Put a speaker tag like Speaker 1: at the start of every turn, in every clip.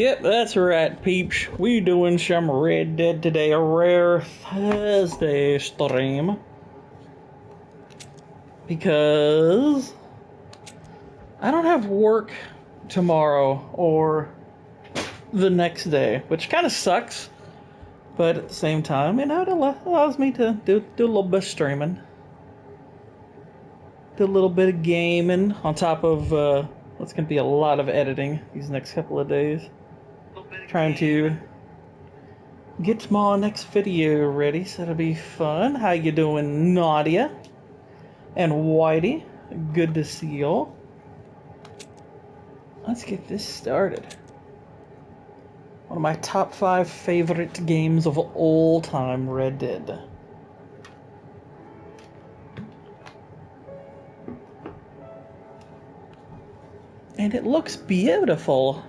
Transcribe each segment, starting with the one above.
Speaker 1: Yep, that's right, peeps. We doing some Red Dead today, a rare Thursday stream. Because I don't have work tomorrow or the next day, which kind of sucks. But at the same time, you know, it allows me to do a little bit of streaming. Do a little bit of gaming on top of what's going to be a lot of editing these next couple of days. Trying to get my next video ready, so that'll be fun. How you doing, Nadia and Whitey? Good to see y'all. Let's get this started. One of my top 5 favorite games of all time, Red Dead. And it looks beautiful.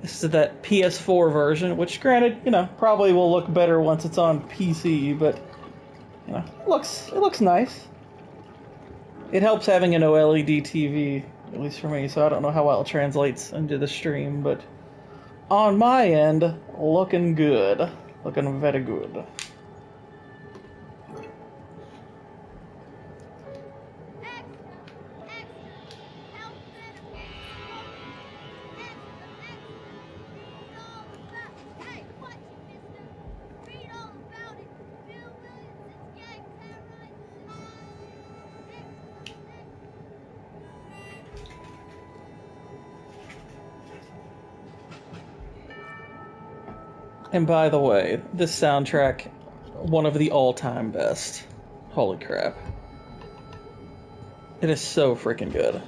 Speaker 1: This is that PS4 version, which granted, you know, probably will look better once it's on PC, but you know, it looks nice. It helps having an OLED TV, at least for me, so I don't know how well it translates into the stream, but on my end, looking good. Looking very good. And by the way, this soundtrack, one of the all-time best. Holy crap. It is so freaking good.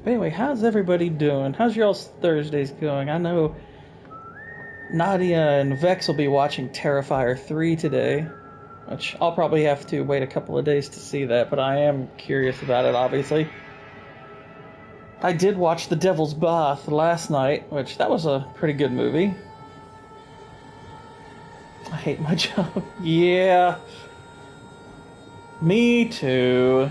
Speaker 1: Anyway, how's everybody doing? How's y'all's Thursdays going? I know Nadia and Vex will be watching Terrifier 3 today, which I'll probably have to wait a couple of days to see that, but I am curious about it, obviously. I did watch The Devil's Bath last night, which that was a pretty good movie. I hate my job. Yeah. Me too.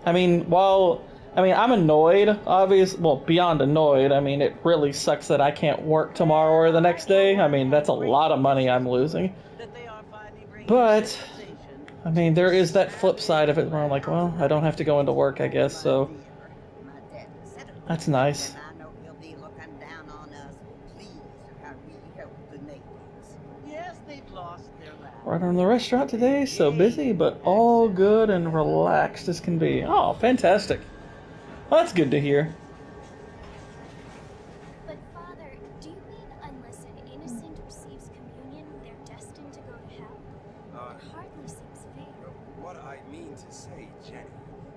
Speaker 1: I'm annoyed, obviously. Well, beyond annoyed, I mean, it really sucks that I can't work tomorrow or the next day. I mean, that's a lot of money I'm losing. But, I mean, there is that flip side of it where I'm like, well, I don't have to go into work, I guess, so that's nice. Running the restaurant today, so busy, but all good and relaxed as can be. Oh, fantastic. Well, that's good to hear.
Speaker 2: But Father, do you mean unless an innocent receives communion, they're destined to go to hell? It hardly seems fair.
Speaker 3: What I mean to say, Jenny,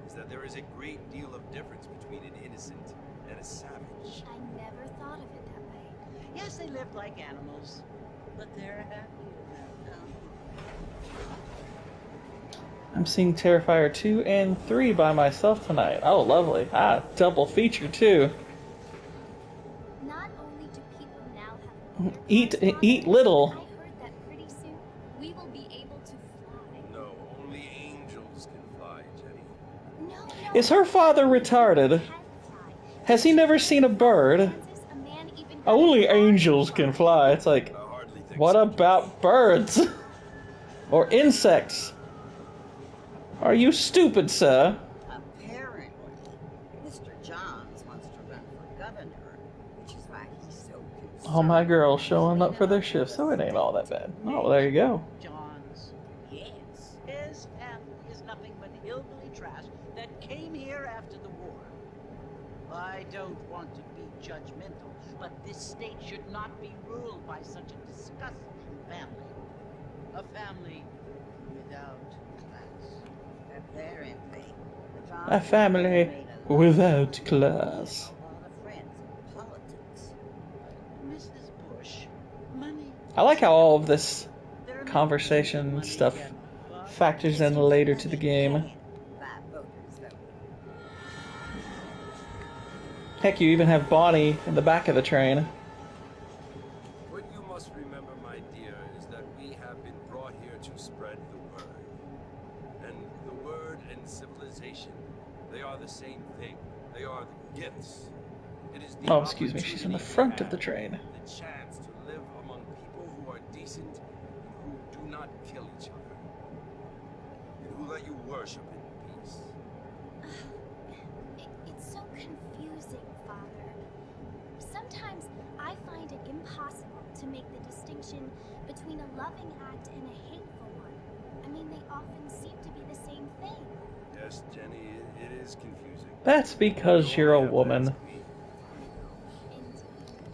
Speaker 3: is that there is a great deal of difference between an innocent and a savage.
Speaker 2: I never thought of it that way.
Speaker 4: Yes, they live like animals, but they're happy.
Speaker 1: I'm seeing Terrifier 2 and 3 by myself tonight. Oh, lovely. Double feature, too.
Speaker 2: Not only do people now have
Speaker 1: Eat little.
Speaker 2: I heard that pretty soon we will be able to fly.
Speaker 3: No, only angels can fly, Jenny.
Speaker 2: No.
Speaker 1: Is her father retarded? Has he never seen a bird? Only angels can fly. It's like, what about birds? Or insects? Are you stupid, sir?
Speaker 4: Apparently, Mr. Johns wants to run for governor, which is why he's so concerned.
Speaker 1: All my girls showing up for their shift, so it ain't all that bad. Oh, well, there you go.
Speaker 4: Johns, yes. His family is nothing but hillbilly trash that came here after the war. I don't want to be judgmental, but this state should not be ruled by such a disgusting family. A family without class. Apparently,
Speaker 1: A family without class.
Speaker 4: A lot of friends in politics. Mrs. Bush, money.
Speaker 1: I like how all of this conversation stuff factors in later to the game. Heck, you even have Bonnie in the back of the train.
Speaker 3: What you must remember, my dear, is that we have been brought here to spread the word. And the word and civilization, they are the same thing. They are the gifts. It is the
Speaker 1: Oh, excuse me, she's in the front of the train.
Speaker 3: The chance to live among people who are decent and who do not kill each other. And who let you worship in peace.
Speaker 2: It's so confusing, Father. Sometimes I find it impossible to make the distinction between a loving act and a hateful one. I mean, they often seem to be the same thing.
Speaker 3: Yes, Jenny, it is confusing.
Speaker 1: That's because you're a woman.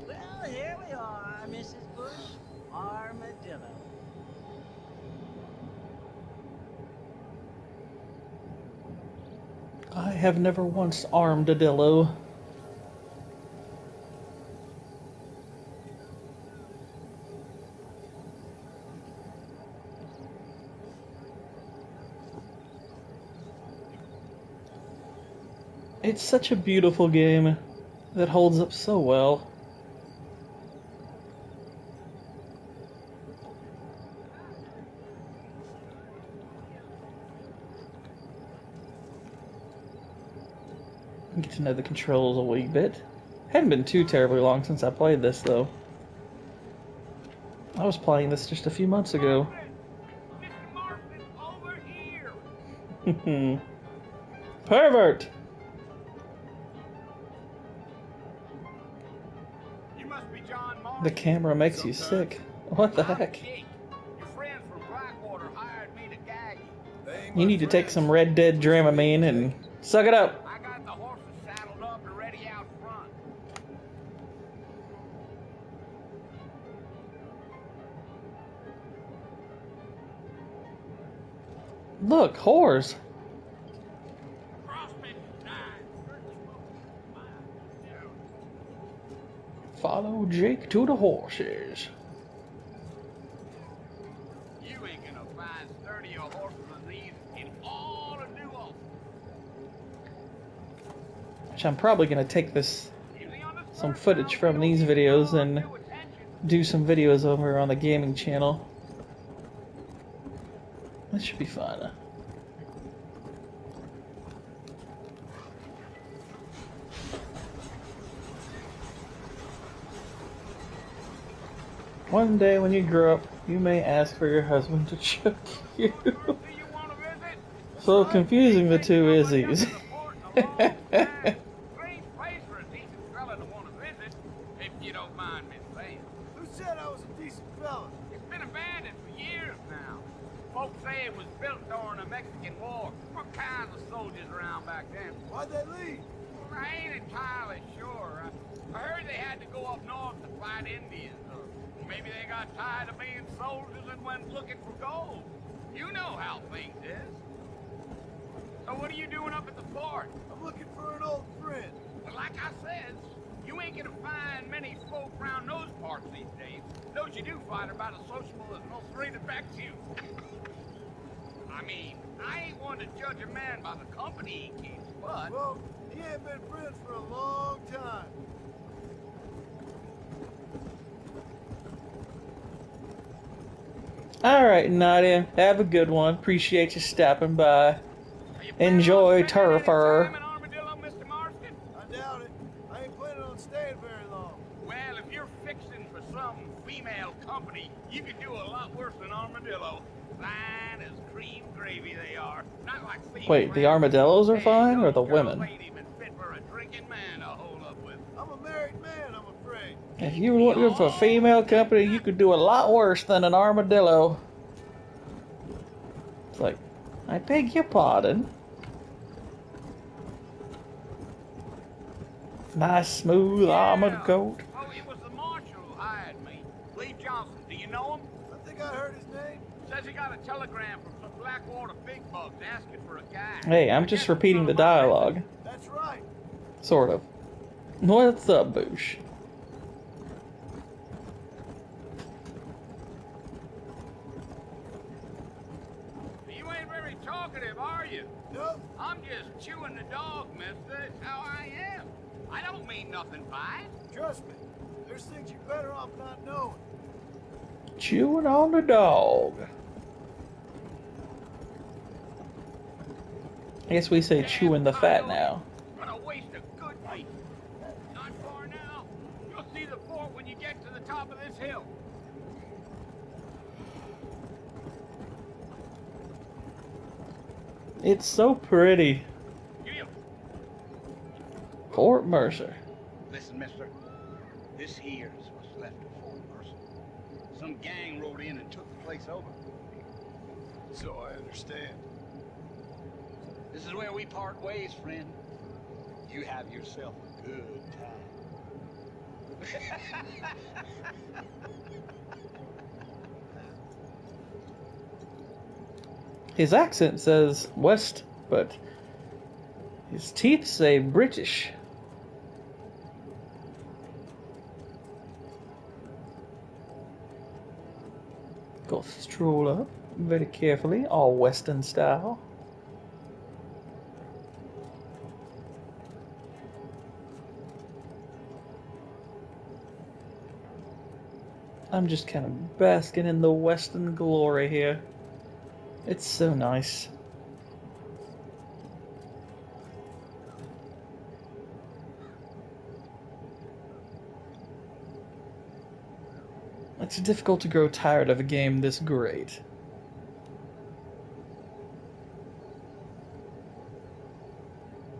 Speaker 4: Well, here we are, Mrs. Bush. Armadillo.
Speaker 1: I have never once armed a dillo. It's such a beautiful game that holds up so well. Get to know the controls a wee bit. Hadn't been too terribly long since I played this, though. I was playing this just a few months ago.
Speaker 5: Mr. Marston, over here!
Speaker 1: Pervert!
Speaker 5: You must be John Marston.
Speaker 1: The camera makes you sick. What the heck?
Speaker 5: Jake. Your friends from Blackwater hired me to gag you.
Speaker 1: You need to take some Red Dead Dramamine and suck it up.
Speaker 5: I got the horses saddled up and ready out front.
Speaker 1: Look, whores.
Speaker 5: Crossman, nine.
Speaker 1: Follow Jake to the horses.
Speaker 5: You ain't gonna find sturdier horses than these in all of New Ulster.
Speaker 1: Which I'm probably going to take
Speaker 5: Usually on the
Speaker 1: some
Speaker 5: first
Speaker 1: footage
Speaker 5: round,
Speaker 1: from
Speaker 5: we
Speaker 1: these
Speaker 5: don't
Speaker 1: videos
Speaker 5: pay
Speaker 1: and
Speaker 5: no attention.
Speaker 1: do some videos over on the gaming channel. That should be fun. One day when you grow up, you may ask for your husband to choke you.
Speaker 5: Do you want to visit?
Speaker 1: So confusing the two Izzies.
Speaker 5: Great place for a decent fella to want to visit, if you don't mind me saying.
Speaker 3: Who said I was a decent fella?
Speaker 5: It's been abandoned for years now. Folks say it was built during the Mexican War. What kinds of soldiers around back then?
Speaker 3: Why'd they leave?
Speaker 5: I ain't entirely sure. I heard they had to go up north to fight Indians. Or maybe they got tired of being soldiers and went looking for gold. You know how things is. So what are you doing up at the fort?
Speaker 3: I'm looking for an old friend.
Speaker 5: Well, like I said, you ain't gonna find many folk around those parts these days. Those you do find are about as sociable as most straight affects you. I mean, I ain't one to judge a man by the company he keeps, but...
Speaker 3: Well, he ain't been friends for a long time.
Speaker 1: Alright, Nadia, have a good one. Appreciate you stopping by.
Speaker 5: Are you planning
Speaker 1: Enjoy
Speaker 5: on spending any
Speaker 1: Turfer.
Speaker 5: time in Armadillo, Mr. Marston?
Speaker 3: I doubt it. I ain't planning on staying very long.
Speaker 5: Well, if you're fixing for some female company, you can do a lot worse than Armadillo. Fine as cream gravy they are. Not like female
Speaker 1: Wait, the
Speaker 5: friends.
Speaker 1: armadillos are
Speaker 5: Hey,
Speaker 1: fine, or
Speaker 5: those
Speaker 1: the
Speaker 5: girls
Speaker 1: women?
Speaker 5: ain't even fit for a drinking man to hold up with.
Speaker 3: I'm a married man, I'm afraid.
Speaker 1: If you were looking for a female company, you could do a lot worse than an armadillo. It's like, I beg your pardon. Nice, smooth armored coat.
Speaker 5: Oh, it was the marshal who hired me. Lee Johnson, do you know him?
Speaker 3: I think I heard his name.
Speaker 5: Says he got a telegram from some Blackwater big bugs asking for a guy.
Speaker 1: Hey, I'm
Speaker 5: I
Speaker 1: just
Speaker 5: guess
Speaker 1: repeating the
Speaker 5: it's none of my
Speaker 1: dialogue.
Speaker 3: That's right.
Speaker 1: Sort of. What's up, Boosh?
Speaker 5: chewing the dog, mister. It's how I am. I don't mean nothing by it.
Speaker 6: Trust me, there's things you're better off not knowing.
Speaker 1: Chewing on the dog. I guess we say chewing the fat now.
Speaker 5: Gonna waste a good piece. Not far now. You'll see the fort when you get to the top of this hill.
Speaker 1: It's so pretty.
Speaker 5: Yeah.
Speaker 1: Fort Mercer.
Speaker 5: Listen, mister. This here's what's left of Fort Mercer. Some gang rode in and took the place over.
Speaker 6: So I understand.
Speaker 5: This is where we part ways, friend. You have yourself a good time.
Speaker 1: His accent says West, but his teeth say British. Go stroll up very carefully, all Western style. I'm just kind of basking in the Western glory here. It's so nice. It's difficult to grow tired of a game this great.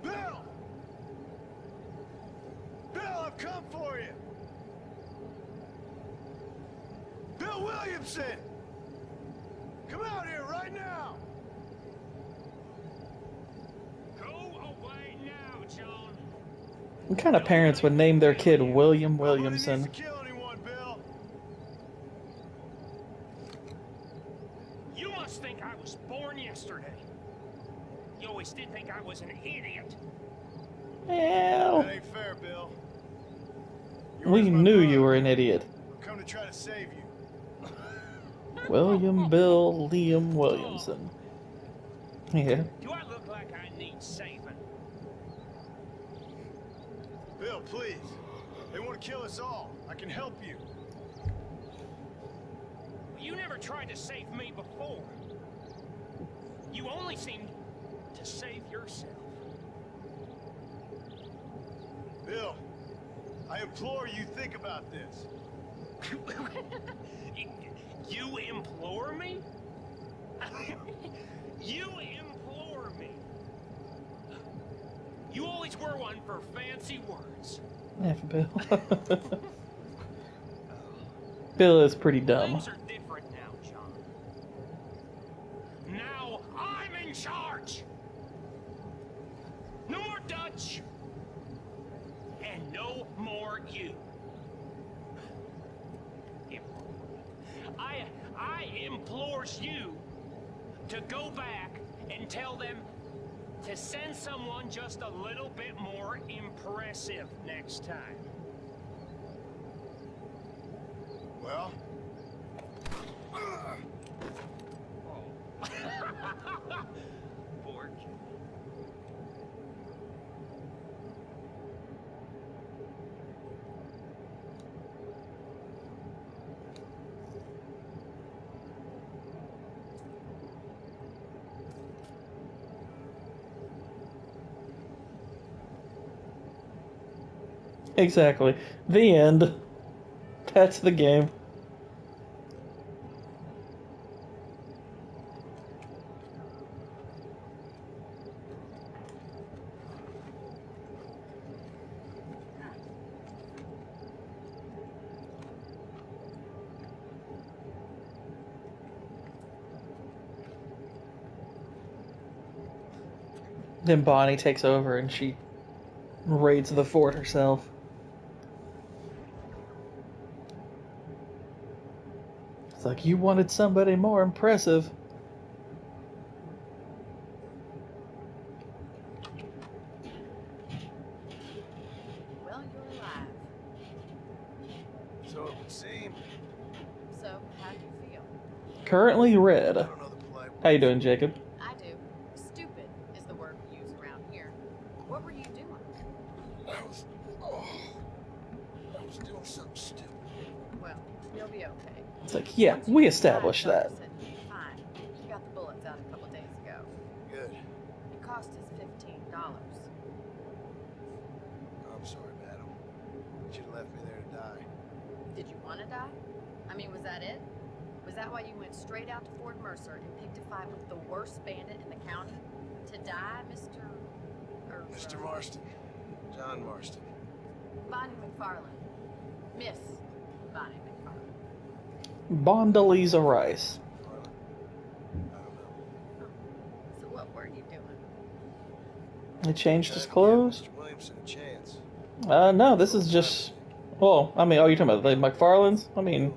Speaker 6: Bill! Bill, I've come for you! Bill Williamson! Come out here right now!
Speaker 5: Go away now, John.
Speaker 1: What kind of parents would name their kid William
Speaker 6: Nobody
Speaker 1: Williamson?
Speaker 6: needs to kill anyone, Bill.
Speaker 7: You must think I was born yesterday. You always did think I was an idiot.
Speaker 1: Well,
Speaker 6: That ain't fair, Bill.
Speaker 1: we knew you were an idiot.
Speaker 6: I've come to try to save you.
Speaker 1: William Bill Liam Williamson. Yeah.
Speaker 7: Do I look like I need saving?
Speaker 6: Bill, please. They want to kill us all. I can help you.
Speaker 7: You never tried to save me before. You only seemed to save yourself.
Speaker 6: Bill, I implore you think about this.
Speaker 7: You implore me? You implore me? You always were one for fancy words.
Speaker 1: Yeah, Bill. Bill is pretty dumb.
Speaker 7: Things are different now, John. Now I'm in charge. No more Dutch. And no more you. I implores you to go back and tell them to send someone just a little bit more impressive next time.
Speaker 6: Well,
Speaker 7: Poor kid.
Speaker 1: Exactly. The end. That's the game. Then Bonnie takes over and she raids the fort herself. It's like, you wanted somebody more impressive.
Speaker 8: Well, you're alive.
Speaker 6: so it would seem.
Speaker 8: So, how do you feel?
Speaker 1: Currently
Speaker 6: I
Speaker 1: red.
Speaker 6: don't know the polite
Speaker 1: How you doing, Jacob?
Speaker 8: I do. Stupid is the word we use around What were you doing?
Speaker 3: I was doing something stupid.
Speaker 8: Well, you'll be okay.
Speaker 1: It's like, yeah,
Speaker 8: Once you
Speaker 1: we
Speaker 8: get
Speaker 1: established
Speaker 8: the
Speaker 1: that.
Speaker 8: doctor said you'd be fine. You got the bullets out a couple days ago.
Speaker 6: Good.
Speaker 8: It cost us $15.
Speaker 6: I'm sorry, madam. You should have left me there to die.
Speaker 8: Did you want to die? I mean, was that it? Was that why you went straight out to Fort Mercer and picked a fight with the worst bandit in the county? To die, Mr.
Speaker 6: Mr. Marston. John Marston.
Speaker 8: Bonnie McFarland. Miss Bonnie McFarland.
Speaker 1: Bondalisa Rice.
Speaker 6: Marlon? I don't know.
Speaker 8: So what were you doing?
Speaker 1: He changed his
Speaker 6: Trying to give
Speaker 1: clothes?
Speaker 6: Mr. Williamson a chance.
Speaker 1: No, this is just... Well, I mean, oh, you're talking about the McFarlands? I mean,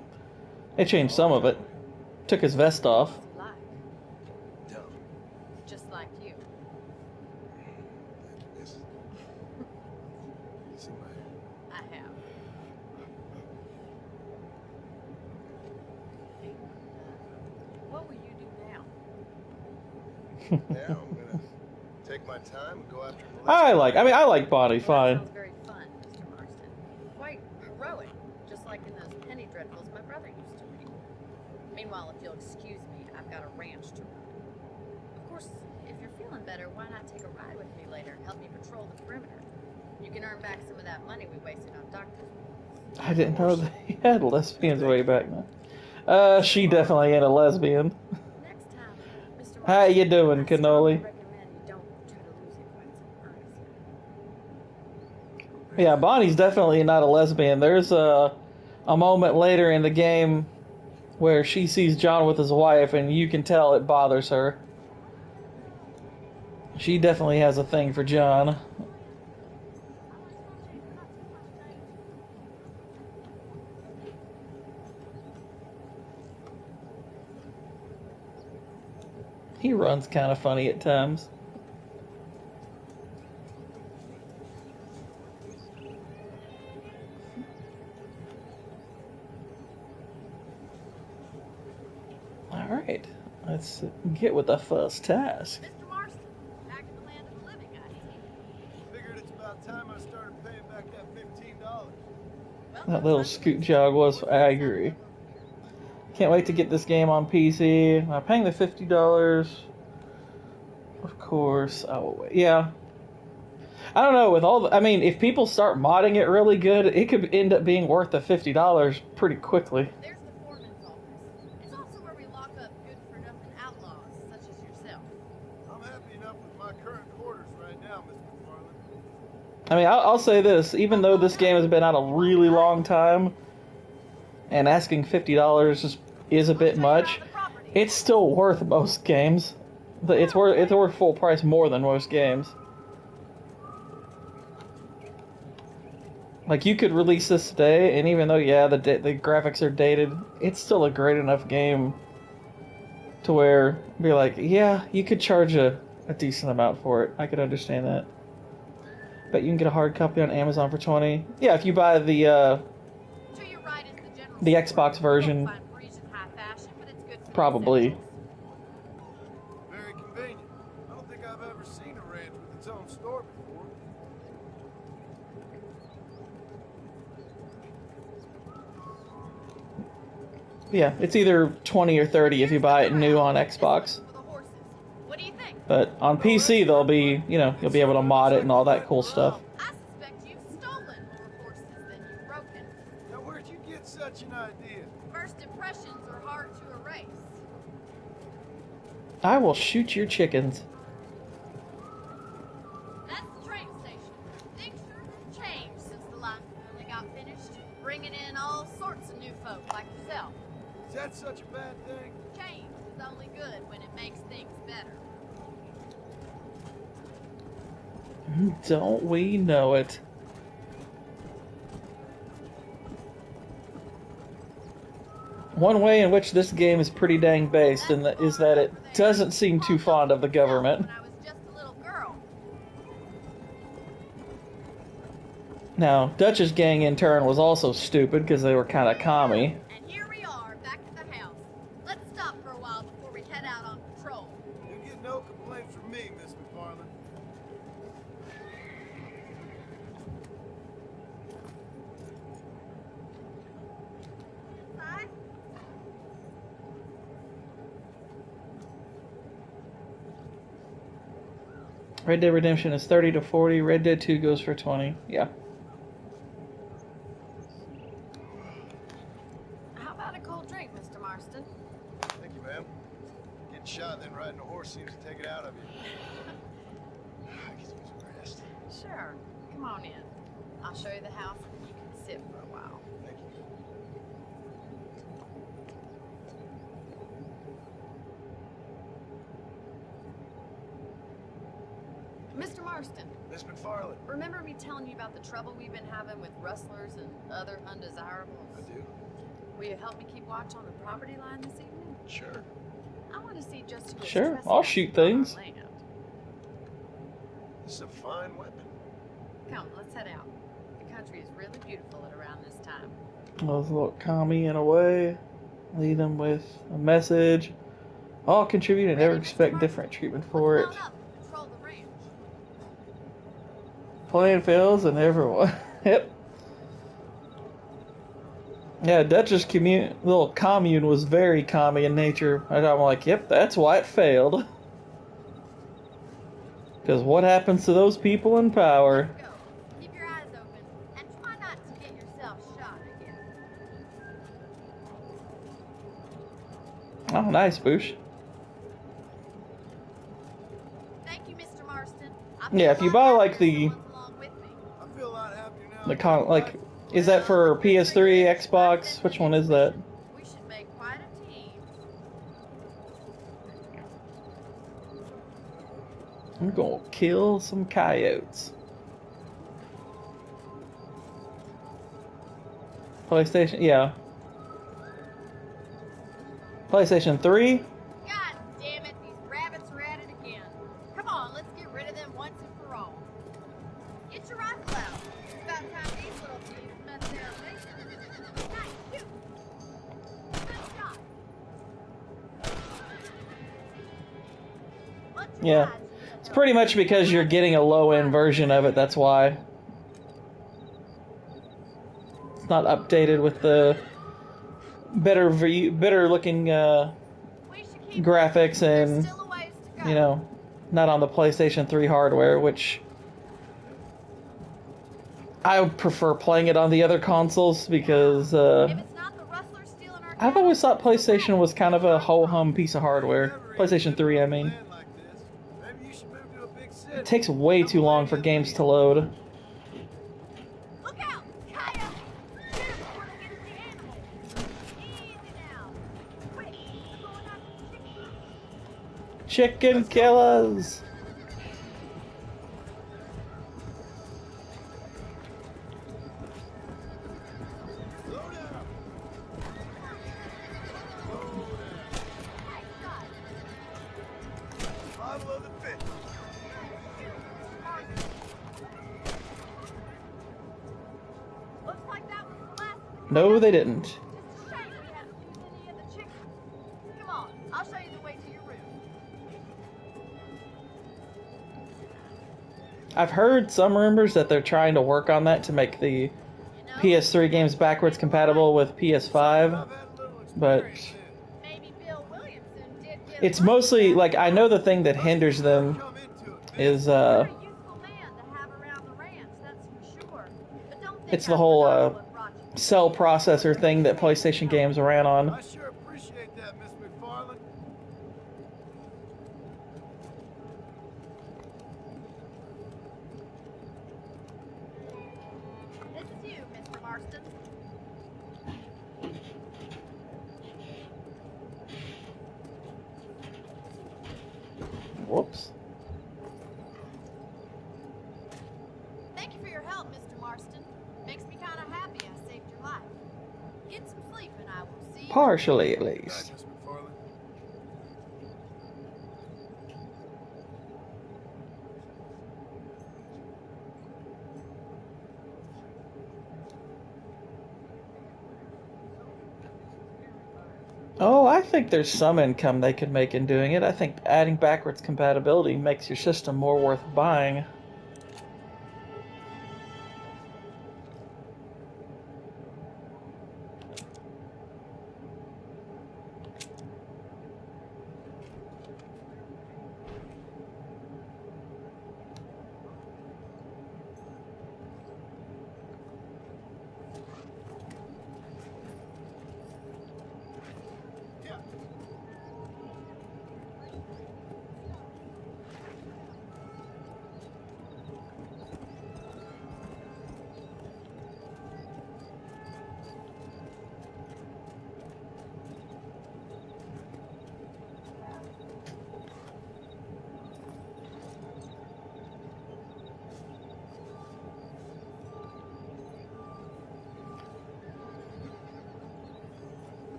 Speaker 1: they changed some of it. Took his vest off.
Speaker 8: What's he like?
Speaker 6: Dumb.
Speaker 8: Just like you.
Speaker 6: Yes. You see my hair?
Speaker 8: I have. What will you do now?
Speaker 6: Now I'm gonna take my time and go after
Speaker 1: I like Bonnie
Speaker 8: Well, that
Speaker 1: fine.
Speaker 8: sounds very fun, Mr. Marston. Quite heroic, just like in those penny dreadfuls my brother used to read. Meanwhile, if you'll excuse me, I've got a ranch to run. Of course, if you're feeling better, why not take a ride with me later and help me patrol the perimeter? You can earn back some of that money we wasted on doctors.
Speaker 1: I didn't know they had lesbians way back then. She definitely ain't a lesbian.
Speaker 8: Next time, Mr. Marston,
Speaker 1: How you doing,
Speaker 8: I strongly
Speaker 1: cannoli?
Speaker 8: recommend you don't try to lose it quite so earnestly.
Speaker 1: Yeah, Bonnie's definitely not a lesbian. There's a moment later in the game where she sees John with his wife, and you can tell it bothers her. She definitely has a thing for John. He runs kind of funny at times. Alright, let's get with the first task.
Speaker 8: Mr. Marston, back in the land of the living, I see.
Speaker 6: Figured it's about time I started paying back that $15.
Speaker 8: Well,
Speaker 1: That little scoot jog was, I agree. Can't wait to get this game on PC. I'm paying the $50. Of course, I will wait. Yeah. I don't know, with all the, I mean, if people start modding it really good, it could end up being worth the $50 pretty quickly.
Speaker 8: There's the foreman's office. It's also where we lock up good-for-nothing outlaws, such as yourself.
Speaker 6: I'm happy enough with my current quarters right now, Mr. McFarland.
Speaker 1: I mean, I'll say this, even though this game has been out a really long time, and asking $50 is a bit much, it's still worth most games. It's worth full price more than most games. Like, you could release this today, and even though, yeah, the graphics are dated, it's still a great enough game to where, be like, yeah, you could charge a decent amount for it. I could understand that. But you can get a hard copy on Amazon for $20. Yeah, if you buy the
Speaker 8: To your right is the general store.
Speaker 1: Xbox version,
Speaker 8: You won't find Parisian high fashion, but it's good for the
Speaker 1: probably.
Speaker 8: essentials.
Speaker 6: Very convenient. I don't think I've ever seen a ranch with its own store before.
Speaker 1: Yeah, it's either 20 or 30 if you buy it new on Xbox.
Speaker 8: For the horses. What do you think?
Speaker 1: But on PC, they'll be, you'll be able to mod it and all that cool stuff.
Speaker 8: I suspect you've stolen more horses than you've broken.
Speaker 6: Now, where'd you get such an idea?
Speaker 8: First impressions are hard to erase.
Speaker 1: I will shoot your chickens.
Speaker 8: That's the train station. Things sure have changed since the line finally got finished, bringing in all sorts of new folk like yourself.
Speaker 6: Is that such a bad thing?
Speaker 8: Change is only good when it makes things better.
Speaker 1: Don't we know it? One way in which this game is pretty dang based is that it doesn't seem too fond of the government.
Speaker 8: When I was just a little girl.
Speaker 1: Now, Dutch's gang in turn was also stupid because they were kind of commie.
Speaker 8: And here we are, back at the house. Let's stop for a while before we head out on patrol.
Speaker 6: You get no complaints from me, Miss McFarland.
Speaker 1: Red Dead Redemption is 30 to 40. Red Dead 2 goes for 20. Yeah.
Speaker 8: How about a cold drink, Mr. Marston?
Speaker 6: Thank you, ma'am. Getting shot, then riding a horse seems to take it out of you. I could use a rest.
Speaker 8: Sure. Come on in. I'll show you the house and you can sit for a while.
Speaker 6: Thank you.
Speaker 8: Mr. Marston,
Speaker 6: Miss McFarland.
Speaker 8: remember me telling you about the trouble we've been having with rustlers and other undesirables?
Speaker 6: I do.
Speaker 8: Will you help me keep watch on the property line this evening?
Speaker 6: Sure.
Speaker 8: I want to see just who is
Speaker 1: Sure, I'll shoot things.
Speaker 8: trespassing on our land.
Speaker 6: This is a fine weapon.
Speaker 8: Come, let's head out. The country is really beautiful at around this time.
Speaker 1: Let's look commie in a way. Lead them with a message. All contribute and never
Speaker 8: Ready, Mr.
Speaker 1: expect
Speaker 8: Marston?
Speaker 1: different treatment for it.
Speaker 8: Let's mount up and patrol the ranch.
Speaker 1: Plan fails and everyone. Yep. Yeah, Dutch's little commune was very commie in nature. I'm like, yep, that's why it failed. Because what happens to those people in power?
Speaker 2: Go. Keep your eyes open and try not to get yourself shot again.
Speaker 1: Oh, nice, Boosh.
Speaker 2: Thank you, Mr. Marston.
Speaker 1: Yeah, if you buy like the
Speaker 6: I feel a lot happier now.
Speaker 1: is that for PS3, Xbox? Which one is that?
Speaker 2: We should make quite a team.
Speaker 1: I'm gonna kill some coyotes. PlayStation, yeah. PlayStation 3?
Speaker 2: God damn it, these rabbits are at it again. Come on, let's get rid of them once and for all. Get your rifle out. It's about time these little thieves met their fate. Nice, shoot. Good shot. Much
Speaker 1: Yeah.
Speaker 2: obliged,
Speaker 1: It's pretty much because you're getting a low-end version of it, that's why. It's not updated with the better looking
Speaker 2: we should keep
Speaker 1: graphics
Speaker 2: There's
Speaker 1: and,
Speaker 2: still a ways to go.
Speaker 1: you know, not on the PlayStation 3 hardware, which I would prefer playing it on the other consoles because
Speaker 2: If it's not the rustlers stealing our
Speaker 1: I've always thought PlayStation was kind of a ho-hum piece of hardware. PlayStation 3, I mean.
Speaker 6: Maybe you should move to a big city.
Speaker 1: It takes way too long for games to load.
Speaker 2: Look out! Kaya! Shoot him before they get at the animal! Easy now! Quick! They're going after the chicken!
Speaker 1: Chicken killers!
Speaker 6: Slow down.
Speaker 2: Nice shot!
Speaker 6: Bottle of the fish.
Speaker 2: Looks like that was the last of the
Speaker 1: No, they didn't.
Speaker 2: Just a shame we had to lose any of the chickens. Come on, I'll show you the way to your room.
Speaker 1: I've heard some rumors that they're trying to work on that to make the
Speaker 2: You know,
Speaker 1: PS3 games backwards compatible with PS5,
Speaker 6: I've had a little
Speaker 1: but
Speaker 6: experience in.
Speaker 2: maybe Bill Williamson did get
Speaker 1: it's
Speaker 2: lucky.
Speaker 1: mostly, like, I know the thing that hinders them
Speaker 6: Come into it.
Speaker 1: is,
Speaker 2: You're a useful man to have around the ranch, that's for sure. But don't think
Speaker 1: It's the
Speaker 2: I
Speaker 1: whole,
Speaker 2: forgot what brought you.
Speaker 1: cell processor thing that PlayStation games ran on.
Speaker 6: I sure appreciate that, Miss McFarland.
Speaker 2: This is you, Mr. Marston.
Speaker 1: Whoops.
Speaker 2: Thank you for your help, Mr. Marston. Makes me kind of happy I saved your life. Get some sleep and I will see you.
Speaker 1: Partially, at
Speaker 6: Night,
Speaker 1: least.
Speaker 6: Miss McFarland.
Speaker 1: Oh, I think there's some income they could make in doing it. I think adding backwards compatibility makes your system more worth buying.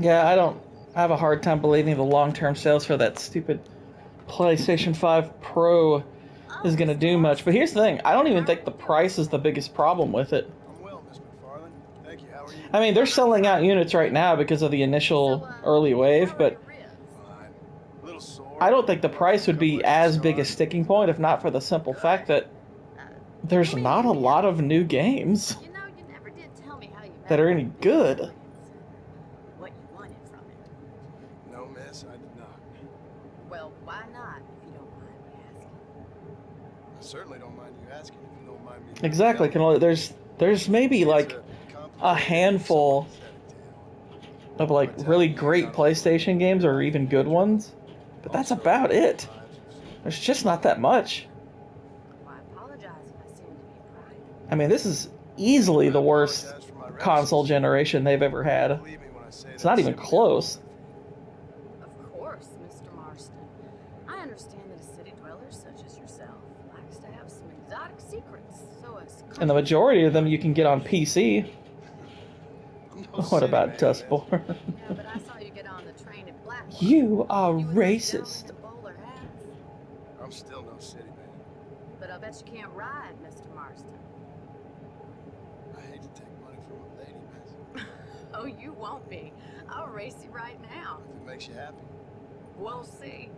Speaker 1: Yeah, I have a hard time believing the long-term sales for that stupid PlayStation 5 Pro is going to do much. But here's the thing, I don't even think the price is the biggest problem with it.
Speaker 6: I'm well, Miss McFarland. Thank you. How are you?
Speaker 1: I mean, they're selling out units right now because of the initial early wave, but
Speaker 6: Fine. A little sore.
Speaker 1: I don't think the price would be as big a sticking point if not for the simple fact that there's not a lot of new games
Speaker 8: You know, you never did tell me how you
Speaker 1: that are any good.
Speaker 8: What you wanted from it.
Speaker 6: No, miss, I did not.
Speaker 8: Well, why not, if you don't mind me asking?
Speaker 6: I certainly don't mind you asking if you don't mind me.
Speaker 1: Exactly. There's maybe like a handful of like really great PlayStation games or even good ones, but that's about it. There's just not that much.
Speaker 8: Well, I apologize if I seem to be prying.
Speaker 1: I mean, this is easily the worst console generation they've ever had. It's not even close.
Speaker 8: Of course, Mr. Marston. I understand that a city dweller such as yourself likes to have some exotic secrets, so as
Speaker 1: And the majority of them you can get on PC. What about Dustborn?
Speaker 8: Yeah, but I saw you get on the train at Blackwater.
Speaker 1: You are
Speaker 8: You was a
Speaker 1: racist.
Speaker 8: gentleman in bowler hats.
Speaker 6: I'm still no city man.
Speaker 8: But I bet you can't ride, Mr. Marston.
Speaker 6: I hate to take money from a lady, miss.
Speaker 8: Oh, you won't be. I'll race you right now.
Speaker 6: If it makes you happy.
Speaker 8: We'll see.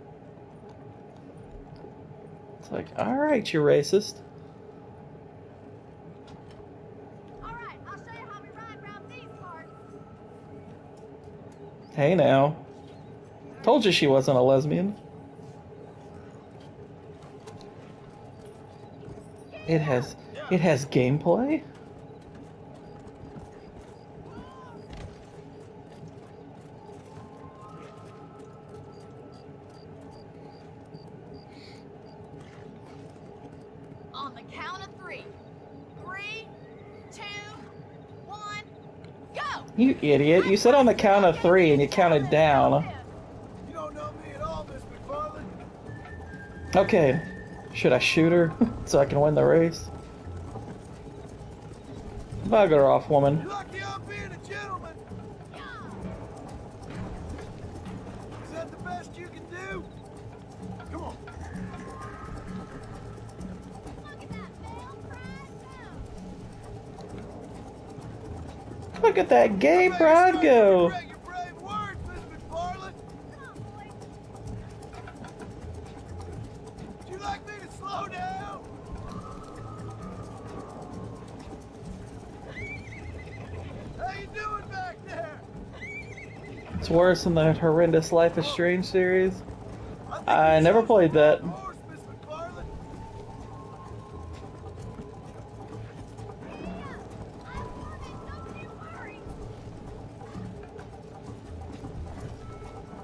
Speaker 1: It's like, alright, you racist.
Speaker 2: All right, I'll show you how we ride around these parts.
Speaker 1: Hey now. Told you she wasn't a lesbian. It has gameplay?
Speaker 2: On the count of three. 3, 2, 1, go!
Speaker 1: You idiot. You said on the count of 3 and you counted down.
Speaker 6: You don't know me at all, Miss McFarland.
Speaker 1: Okay. Should I shoot her so I can win the race? Bug her off, woman.
Speaker 6: You're lucky I'm being a gentleman. Is that the best you can do? Come on.
Speaker 2: Look at that male pride now.
Speaker 1: Look at that gay pride go.
Speaker 6: Regret your brave words, Miss McFarland.
Speaker 2: Come on, boys.
Speaker 6: Would you like me to slow down? How you doing back there?
Speaker 1: It's worse than the horrendous Life is Strange series.
Speaker 6: think
Speaker 1: I
Speaker 6: you
Speaker 1: never
Speaker 6: chose
Speaker 1: played
Speaker 6: the
Speaker 1: that.
Speaker 6: wrong horse, Miss McFarland.
Speaker 2: Don't you worry.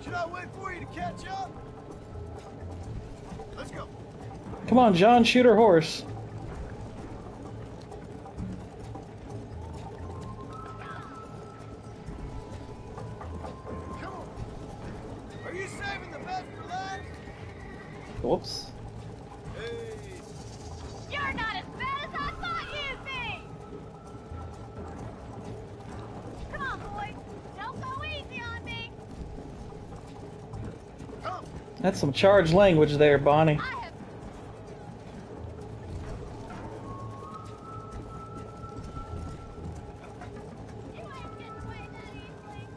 Speaker 6: Should I wait for you to catch up? Let's go.
Speaker 1: Come on, John, shoot her horse.
Speaker 6: Come on. Are you saving the best for last?
Speaker 1: Whoops.
Speaker 6: Hey.
Speaker 2: You're not as bad as I thought you'd be. Come on, boys. Don't go easy on me.
Speaker 6: Come.
Speaker 1: That's some charged language there, Bonnie.
Speaker 2: I have You ain't getting away that easily.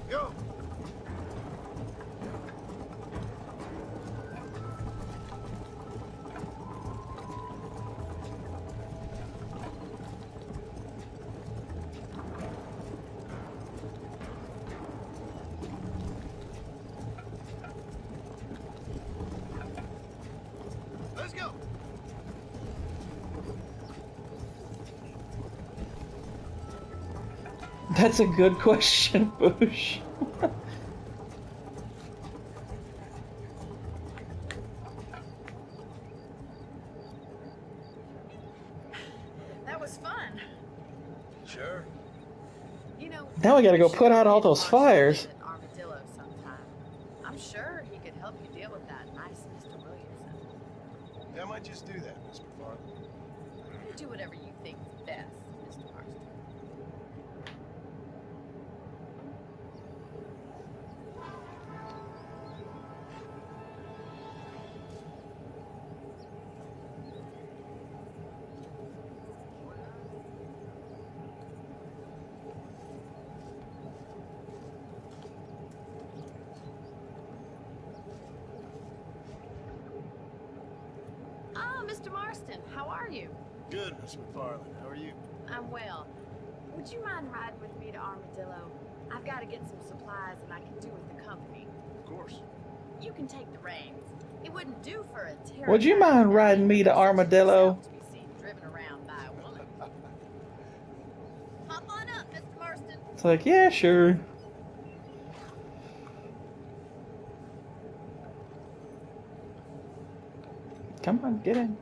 Speaker 6: Go. Let's go.
Speaker 1: That's a good question, Bush.
Speaker 8: That was fun.
Speaker 6: Sure.
Speaker 8: You know,
Speaker 1: Now we gotta go put out all those fires.
Speaker 8: Armadillo sometime. I'm sure he could help you deal with that nice Mr. Williamson.
Speaker 6: Yeah, I might just do that, Miss McFarland.
Speaker 8: Do whatever you think's best, Mr. Marston. Oh, Mr. Marston, how are you?
Speaker 6: Good, Miss McFarland. How are you?
Speaker 8: I'm well. Would you mind riding with me to Armadillo? I've got to get some supplies and I can do with the company.
Speaker 6: Of course.
Speaker 8: You can take the reins. It wouldn't do for a terrier.
Speaker 1: Would you mind riding me to Armadillo?
Speaker 8: To be seen driven around by a woman. Hop on up, Mr. Marston.
Speaker 1: It's like, yeah, sure. Come on, get in.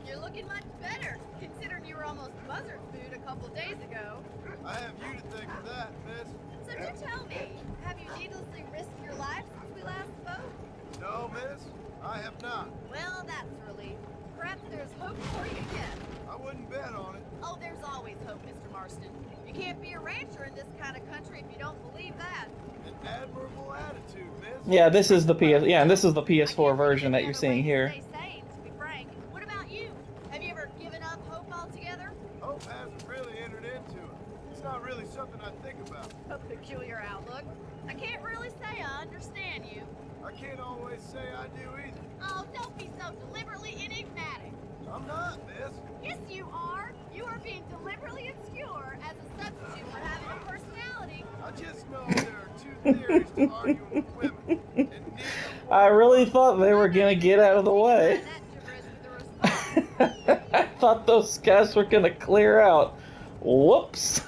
Speaker 8: You're looking much better, considering you were almost buzzard food a couple days ago.
Speaker 6: I have you to thank for that, miss.
Speaker 8: So do tell me, have you needlessly risked your life since we last spoke?
Speaker 6: No, miss. I have not.
Speaker 8: Well, that's a relief. Perhaps there's hope for you yet.
Speaker 6: I wouldn't bet on it.
Speaker 8: Oh, there's always hope, Mr. Marston. You can't be a rancher in this kind of country if you don't believe that.
Speaker 6: An admirable attitude, miss.
Speaker 1: Yeah, this is the and this is the PS4 version that you're seeing here.
Speaker 8: Stay sane, to be frank. What about you? Have you ever given up hope altogether?
Speaker 6: Hope hasn't really entered into it. It's not really something I think about.
Speaker 8: A peculiar outlook. I can't really say I understand you.
Speaker 6: I can't always say I do either.
Speaker 8: Oh, don't be so deliberately enigmatic.
Speaker 6: I'm not, miss.
Speaker 8: Yes, you are. You are being deliberately obscure as a substitute for having a personality.
Speaker 6: I just know there are two theories to arguing with women, and neither one
Speaker 1: I really thought they were gonna get out of the way.
Speaker 8: That gibberish with a response.
Speaker 1: I thought those guys were gonna clear out. Whoops.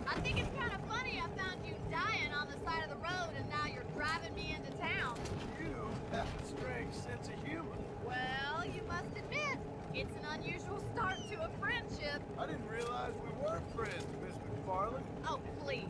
Speaker 8: I think it's kind of funny I found you dying on the side of the road and now you're driving me into town.
Speaker 6: you have a strange sense of humor.
Speaker 8: Well, you must admit, it's an unusual start to a friendship.
Speaker 6: I didn't realize we were friends, Miss McFarland.
Speaker 8: Oh, please.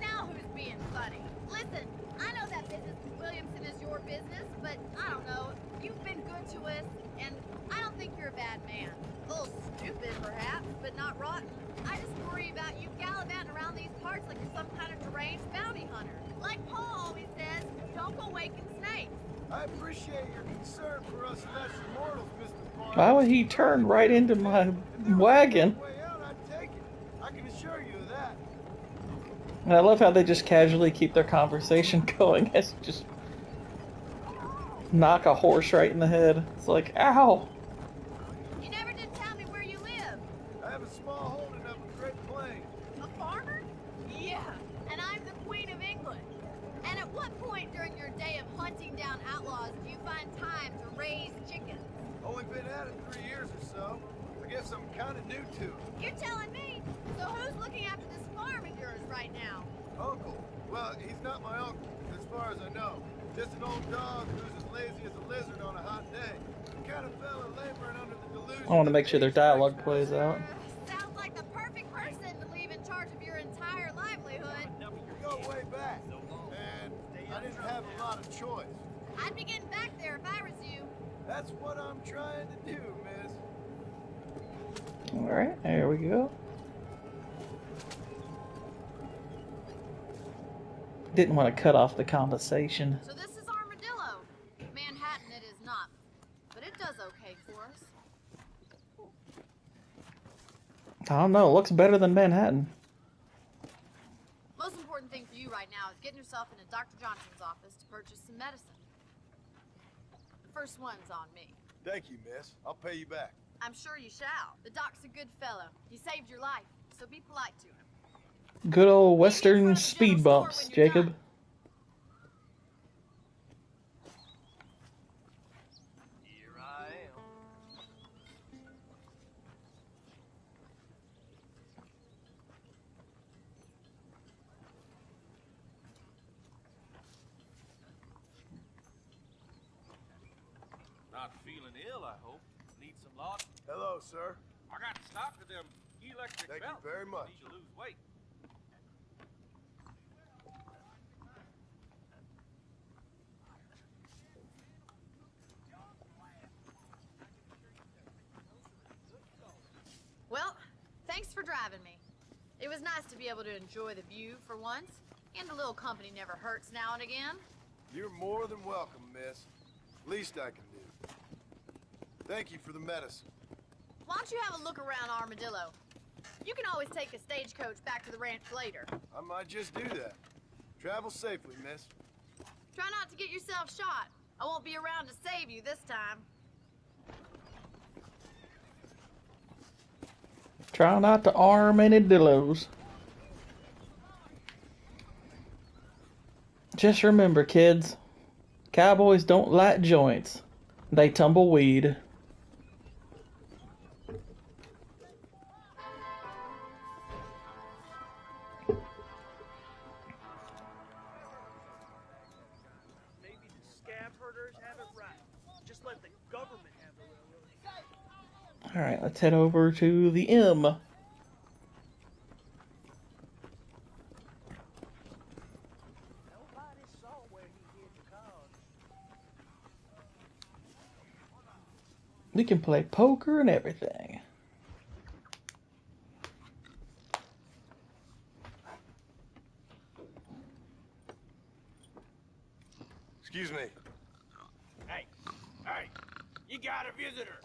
Speaker 8: Now who's being funny? Listen, I know that business with Williamson is your business, but I don't know. You've been good to us, and I don't think you're a bad man. A little stupid, perhaps, but not rotten. I just worry about you gallivanting around these parts like you're some kind of deranged bounty hunter. Like Paul always says, don't go waking snakes.
Speaker 6: I appreciate your concern for us lesser mortals, Miss McFarland.
Speaker 1: Why would he turn right into my wagon?
Speaker 6: Way out, I'd take it. I can assure you of that.
Speaker 1: And I love how they just casually keep their conversation going as you just knock a horse right in the head. It's like, ow.
Speaker 8: You never did tell me where you live.
Speaker 6: I have a small holding up in Great Plains.
Speaker 8: A farmer? Yeah, and I'm the Queen of England. And at what point during your day of hunting down outlaws do you find time to raise chickens?
Speaker 6: Only been at it 3 years or so. I guess I'm kind of new to it.
Speaker 8: You're telling me? So who's looking after this farm of yours right now?
Speaker 6: Uncle? Well, he's not my uncle, as far as I know. Just an old dog who's as lazy as a lizard on a hot day. The kind of fella laboring under the delusion.
Speaker 1: I want to make
Speaker 6: that
Speaker 1: sure their
Speaker 6: age
Speaker 1: dialogue
Speaker 6: makes
Speaker 1: plays
Speaker 6: no
Speaker 1: out.
Speaker 8: Sounds like the perfect person to leave in charge of your entire livelihood.
Speaker 6: We go way back, and I didn't have a lot of choice.
Speaker 8: I'd be getting back there if I was you.
Speaker 6: That's what I'm trying to do, miss.
Speaker 1: Alright, there we go. Didn't want to cut off the conversation.
Speaker 8: So this is Armadillo. Manhattan it is not, but it does okay for us.
Speaker 1: I don't know, it looks better than Manhattan.
Speaker 8: Most important thing for you right now is getting yourself into Dr. Johnson's office to purchase some medicine. The first one's on me.
Speaker 6: Thank you, miss. I'll pay you back.
Speaker 8: I'm sure you shall. The doc's a good fellow. He saved your life, so be polite to him.
Speaker 1: Good old Western speed bumps, Jacob.
Speaker 3: Here I am. Not feeling ill, I hope. Need some laudanum.
Speaker 6: Hello, sir.
Speaker 3: I got stock of them electric
Speaker 6: Thank you
Speaker 3: belts.
Speaker 6: very much.
Speaker 3: Need to lose weight.
Speaker 8: having me. It was nice to be able to enjoy the view for once, and a little company never hurts now and again.
Speaker 6: You're more than welcome, miss. Least I can do. Thank you for the medicine.
Speaker 8: Why don't you have a look around Armadillo? You can always take a stagecoach back to the ranch later.
Speaker 6: I might just do that. Travel safely, miss.
Speaker 8: Try not to get yourself shot. I won't be around to save you this time.
Speaker 1: Try not to arm any dillos. Just remember, kids, cowboys don't light joints. They tumble weed.
Speaker 9: Maybe the scab herders have it right. Just let the government have the railroad.
Speaker 1: Alright, let's head over to the M.
Speaker 9: Nobody saw where he hid the cards.
Speaker 1: We can play poker and everything.
Speaker 6: Excuse me.
Speaker 5: Hey, hey, you got a visitor.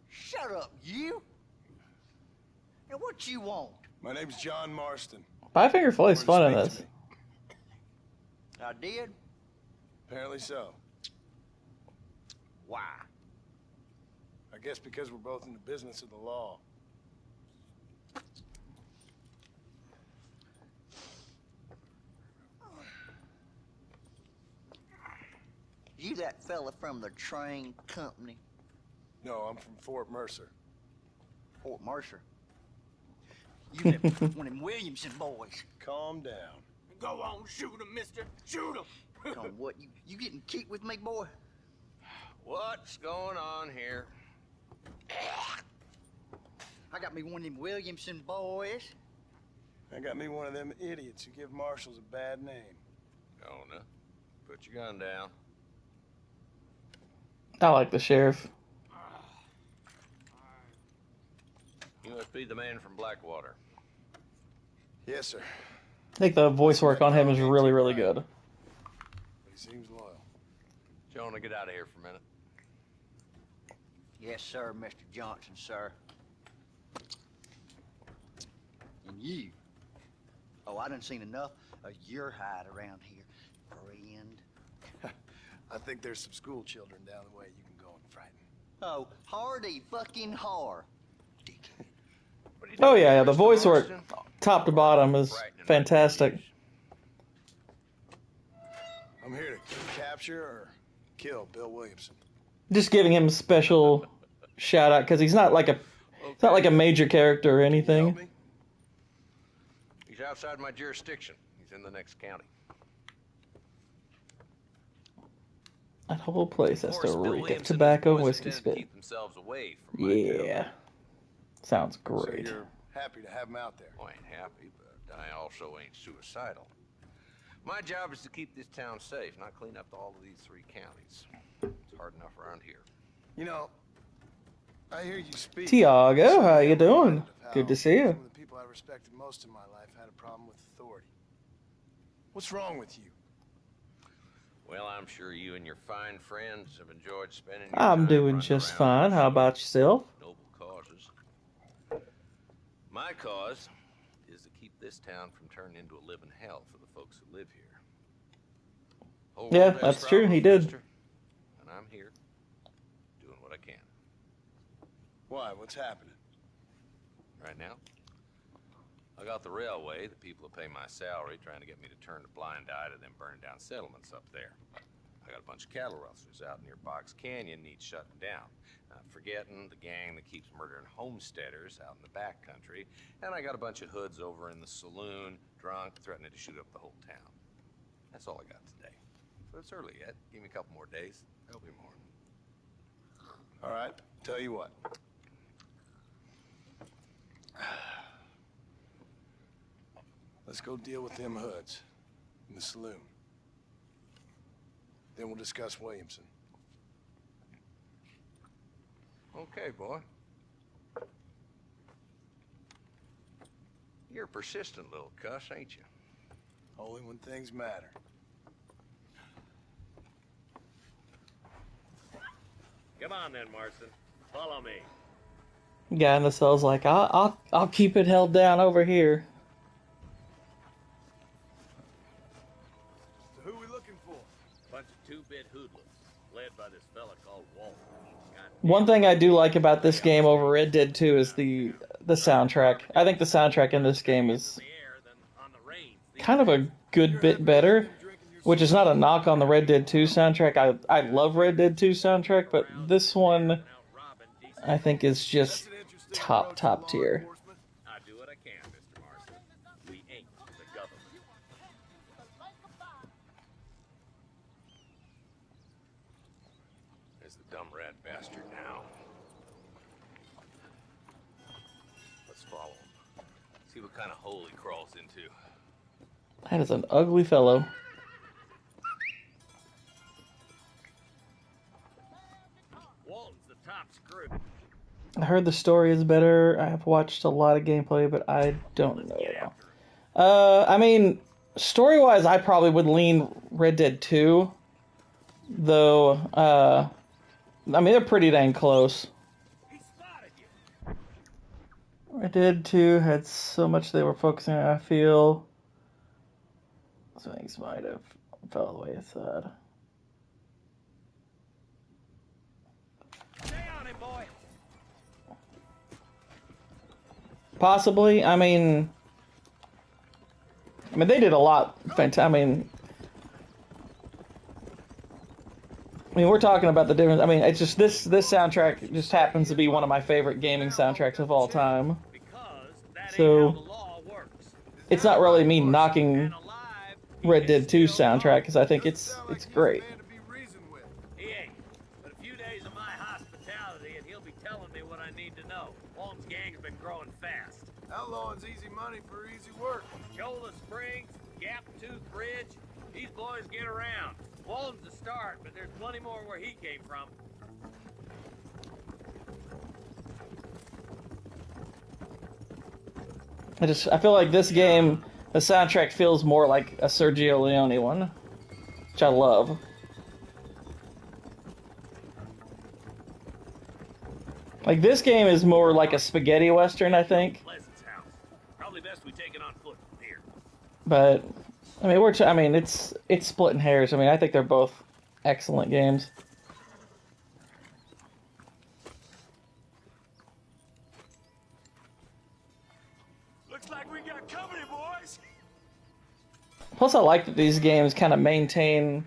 Speaker 10: Shut up, you! Now what you want?
Speaker 6: My name's John Marston.
Speaker 1: Five Finger Floyd's fun in
Speaker 6: Wanted to
Speaker 1: this.
Speaker 6: speak to me.
Speaker 10: I did?
Speaker 6: Apparently so.
Speaker 10: Why?
Speaker 6: I guess because we're both in the business of the law.
Speaker 10: You that fella from the train company?
Speaker 6: No, I'm from Fort Mercer.
Speaker 10: Fort Mercer? You that one of them Williamson boys.
Speaker 6: Calm down.
Speaker 5: Go on, shoot him, mister. Shoot him.
Speaker 10: Come on, what, you getting keep with me, boy?
Speaker 5: What's going on here?
Speaker 10: I got me one of them Williamson boys.
Speaker 6: I got me one of them idiots who give marshals a bad name.
Speaker 5: Jonah, put your gun down.
Speaker 1: I like the sheriff.
Speaker 5: You must be the man from Blackwater.
Speaker 6: Yes, sir.
Speaker 1: I think the voice work on him is really, really good.
Speaker 6: But he seems loyal.
Speaker 5: Jonah, get out of here for a minute.
Speaker 10: Yes, sir, Mr. Johnson, sir. And you? Oh, I done seen enough of your hide around here, friend.
Speaker 6: I think there's some school children down the way you can go and frighten.
Speaker 10: Oh, hardy fucking har. Dick.
Speaker 1: Oh yeah, the voice work, top to bottom, is fantastic.
Speaker 6: I'm here to capture or kill Bill Williamson.
Speaker 1: Just giving him a special shout out because he's not like a major character or
Speaker 6: Help
Speaker 1: anything.
Speaker 6: me?
Speaker 5: He's outside my jurisdiction. He's in the next county.
Speaker 1: That whole place has
Speaker 5: Of course,
Speaker 1: to
Speaker 5: Bill
Speaker 1: reek of
Speaker 5: Williamson and his
Speaker 1: tobacco and
Speaker 5: boys
Speaker 1: whiskey
Speaker 5: intend to
Speaker 1: spit.
Speaker 5: keep themselves away from my town.
Speaker 1: Yeah, sounds
Speaker 6: So
Speaker 1: great.
Speaker 6: you're happy to have him out there.
Speaker 5: I ain't happy, but I also ain't suicidal. My job is to keep this town safe, not clean up all of these 3 counties. It's hard enough around here.
Speaker 6: You know, I hear you speak.
Speaker 1: Tiago, how you
Speaker 6: I'm
Speaker 1: doing?
Speaker 6: reminded of how
Speaker 1: Good to see you.
Speaker 6: Some of the people I respected most in my life had a problem with authority. What's wrong with you?
Speaker 5: Well, I'm sure you and your fine friends have enjoyed spending your
Speaker 1: I'm
Speaker 5: time
Speaker 1: doing
Speaker 5: running
Speaker 1: just
Speaker 5: around
Speaker 1: fine. How about yourself?
Speaker 5: noble causes. My cause is to keep this town from turning into a living hell for the folks who live here. Whole
Speaker 1: Yeah,
Speaker 5: world has
Speaker 1: that's true, he
Speaker 5: problems,
Speaker 1: did.
Speaker 5: mister, and I'm here doing what I can.
Speaker 6: Why? What's happening?
Speaker 5: Right now, I got the railway, the people who pay my salary, trying to get me to turn a blind eye to them burning down settlements up there. I got a bunch of cattle rustlers out near Box Canyon needs shutting down. Not forgetting the gang that keeps murdering homesteaders out in the back country. And I got a bunch of hoods over in the saloon, drunk, threatening to shoot up the whole town. That's all I got today. But it's early yet. Give me a couple more days. There'll be more.
Speaker 6: All right, tell you what. Let's go deal with them hoods in the saloon. Then we'll discuss Williamson.
Speaker 5: Okay, boy. You're a persistent little cuss, ain't you?
Speaker 6: Only when things matter.
Speaker 11: Come on then, Marston. Follow me.
Speaker 1: Guy in the cell's like, I'll keep it held down over here.
Speaker 6: So who we looking for?
Speaker 11: Bunch of two-bit hoodlums, led by this fella called Walt.
Speaker 1: One thing I do like about this game over Red Dead 2 is the soundtrack. I think the soundtrack in this game is kind of a good bit better, which is not a knock on the Red Dead 2 soundtrack. I love Red Dead 2 soundtrack, but this one I think is just top tier.
Speaker 11: I do what I can, Mr. Marston. We ain't the government.
Speaker 5: There's the dumb rat bastard now. Let's follow him. See what kind of hole he crawls into.
Speaker 1: That is an ugly fellow.
Speaker 11: Walton's the top screw.
Speaker 1: I heard the story is better. I have watched a lot of gameplay, but I don't know. I mean, story-wise, I probably would lean Red Dead 2. Though, I mean, they're pretty dang close. Red Dead 2 had so much they were focusing on, I feel. Some things might have fell the way I thought.
Speaker 11: Stay on it, boy.
Speaker 1: Possibly. I mean, they did a lot. I mean, we're talking about the difference. I mean, it's just this soundtrack just happens to be one of my favorite gaming soundtracks of all time. So it's not really me knocking Red Dead 2 soundtrack because I think it's great.
Speaker 11: He ain't. But a few days of my hospitality and he'll be telling me what I need to know. Walton's gang's been growing fast.
Speaker 6: Outlawing's easy money for easy work.
Speaker 11: Chola Springs, Gap Tooth Bridge, these boys get around. Walton's the start, but there's plenty more where he came from.
Speaker 1: I feel like this game, the soundtrack feels more like a Sergio Leone one, which I love. Like, this game is more like a spaghetti western, I think.
Speaker 11: Pleasant's house. Probably best we take it on foot from here.
Speaker 1: But I mean, it's splitting hairs. I mean, I think they're both excellent games.
Speaker 11: Looks like we got company, boys.
Speaker 1: Plus, I like that these games kind of maintain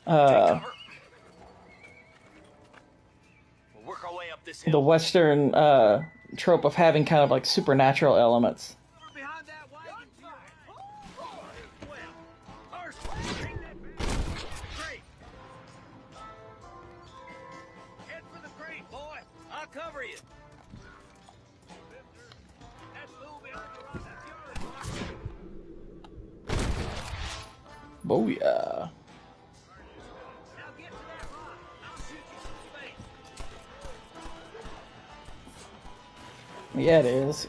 Speaker 5: We'll work our way up this hill.
Speaker 1: the Western trope of having kind of like supernatural elements.
Speaker 11: Behind that wagon train. Well, first, bring that back. Crate. Head for the crate, boy. I'll cover you. That fool behind the rock, that's yours.
Speaker 1: Booyah.
Speaker 11: Now get to that rock. I'll shoot you some space.
Speaker 1: Yeah, it is.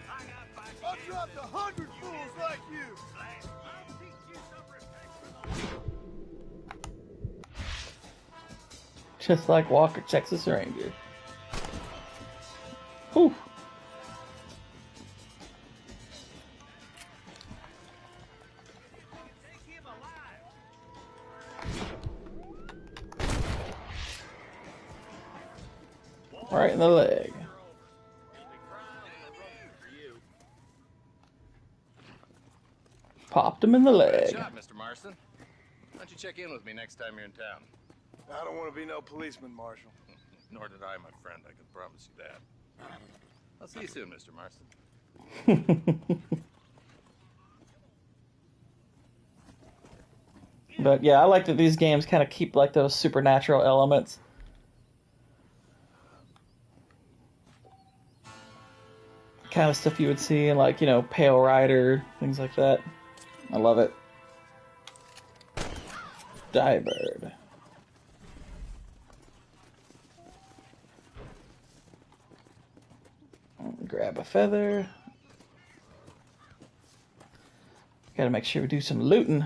Speaker 6: I dropped 100 fools like you.
Speaker 11: I'll teach you some respect for the
Speaker 1: Just like Walker, Texas Ranger. Whew.
Speaker 11: take him alive.
Speaker 1: Right in the leg.
Speaker 11: He'll be crying and broken for you.
Speaker 1: Popped him in the
Speaker 5: Good
Speaker 1: leg.
Speaker 5: shot, Mr. Marston. Why don't you check in with me next time you're in town?
Speaker 6: I don't want to be no policeman, Marshal.
Speaker 5: Nor did I, my friend. I can promise you that. I'll see you soon, Mr. Marston.
Speaker 1: But yeah, I like that these games kind of keep like those supernatural elements. kind of stuff you would see in, like, you know, Pale Rider, things like that. I love it. Diebird. Grab a feather. Gotta make sure we do some looting.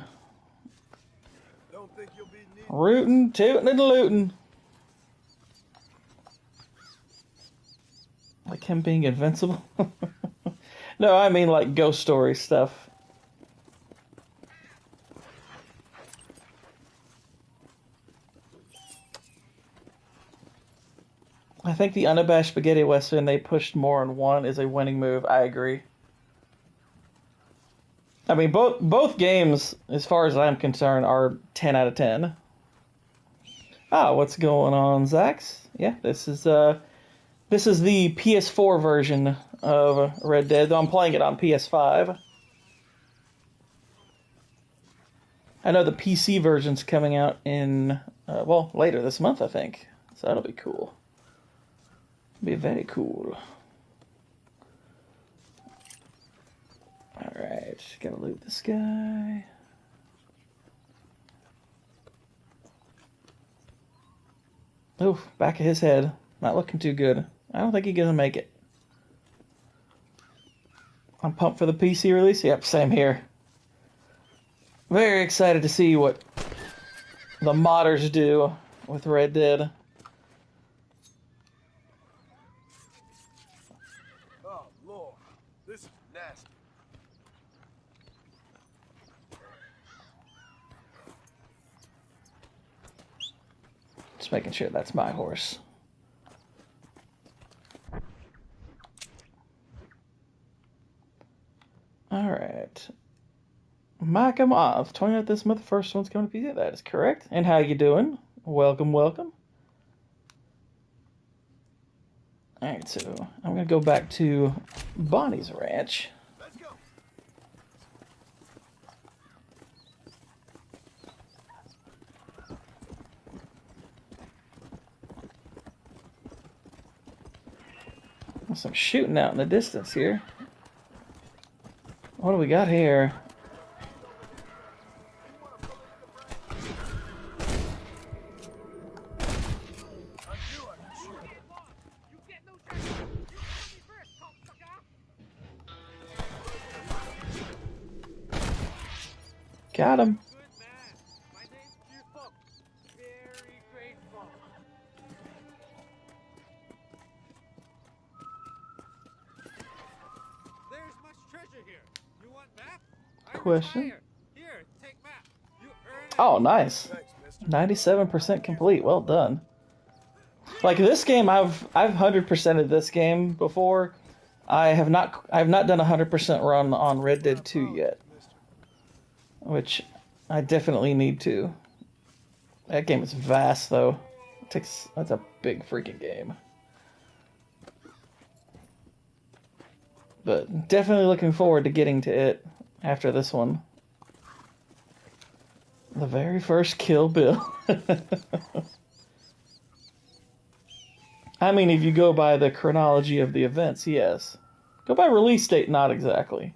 Speaker 6: Don't think you'll be needing
Speaker 1: Rootin', tootin', and lootin'. Like him being invincible? No, I mean like ghost story stuff. I think the unabashed spaghetti western they pushed more on one is a winning move. I agree. I mean, both games, as far as I'm concerned, are 10 out of 10. Ah, what's going on, Zax? Yeah, this is the PS4 version of Red Dead, though I'm playing it on PS5. I know the PC version's coming out in, well, later this month, I think. So that'll be cool. Be very cool. Alright, gotta loot this guy. Oof, back of his head. Not looking too good. I don't think he's gonna make it. I'm pumped for the PC release. Yep, same here. Very excited to see what the modders do with Red Dead.
Speaker 6: Oh, Lord. This is nasty.
Speaker 1: Just making sure that's my horse. Alright. Malcolm off. 29th this month, the first one's coming to PC. That is correct. And how you doing? Welcome, welcome. Alright, so I'm going to go back to Bonnie's ranch.
Speaker 6: Let's go.
Speaker 1: There's some shooting out in the distance here. What do we got here? Got him.
Speaker 12: There's much treasure here. You want map?
Speaker 1: Question.
Speaker 12: Here, take map. You earn it.
Speaker 1: Oh, nice. 97% complete. Well done. Like this game, I've 100%ed this game before. I've not done a 100% run on Red Dead 2 yet, which I definitely need to. That game is vast though. That's a big freaking game. But definitely looking forward to getting to it after this one. The very first Kill Bill. I mean, if you go by the chronology of the events, yes. Go by release date, not exactly.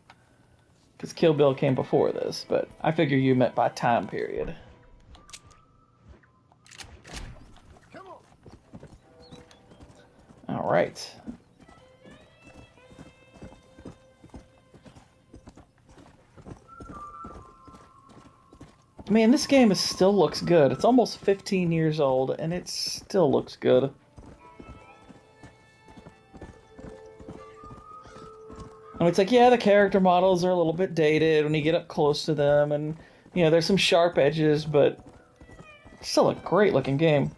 Speaker 1: Because Kill Bill came before this, but I figure you meant by time period.
Speaker 6: Come on.
Speaker 1: Alright. Man, this game still looks good. It's almost 15 years old, and it still looks good. I mean, it's like, yeah, the character models are a little bit dated when you get up close to them, and, you know, there's some sharp edges, but it's still a great-looking game.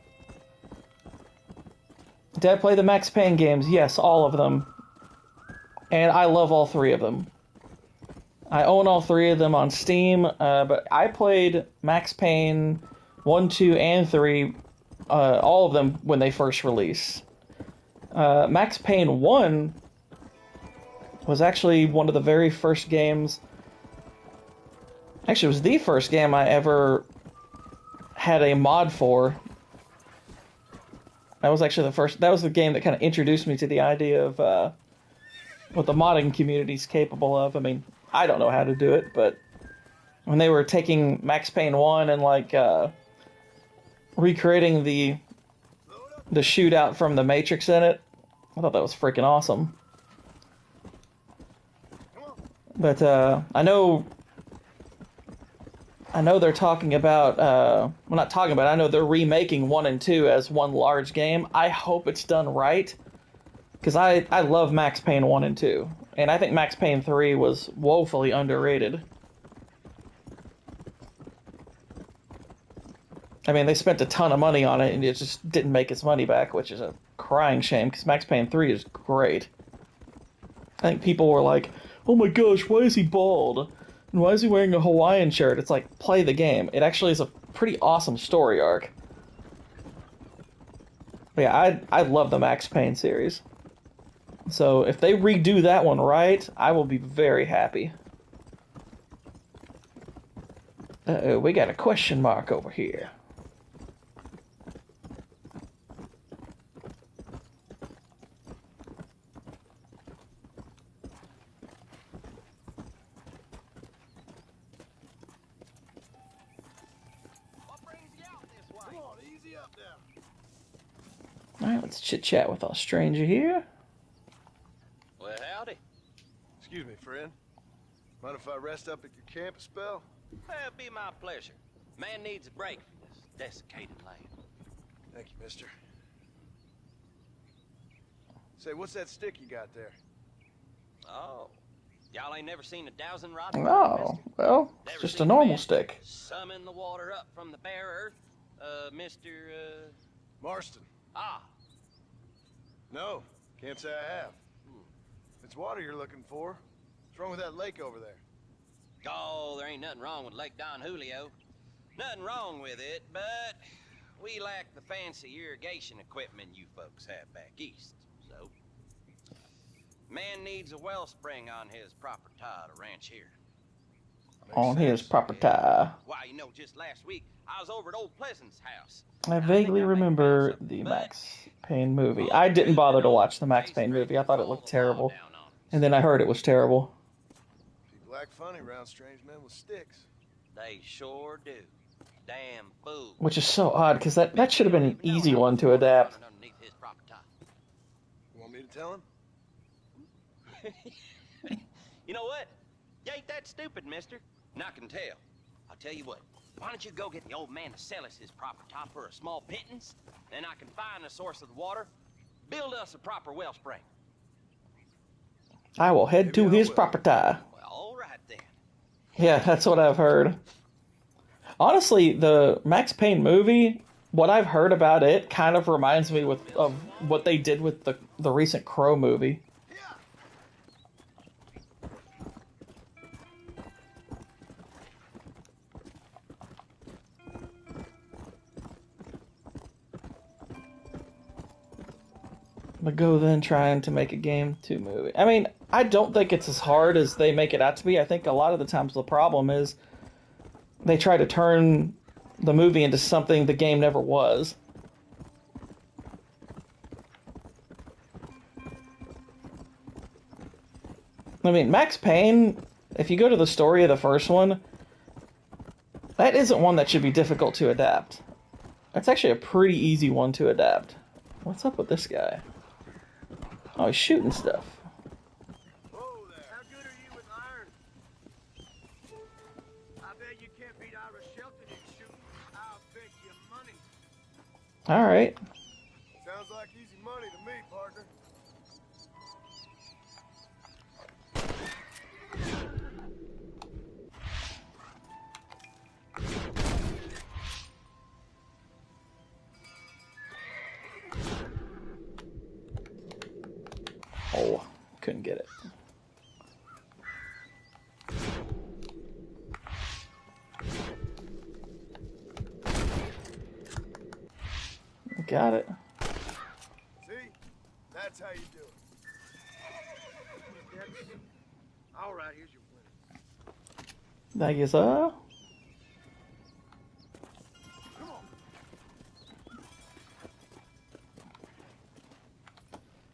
Speaker 1: Did I play the Max Payne games? Yes, all of them. And I love all three of them. I own all three of them on Steam, but I played Max Payne 1, 2, and 3, all of them when they first released. Max Payne 1 was actually one of the very first games. Actually, it was the first game I ever had a mod for. That was actually the first. That was the game that kind of introduced me to the idea of what the modding community's capable of. I mean, I don't know how to do it, but when they were taking Max Payne 1 and like recreating the shootout from the Matrix in it, I thought that was freaking awesome. But I know they're talking about well, not talking about, I know they're remaking 1 and 2 as one large game. I hope it's done right, because I love Max Payne 1 and 2, and I think Max Payne 3 was woefully underrated. I mean, they spent a ton of money on it, and it just didn't make its money back, which is a crying shame, because Max Payne 3 is great. I think people were like, oh my gosh, why is he bald? And why is he wearing a Hawaiian shirt? It's like, play the game. It actually is a pretty awesome story arc. But yeah, I love the Max Payne series. So if they redo that one right, I will be very happy. Uh-oh, we got a question mark over here. Alright, let's chit-chat with our stranger here.
Speaker 11: Well, howdy.
Speaker 6: Excuse me, friend. Mind if I rest up at your camp a spell?
Speaker 11: Well, it'd be my pleasure. Man needs a break from this desiccated land.
Speaker 6: Thank you, mister. Say, what's that stick you got there?
Speaker 11: Oh. Y'all ain't never seen a dowsing rod?
Speaker 1: Oh, well, it's just a normal stick.
Speaker 11: Summon the water up from the bare earth, Mr.
Speaker 6: Marston.
Speaker 11: Ah.
Speaker 6: No, can't say I have. If it's water you're looking for, what's wrong with that lake over there?
Speaker 11: Oh, there ain't nothing wrong with Lake Don Julio. Nothing wrong with it, but we lack the fancy irrigation equipment you folks have back east, so... Man needs a wellspring on his property to ranch here.
Speaker 1: On his property.
Speaker 11: Why, you know, just last week, I was over at Old Pleasant's house.
Speaker 1: I vaguely remember the Max Payne movie. I didn't bother to watch the Max Payne movie. I thought it looked terrible. And then I heard it was terrible.
Speaker 6: People act funny around strange men with sticks.
Speaker 11: They sure do. Damn fool.
Speaker 1: Which is so odd, because that should have been an easy one to adapt.
Speaker 6: You want me to tell him?
Speaker 11: You know what? You ain't that stupid, mister. And I can tell. I'll tell you what. Why don't you go get the old man to sell us his proper top for a small pittance? Then I can find the source of the water, build us a proper wellspring.
Speaker 1: I will head to his property.
Speaker 11: Well, all right then.
Speaker 1: Yeah, that's what I've heard. Honestly, the Max Payne movie, what I've heard about it kind of reminds me of what they did with the recent Crow movie. But go then trying to make a game 2 movie. I mean, I don't think it's as hard as they make it out to be. I think a lot of the times the problem is they try to turn the movie into something the game never was. I mean, Max Payne, if you go to the story of the first one, that isn't one that should be difficult to adapt. That's actually a pretty easy one to adapt. What's up with this guy? Oh, he's shooting stuff.
Speaker 9: Whoa there. How good are you with iron? I bet you can't beat Ira Shelton in shooting. I'll bet you money.
Speaker 1: Alright.
Speaker 6: Sounds like easy money to me, partner.
Speaker 1: Oh, couldn't get it. Got it.
Speaker 6: See? That's how you do it.
Speaker 9: All right, here's your winner.
Speaker 1: Thank you, sir.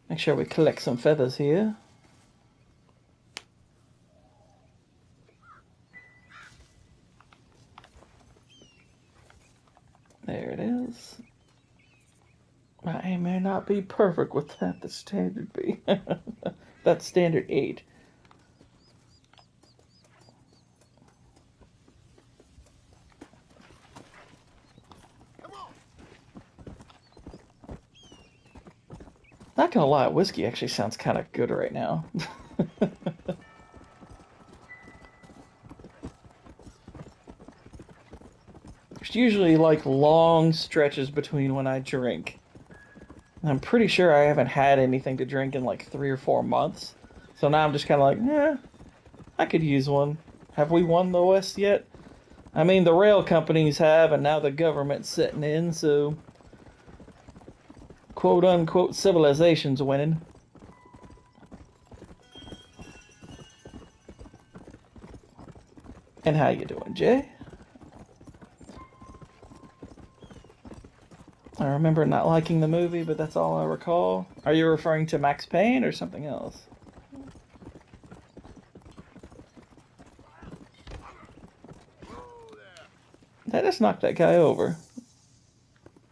Speaker 1: Make sure we collect some feathers here. There it is. My aim may not be perfect with that, the standard B. That's standard 8. Not gonna lie, whiskey actually sounds kind of good right now. There's usually like long stretches between when I drink. I'm pretty sure I haven't had anything to drink in like 3 or 4 months. So now I'm just kind of like, I could use one. Have we won the West yet? I mean, the rail companies have, and now the government's sitting in, so quote-unquote civilization's winning. And how you doing, Jay? I remember not liking the movie, but that's all I recall. Are you referring to Max Payne or something else? That just knocked that guy over.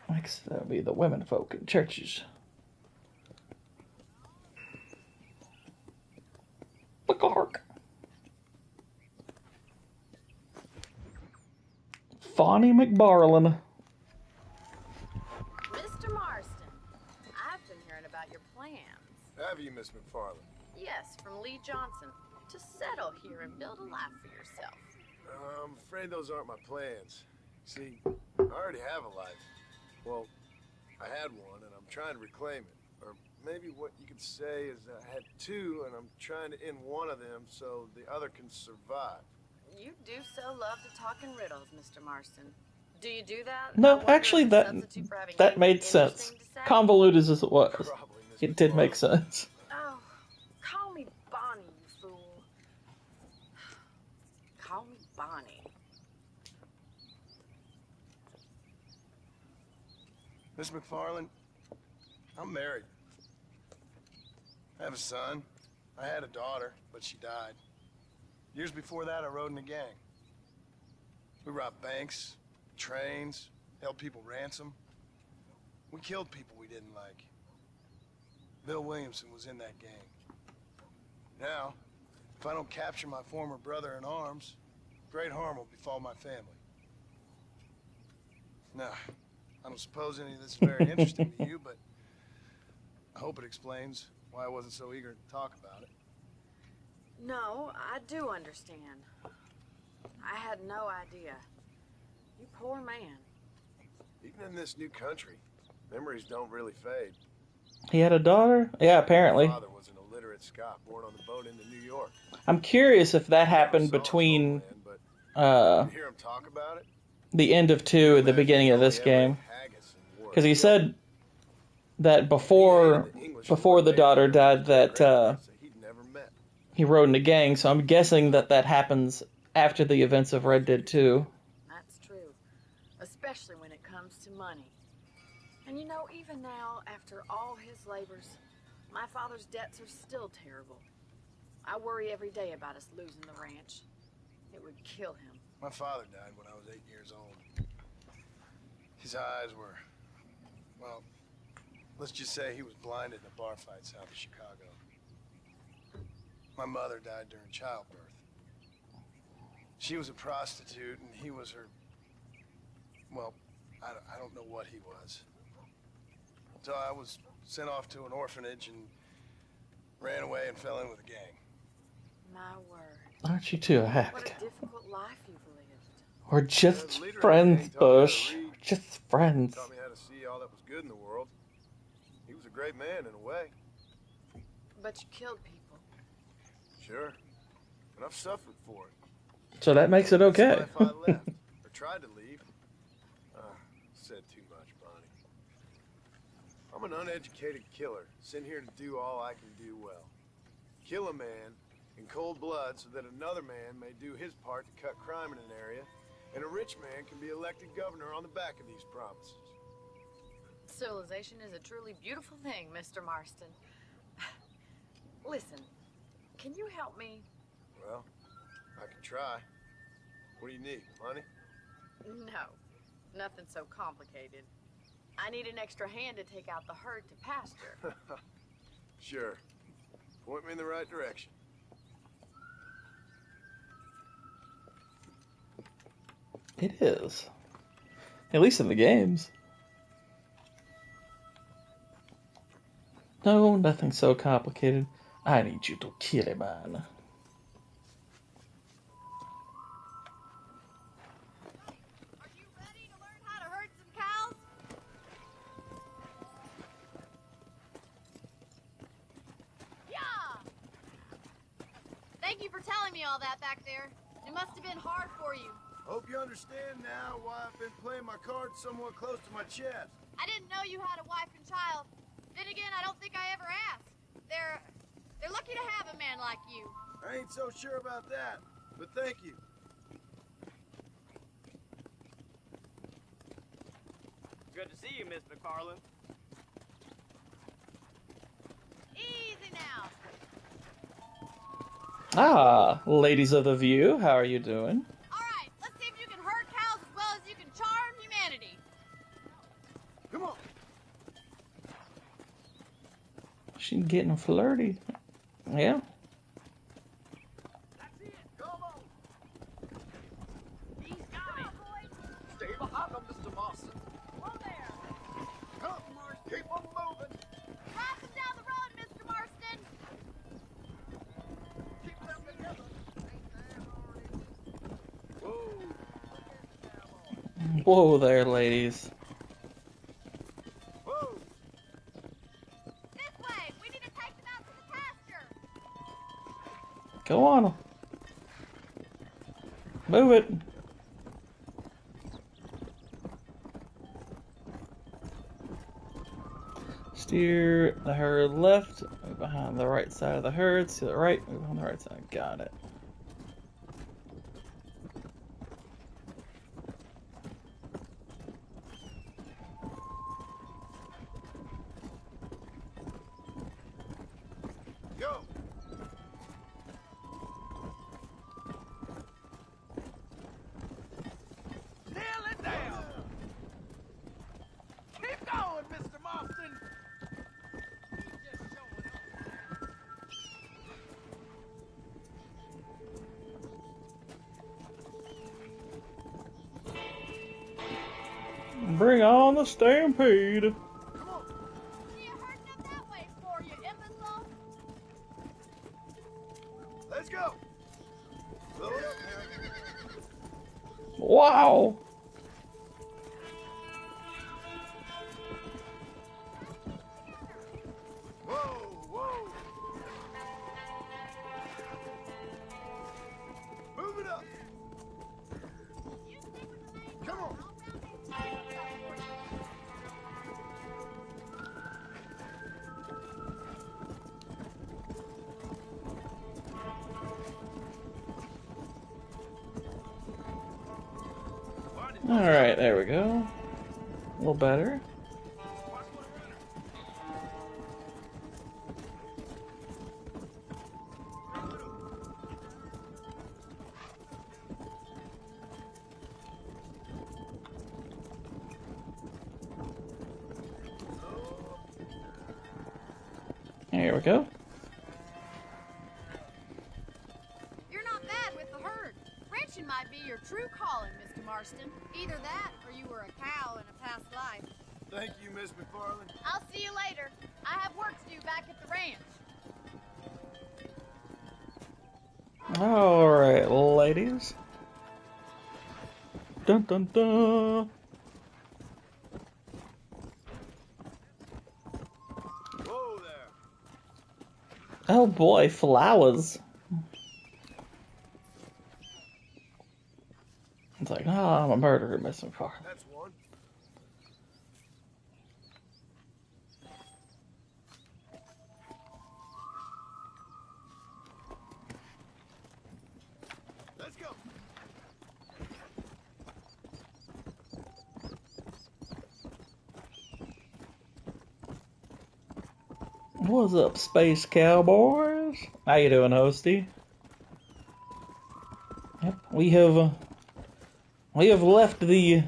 Speaker 1: I guess that would be the women folk in churches. Buckark. Fonnie McBarlin.
Speaker 8: Mr. Marston, I've been hearing about your plans.
Speaker 6: Have you, Miss McFarland?
Speaker 8: Yes, from Lee Johnson. To settle here and build a life for yourself.
Speaker 6: I'm afraid those aren't my plans. See, I already have a life. Well, I had one, and I'm trying to reclaim it. Or maybe what you could say is that I had 2, and I'm trying to end one of them so the other can survive.
Speaker 8: You do so love to talk in riddles, Mr. Marston. Do you do that?
Speaker 1: No, actually, that made sense. Convoluted as it was, it did make sense.
Speaker 8: Oh, call me Bonnie, you fool. Call me Bonnie.
Speaker 6: Miss McFarland, I'm married. I have a son. I had a daughter, but she died. Years before that, I rode in a gang. We robbed banks, trains, held people ransom. We killed people we didn't like. Bill Williamson was in that gang. Now, if I don't capture my former brother in arms, great harm will befall my family. Now, I don't suppose any of this is very interesting to you, but I hope it explains why I wasn't so eager to talk about it.
Speaker 8: No, I do understand. I had no idea. You poor man.
Speaker 6: Even in this new country, memories don't really fade.
Speaker 1: He had a daughter? Yeah, apparently.
Speaker 6: My father was an illiterate Scot born on the boat into New York.
Speaker 1: I'm curious if that happened between
Speaker 6: You hear him talk about it?
Speaker 1: the end of 2 and the beginning of this game. Because he said that before the daughter died that he rode in a gang, so I'm guessing that happens after the events of Red Dead 2.
Speaker 8: That's true. Especially when it comes to money. And you know, even now, after all his labors, my father's debts are still terrible. I worry every day about us losing the ranch. It would kill him.
Speaker 6: My father died when I was 8 years old. His eyes were, well, let's just say he was blinded in a bar fight south of Chicago. My mother died during childbirth. She was a prostitute, and he was her, well, I don't know what he was. So I was sent off to an orphanage and ran away and fell in with a gang.
Speaker 8: My word.
Speaker 1: Aren't you too
Speaker 8: What
Speaker 1: apt?
Speaker 8: a difficult life you've lived.
Speaker 1: We're just friends, Bush. Just friends.
Speaker 6: Taught me how to see all that was good in the world. He was a great man in a way.
Speaker 8: But you killed people.
Speaker 6: Sure. And I've suffered for it.
Speaker 1: So that makes it okay.
Speaker 6: That's why I left, or tried to leave. Said too much, Bonnie. I'm an uneducated killer, sent here to do all I can do well. Kill a man in cold blood so that another man may do his part to cut crime in an area, and a rich man can be elected governor on the back of these promises.
Speaker 8: Civilization is a truly beautiful thing, Mr. Marston. Listen, can you help me?
Speaker 6: Well, I can try. What do you need, money?
Speaker 8: No. Nothing so complicated. I need an extra hand to take out the herd to pasture.
Speaker 6: Sure. Point me in the right direction.
Speaker 1: It is. At least in the games. No, nothing so complicated. I need you to kill a man.
Speaker 8: Are you ready to learn how to herd some cows? Yeah! Thank you for telling me all that back there. It must have been hard for you.
Speaker 6: Hope you understand now why I've been playing my cards somewhat close to my chest.
Speaker 8: I didn't know you had a wife and child. Then again, I don't think I ever asked. They're lucky to have a man like you.
Speaker 6: I ain't so sure about that, but thank you.
Speaker 9: Good to see you, Miss McFarland.
Speaker 8: Easy now.
Speaker 1: Ah, ladies of the view, how are you doing?
Speaker 8: All right, let's see if you can herd cows as well as you can charm humanity.
Speaker 6: Come on.
Speaker 1: She's getting flirty. Yeah.
Speaker 5: That's it. Come on. He's got it. Stay behind him, Mr. Marston.
Speaker 8: Whoa there.
Speaker 5: Come, keep on moving.
Speaker 8: Drive them down the road, Mr. Marston.
Speaker 5: Keep them together. Whoa.
Speaker 1: Whoa there, ladies.
Speaker 5: Whoa.
Speaker 8: This way. We need to take them out to the pasture.
Speaker 1: Go on. Move it. Steer the herd left, move behind the right side of the herd, to the right, move on the right side. Got it.
Speaker 6: Go.
Speaker 5: Nail it down. Keep going, Mr. Marston. He's just showing up.
Speaker 1: Bring on the stampede.
Speaker 6: Come on.
Speaker 8: What are you herding them that way for, you imbecile?
Speaker 6: Let's go. Slow it up, Mary.
Speaker 1: Wow.
Speaker 6: Whoa, whoa. Move it up.
Speaker 8: You stick with the main
Speaker 6: Come on.
Speaker 1: Alright, there we go. A little better. There we go.
Speaker 8: You're not bad with the herd. Ranching might be your true calling, Mr. Marston. Either that, or you were a cow in a past life.
Speaker 6: Thank you, Miss McFarland.
Speaker 8: I'll see you later. I have work to do back at the ranch.
Speaker 1: Alright, ladies. Dun dun dun.
Speaker 6: Whoa there.
Speaker 1: Oh boy, flowers. It's like, oh, I'm a murderer, Miss McFarland.
Speaker 6: That's one. Let's go.
Speaker 1: What's up, space cowboys? How you doing, Hosty? Yep, we have left the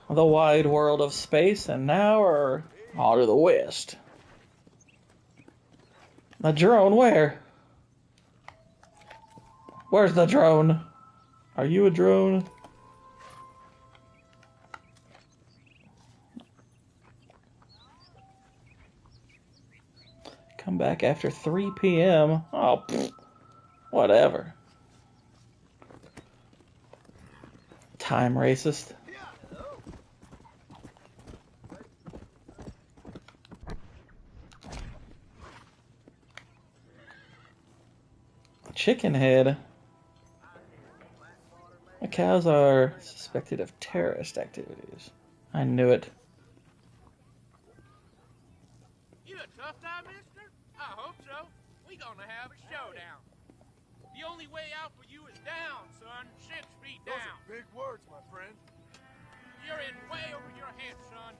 Speaker 1: the wide world of space, and now we're on to the west. The drone, where? Where's the drone? Are you a drone? Come back after 3 p.m. Oh, pfft, whatever. Time racist. Chicken head. The cows are suspected of terrorist activities. I knew it.
Speaker 5: You a tough guy, mister? I hope so. We gonna have a showdown. The only way out for you is down, son. 6 feet down.
Speaker 6: Those are big words, my friend.
Speaker 5: You're in way over your head, son.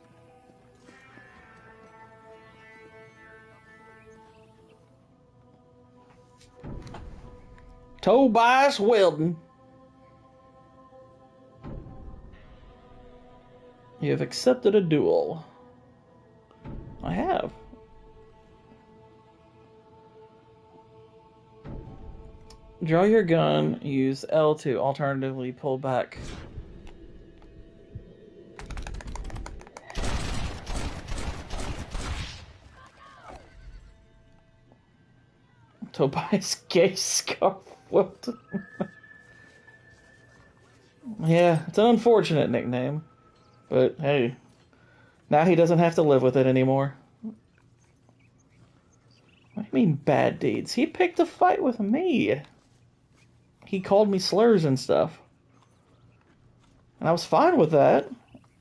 Speaker 1: Tobias Weldon. You have accepted a duel. I have. Draw your gun, use L to alternatively pull back. Tobias Gay Scarf Weldon. Yeah, it's an unfortunate nickname. But hey, now he doesn't have to live with it anymore. What do you mean bad deeds? He picked a fight with me. He called me slurs and stuff. And I was fine with that.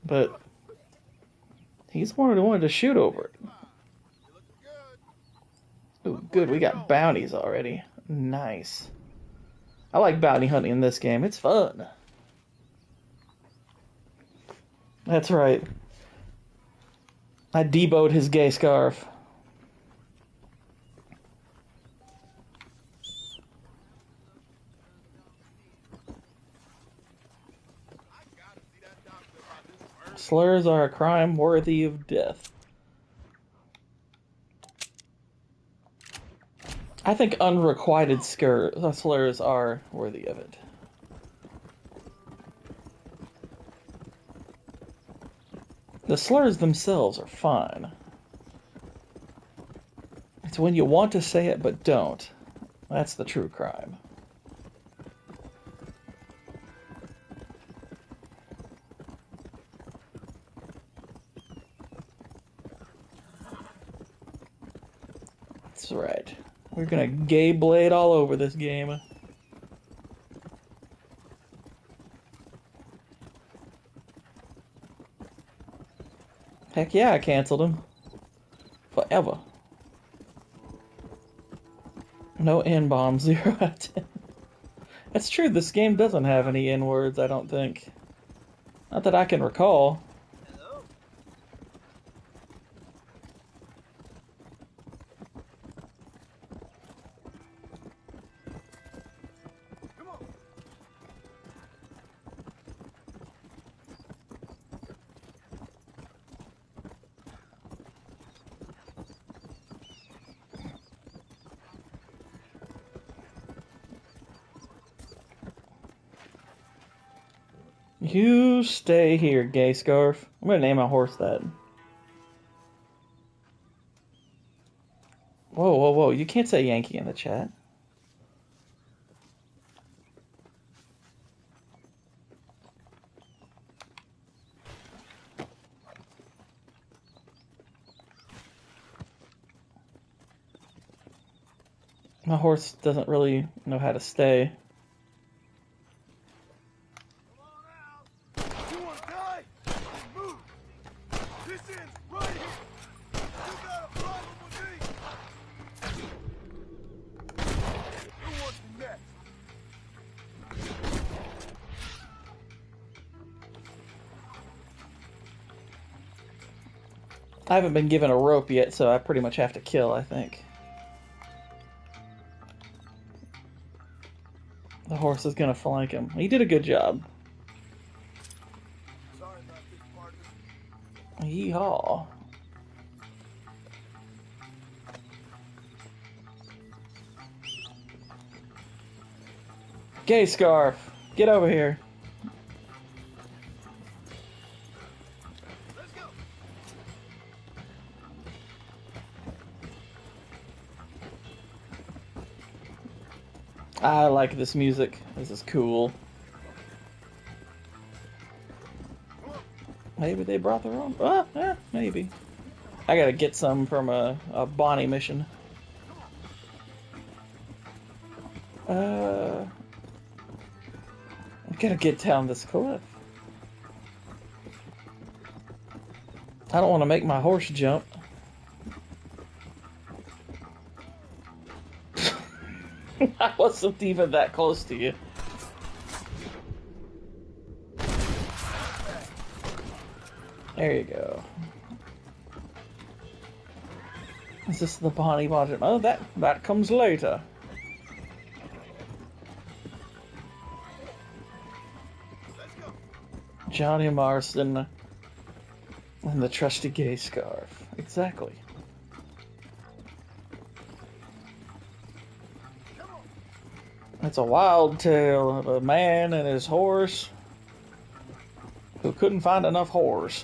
Speaker 1: But he's the one who wanted to shoot over it. Ooh, good, we got bounties already. Nice. I like bounty hunting in this game. It's fun. That's right. I deboed his gay scarf. Slurs are a crime worthy of death. I think unrequited slurs are worthy of it. The slurs themselves are fine. It's when you want to say it but don't. That's the true crime. That's right. We're gonna gay blade all over this game. Heck yeah, I canceled him. Forever. No N-bombs, 0 out of 10. That's true, this game doesn't have any N-words, I don't think. Not that I can recall. You stay here, gay scarf. I'm gonna name my horse that. Whoa, whoa, whoa. You can't say Yankee in the chat. My horse doesn't really know how to stay. I haven't been given a rope yet, so I pretty much have to kill, I think. The horse is gonna flank him. He did a good job.
Speaker 6: Sorry, about this, partner?
Speaker 1: Yeehaw. Gay Scarf, get over here.
Speaker 6: Let's go.
Speaker 1: I like this music. This is cool. Maybe they brought their own. Yeah, maybe. I gotta get some from a Bonnie mission. I gotta get down this cliff. I don't want to make my horse jump. I wasn't even that close to you. There you go. Is this the Bonnie module? Oh, that comes later. Johnny Marston and the trusty gay scarf. Exactly. It's a wild tale of a man and his horse who couldn't find enough whores.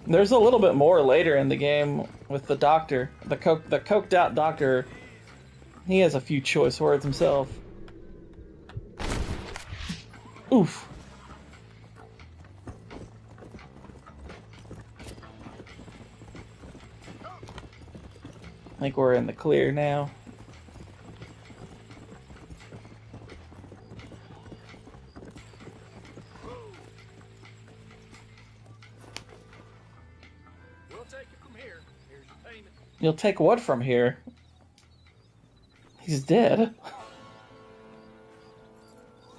Speaker 1: There's a little bit more later in the game with the doctor. The coked out doctor. He has a few choice words himself. Oof. I think we're in the clear now. You'll take what from here? He's dead.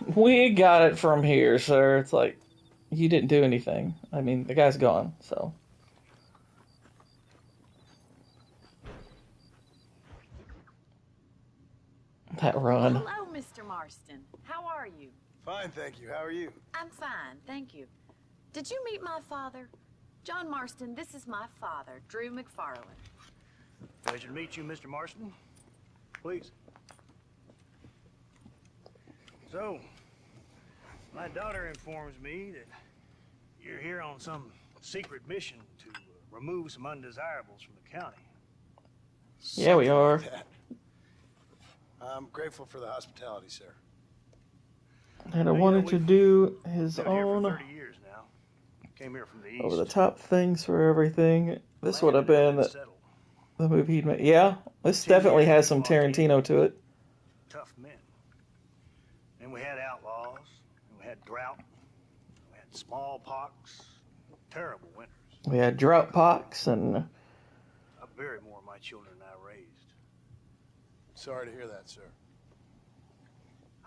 Speaker 1: We got it from here, sir. It's like, you didn't do anything. I mean, the guy's gone, so. That run.
Speaker 8: Hello, Mr. Marston. How are you?
Speaker 6: Fine, thank you. How are you?
Speaker 8: I'm fine, thank you. Did you meet my father? John Marston, this is my father, Drew McFarland.
Speaker 13: Pleasure to meet you, Mr. Marston. Please. So, my daughter informs me that you're here on some secret mission to remove some undesirables from the county.
Speaker 1: Yeah, we are.
Speaker 6: I'm grateful for the hospitality, sir.
Speaker 1: And I wanted to do his own
Speaker 13: Here for 30 years now. Came here from the east.
Speaker 1: over the top things for everything. This would have been the movie he'd made. Yeah, this definitely has some Tarantino to it.
Speaker 13: Tough men. And we had outlaws, and we had drought, we had smallpox, terrible winters.
Speaker 1: We had drought pox and.
Speaker 13: I buried more of my children than I raised.
Speaker 6: Sorry to hear that, sir.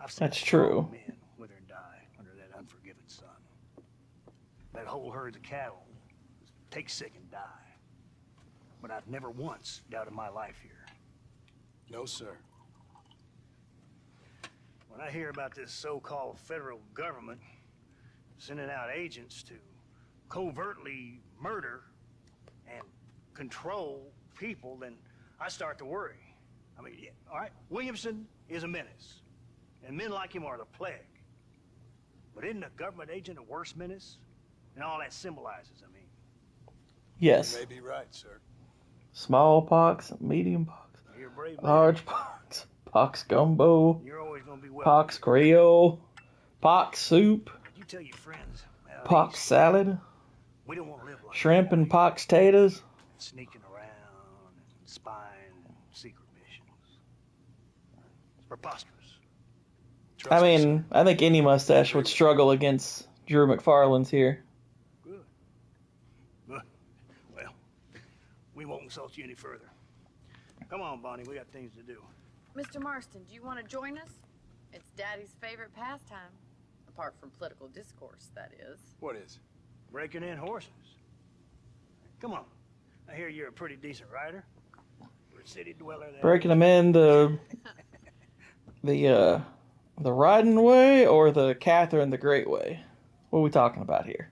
Speaker 13: I've seen
Speaker 1: That's true.
Speaker 13: Men wither and die under that unforgiving sun. That whole herd of cattle take sick and die. But I've never once doubted my life here.
Speaker 6: No, sir.
Speaker 13: When I hear about this so-called federal government sending out agents to covertly murder and control people, then I start to worry. I mean, yeah, all right, Williamson is a menace, and men like him are the plague. But isn't a government agent a worse menace? And all that symbolizes, I mean.
Speaker 1: Yes.
Speaker 6: You may be right, sir.
Speaker 1: Smallpox, medium pox, large pox, pox gumbo, pox creole, pox soup,
Speaker 13: You tell your friends,
Speaker 1: pox salad,
Speaker 13: we don't want to live like
Speaker 1: shrimp and pox taters.
Speaker 13: sneaking around and spying and secret missions. It's preposterous.
Speaker 1: I mean, I think any mustache would struggle against Drew McFarland's here.
Speaker 13: Good. Well, we won't insult you any further. Come on, Bonnie, we got things to do.
Speaker 8: Mr. Marston, do you want to join us? It's Daddy's favorite pastime, apart from political discourse, that is.
Speaker 6: What is?
Speaker 13: Breaking in horses. Come on. I hear you're a pretty decent rider. You're a city dweller there.
Speaker 1: Breaking them in the riding way or the Catherine the Great way? What are we talking about here?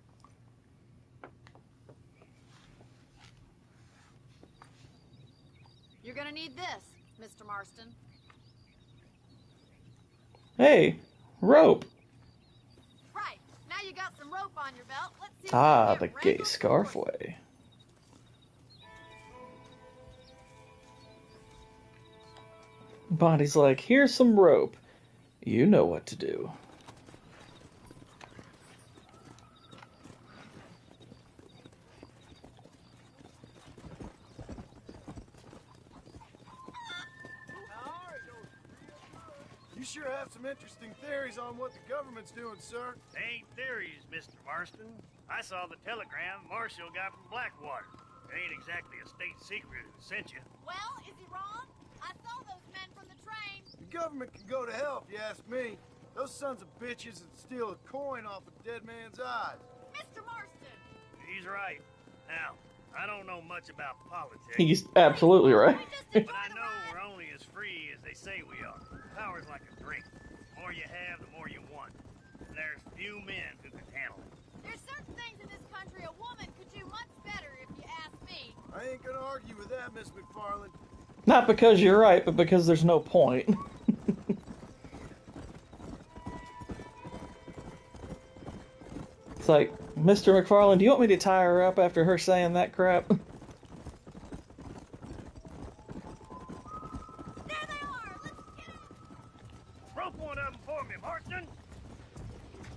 Speaker 8: You're gonna need this, Mr. Marston.
Speaker 1: Hey, rope.
Speaker 8: Right. Now you got some rope on your belt. Let's see if
Speaker 1: Ah,
Speaker 8: we
Speaker 1: the
Speaker 8: can get
Speaker 1: gay
Speaker 8: wrangled
Speaker 1: scarf
Speaker 8: horses.
Speaker 1: way. Bonnie's like, here's some rope. You know what to do.
Speaker 6: You sure have some interesting theories on what the government's doing, sir.
Speaker 13: They ain't theories, Mr. Marston. I saw the telegram Marshall got from Blackwater. It ain't exactly a state secret who sent you.
Speaker 2: Well, is he wrong? I saw those men from the train.
Speaker 6: The government can go to hell if you ask me. Those sons of bitches that steal a coin off a dead man's eyes.
Speaker 2: Mr. Marston!
Speaker 13: He's right. Now, I don't know much about politics.
Speaker 1: He's absolutely right.
Speaker 13: But I know we're only as free as they say we are. Power's like a drink. The more you have, the more you want. And there's few men who can handle it.
Speaker 2: There's certain things in this country a woman could do much better if you ask me.
Speaker 6: I ain't gonna argue with that, Miss McFarland.
Speaker 1: Not because you're right, but because there's no point. It's like, Mr. McFarland, do you want me to tie her up after her saying that crap?
Speaker 2: There they are! Let's get them!
Speaker 13: Rope one of them for me, Marston.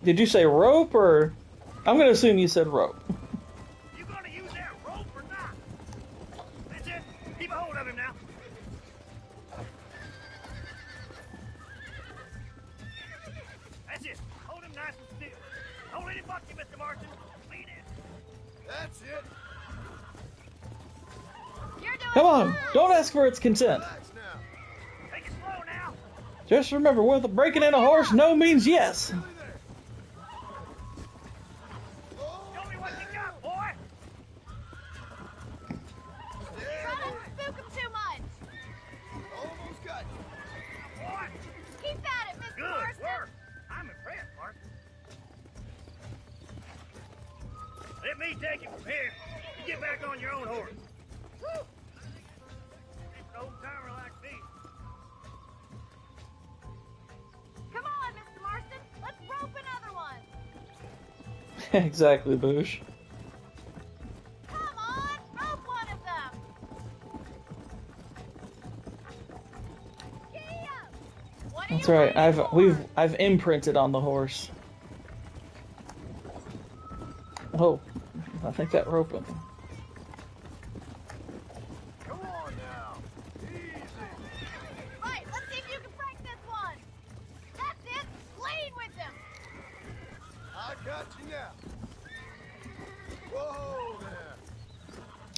Speaker 1: Did you say rope or... I'm going to assume you said rope.
Speaker 13: You gonna use that rope or not? That's it. Keep a hold of him now. That's it. Hold him nice and still. Don't let him buck you, Mr. Marston. Lean in.
Speaker 6: That's it.
Speaker 2: You're doing
Speaker 1: Come on,
Speaker 2: fine.
Speaker 1: don't ask for its consent.
Speaker 6: Relax now.
Speaker 13: Take it slow now.
Speaker 1: Just remember, with breaking in a horse, no means yes.
Speaker 6: Really there.
Speaker 13: Show me what you got, boy.
Speaker 2: Try not to spook them too much.
Speaker 6: Almost got you.
Speaker 13: Boy.
Speaker 2: Keep at it, Mr.
Speaker 13: Good
Speaker 2: Marston.
Speaker 13: work. I'm impressed, Marston. Let me take you from here. You get back on your own horse. Woo! An old timer like me.
Speaker 2: Come on, Mr. Marston. Let's rope another one.
Speaker 1: Exactly, Boosh.
Speaker 2: Come on, rope one of them. Giddy up. What are
Speaker 1: That's
Speaker 2: you
Speaker 1: right.
Speaker 2: waiting for?
Speaker 1: I've imprinted on the horse. Oh, I think that rope went.
Speaker 6: Come on now. Easy.
Speaker 2: Right, let's see if you can break this one. That's it. Lean with them.
Speaker 6: I got you now. Whoa there.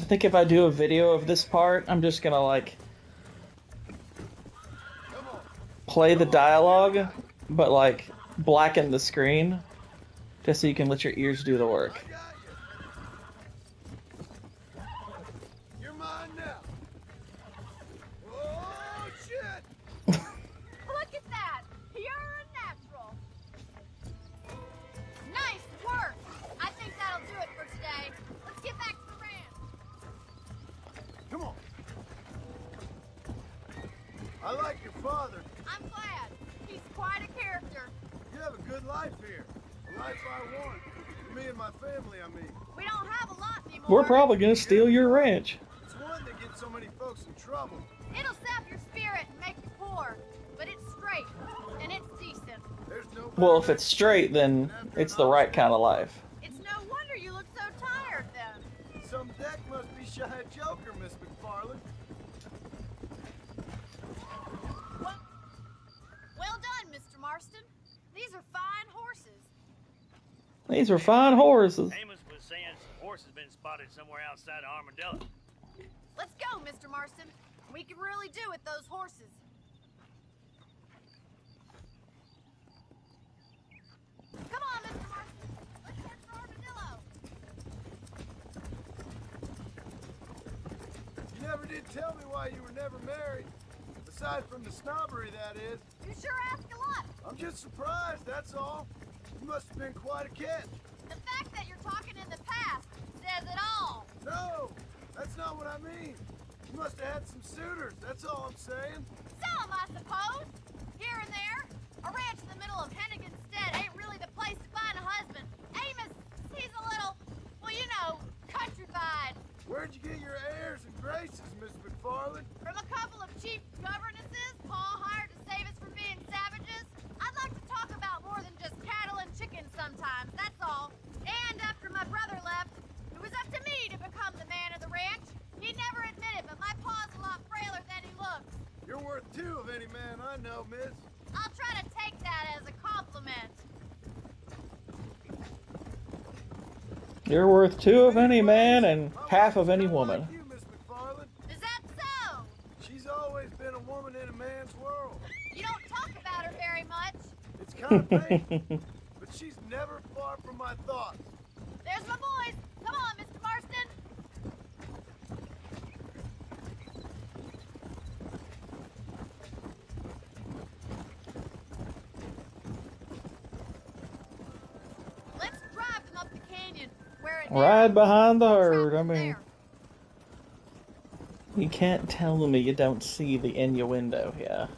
Speaker 1: I think if I do a video of this part, I'm just gonna like
Speaker 6: Come on.
Speaker 1: play the dialogue, but like blacken the screen, just so you can let your ears do the work.
Speaker 6: I got you. You're mine now. Oh, shit.
Speaker 2: Look at that. You're a natural. Nice work. I think that'll do it for today. Let's get back to the ranch.
Speaker 6: Come on. I like your father.
Speaker 2: I'm glad. He's quite a character.
Speaker 6: You have a good life here. A life I want. For me and my family, I mean.
Speaker 2: We don't have a lot anymore.
Speaker 1: We're probably gonna steal your ranch.
Speaker 6: It's one that gets so many folks in trouble.
Speaker 2: It'll sap your spirit and make you poor. But it's straight. And it's decent.
Speaker 6: There's no
Speaker 1: Well, if it's straight, then it's the right kind of life.
Speaker 2: It's no wonder you look so tired then.
Speaker 6: Some deck must be shy of Joker, Miss McFarland.
Speaker 2: Well done, Mr. Marston. These are fine horses.
Speaker 1: These are fine horses.
Speaker 13: Amos was saying some horse has been spotted somewhere outside of Armadillo.
Speaker 2: Let's go, Mr. Marston. We can really do with those horses.
Speaker 6: tell me why you were never married. Aside from the snobbery, that is.
Speaker 2: You sure ask a lot.
Speaker 6: I'm just surprised, that's all. You must have been quite a catch.
Speaker 2: The fact that you're talking in the past says it all.
Speaker 6: No, that's not what I mean. You must have had some suitors, that's all I'm saying.
Speaker 2: Some, I suppose. Here and there. A ranch in the middle of Hennigan's Stead ain't really the place to find a husband. Amos, he's a little, well, you know, countrified.
Speaker 6: Where'd you get your airs and graces, Miss McFarland?
Speaker 2: From a couple of cheap governesses Paul hired to save us from being savages. I'd like to talk about more than just cattle and chickens sometimes, that's all. And after my brother left, it was up to me to become the man of the ranch. He never admitted, but my paw's a lot frailer than he looks.
Speaker 6: You're worth two of any man I know, miss.
Speaker 2: I'll try to take that as a compliment.
Speaker 1: You're worth two of any man and half of any woman.
Speaker 6: Like you, Miss McFarland.
Speaker 2: Is that so?
Speaker 6: She's always been a woman in a man's world.
Speaker 2: You don't talk about her very much.
Speaker 6: It's kind of painful, but she's never far from my thoughts.
Speaker 2: There's my boys. Come on, Mr. Marston. Let's drive them up the canyon where it
Speaker 1: Right behind the herd. I mean,
Speaker 2: there.
Speaker 1: you can't tell me you don't see the innuendo here.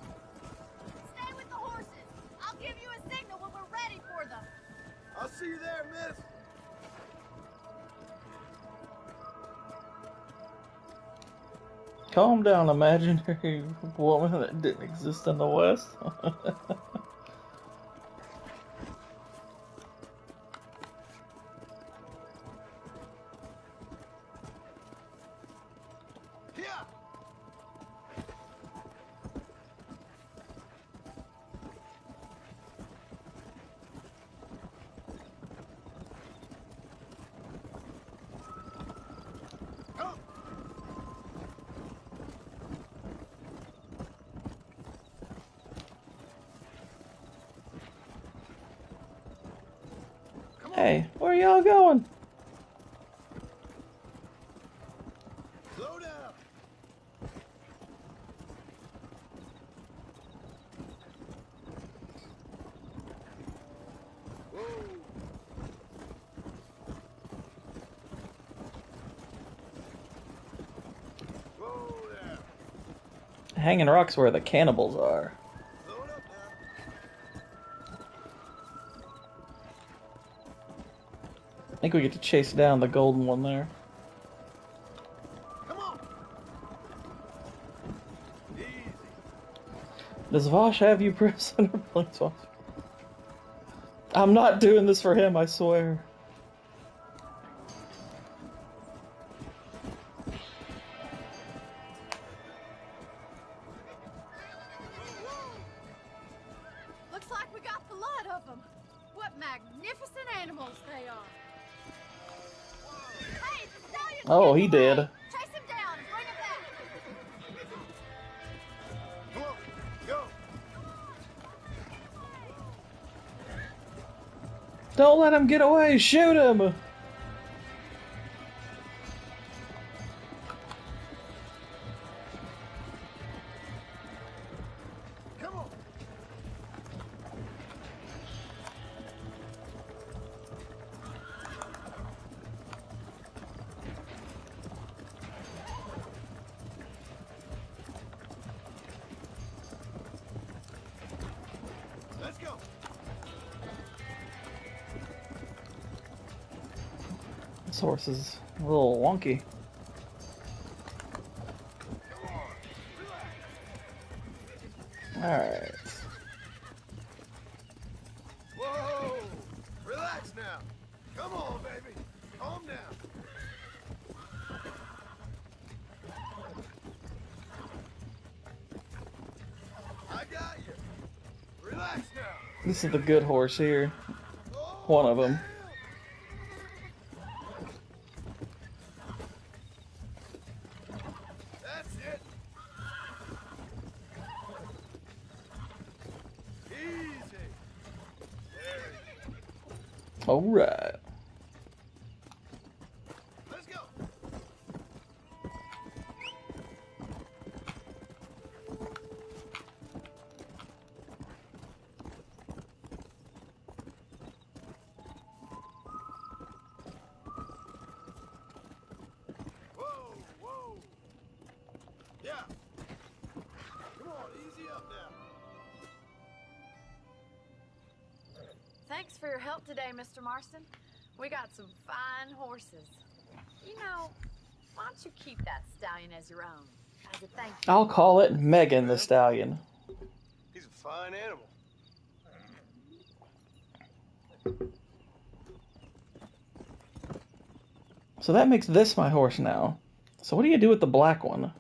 Speaker 2: Stay with the horses. I'll give you a signal when we're ready for them.
Speaker 6: I'll see you there, miss.
Speaker 1: Calm down, imaginary woman that didn't exist in the West.
Speaker 6: Here. Come.
Speaker 1: Hey, where y'all going?
Speaker 6: Slow down. Whoa. Whoa there.
Speaker 1: Hanging Rock's where the cannibals are.
Speaker 6: Slow it up now.
Speaker 1: I think we get to chase down the golden one there.
Speaker 6: Come on. Easy.
Speaker 1: Does Vosh have you prisoner? Please, Vosh. I'm not doing this for him, I swear.
Speaker 2: Looks like we got the lot of them. What magnificent animals they are. Hey, the stallion's
Speaker 1: Oh, he
Speaker 2: getting away.
Speaker 1: did.
Speaker 2: Chase him down and bring him back.
Speaker 6: Come on. Go.
Speaker 1: Don't let him get away! Shoot him!
Speaker 6: Come on. Let's go.
Speaker 1: This horse is a little wonky.
Speaker 6: Come on. Relax.
Speaker 1: Alright.
Speaker 6: Whoa. Relax now. Come on, baby. Calm down. I got you. Relax now.
Speaker 1: This is the good horse here.
Speaker 6: Oh,
Speaker 1: One of them.
Speaker 6: damn.
Speaker 1: All right.
Speaker 6: Let's go. Whoa, whoa. Yeah. Come on, easy up now.
Speaker 8: Thanks for your help today, Mr. Marston. We got some fine horses. You know, why don't you keep that stallion as your own, as a thank you?
Speaker 1: I'll call it Megan the Stallion.
Speaker 6: He's a fine animal.
Speaker 1: So that makes this my horse now. So what do you do with the black one?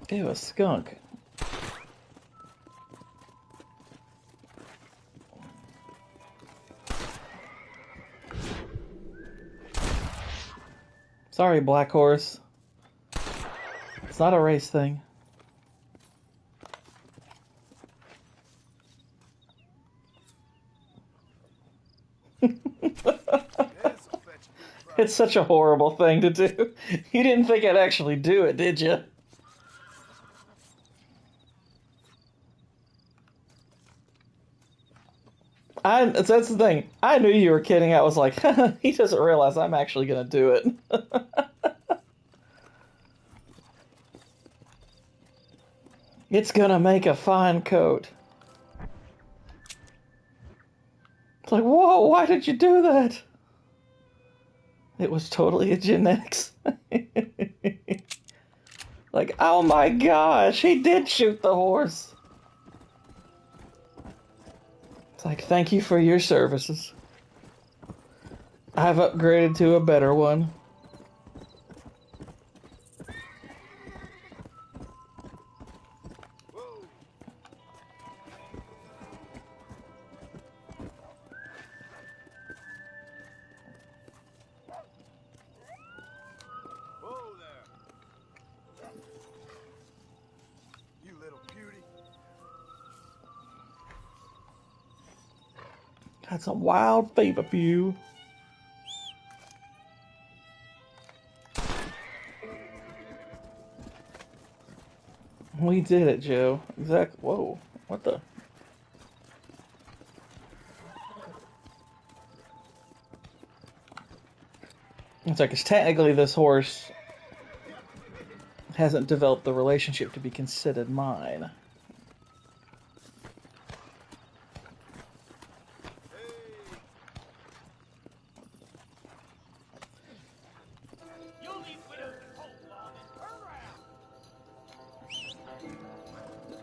Speaker 1: Ew, a skunk. Sorry, black horse. It's not a race thing. It's such a horrible thing to do. You didn't think I'd actually do it, did you? That's the thing. I knew you were kidding. I was like, he doesn't realize I'm actually gonna do it. It's gonna make a fine coat. It's like, whoa, why did you do that? It was totally a genetics. Like, oh my gosh, he did shoot the horse. It's like, thank you for your services. I've upgraded to a better one. Got some wild fever-few. We did it, Joe. Exactly. Whoa. What the? It's like, it's technically this horse hasn't developed the relationship to be considered mine.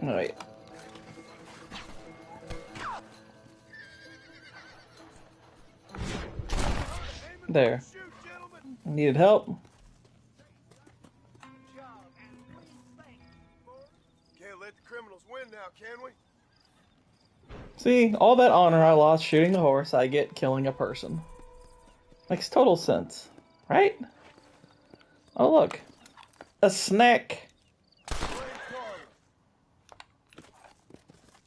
Speaker 1: Alright. There. Needed help?
Speaker 6: Can't let the criminals win now, can we?
Speaker 1: See, all that honor I lost shooting the horse, I get killing a person. Makes total sense, right? Oh, look. A snack.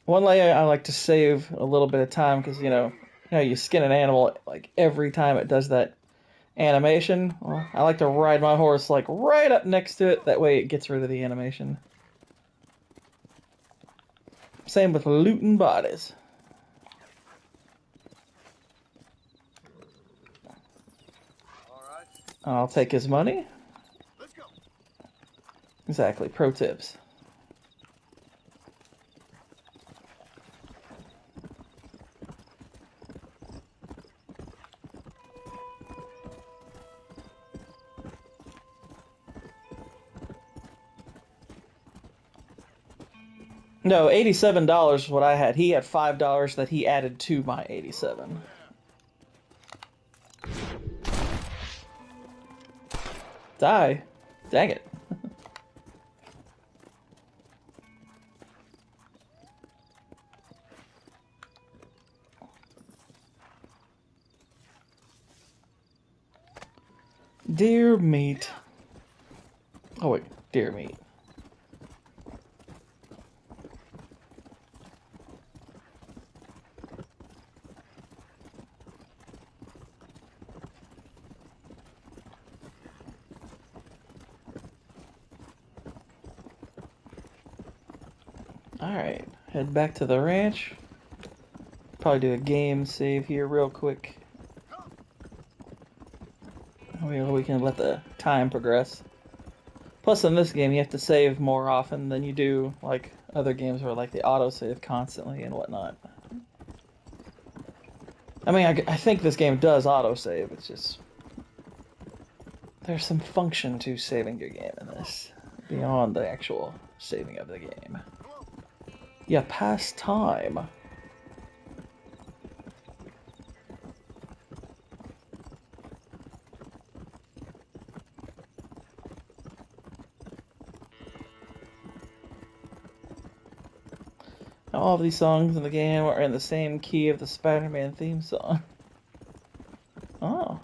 Speaker 1: One way I like to save a little bit of time, because, you skin an animal, like, every time it does that animation. Well, I like to ride my horse, like, right up next to it. That way it gets rid of the animation. Same with looting bodies. I'll take his money.
Speaker 6: Let's go.
Speaker 1: Exactly. Pro tips. No, $87 is what I had. He had $5 that he added to my 87. Die. Dang it. Deer meat. Oh wait, deer meat. Alright, head back to the ranch. Probably do a game save here real quick. We can let the time progress. Plus in this game you have to save more often than you do like other games where like they autosave constantly and whatnot. I mean, I think this game does autosave, it's just... There's some function to saving your game in this, beyond the actual saving of the game. Yeah, pass time. All of these songs in the game are in the same key of the Spider-Man theme song. Oh.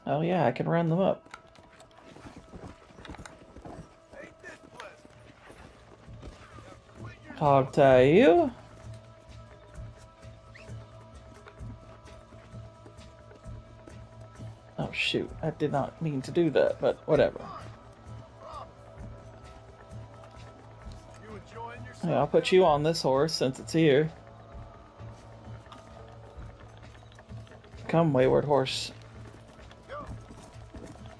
Speaker 1: Oh yeah, I can round them up. Hog tie you. Oh shoot, I did not mean to do that, but whatever. Yeah, I'll put you on this horse since it's here. Come, wayward horse.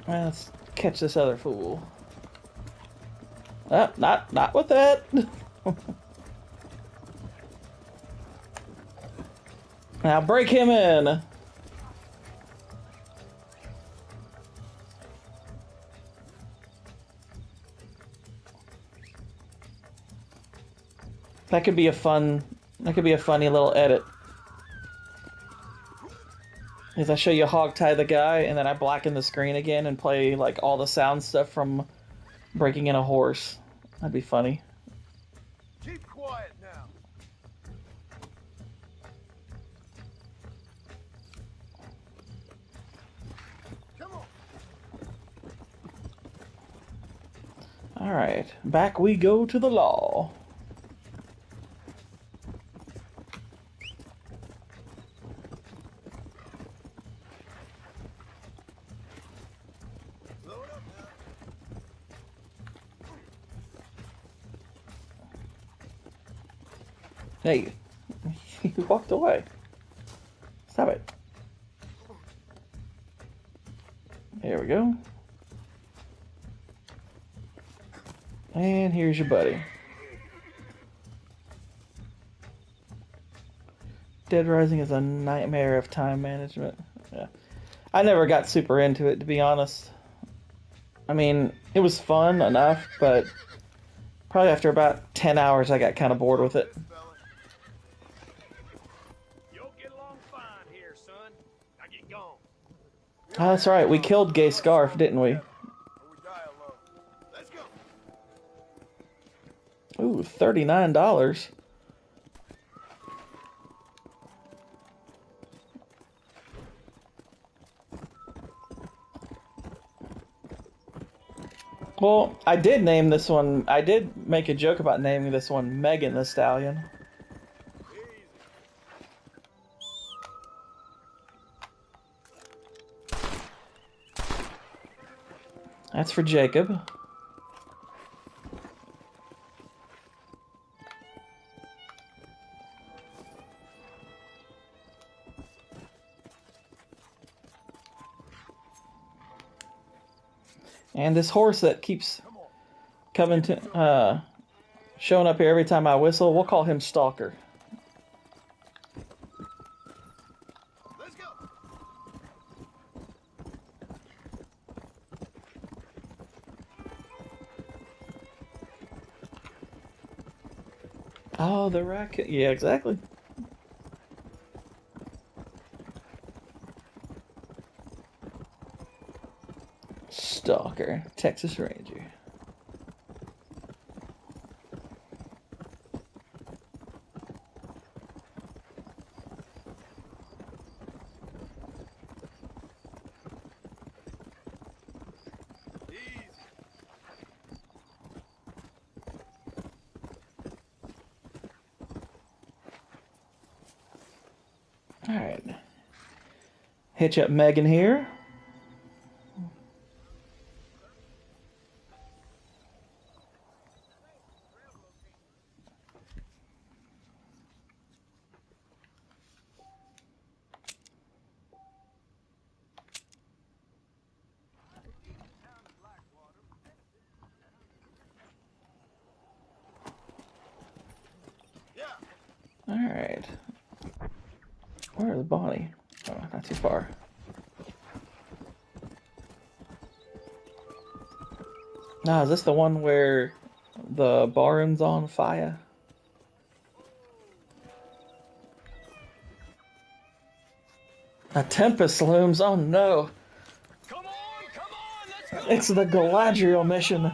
Speaker 1: Well, let's catch this other fool. Not with that. Now break him in. That could be a funny little edit. Is I show you hog tie the guy and then I blacken the screen again and play like all the sound stuff from breaking in a horse. That'd be funny.
Speaker 6: Keep quiet now. Come on.
Speaker 1: Alright, back we go to the law. Hey, you walked away. Stop it. There we go. And here's your buddy. Dead Rising is a nightmare of time management. Yeah. I never got super into it, to be honest. I mean, it was fun enough, but probably after about 10 hours I got kind of bored with it. Oh, that's right, we killed Gay Scarf, didn't we? Ooh, $39. Well, I did name this one, I did make a joke about naming this one Megan the Stallion. That's for Jacob. And this horse that keeps coming to, showing up here every time I whistle, we'll call him Stalker.
Speaker 6: Let's go.
Speaker 1: Oh, the raccoon. Yeah, exactly. Stalker, Texas Ranger. Alright. Hitch up Megan here. Alright. Where is Bonnie? Oh, not too far. Nah, is this the one where the barroom's on fire? A tempest looms. Oh no!
Speaker 5: Come on, let's go.
Speaker 1: It's the Galadriel mission.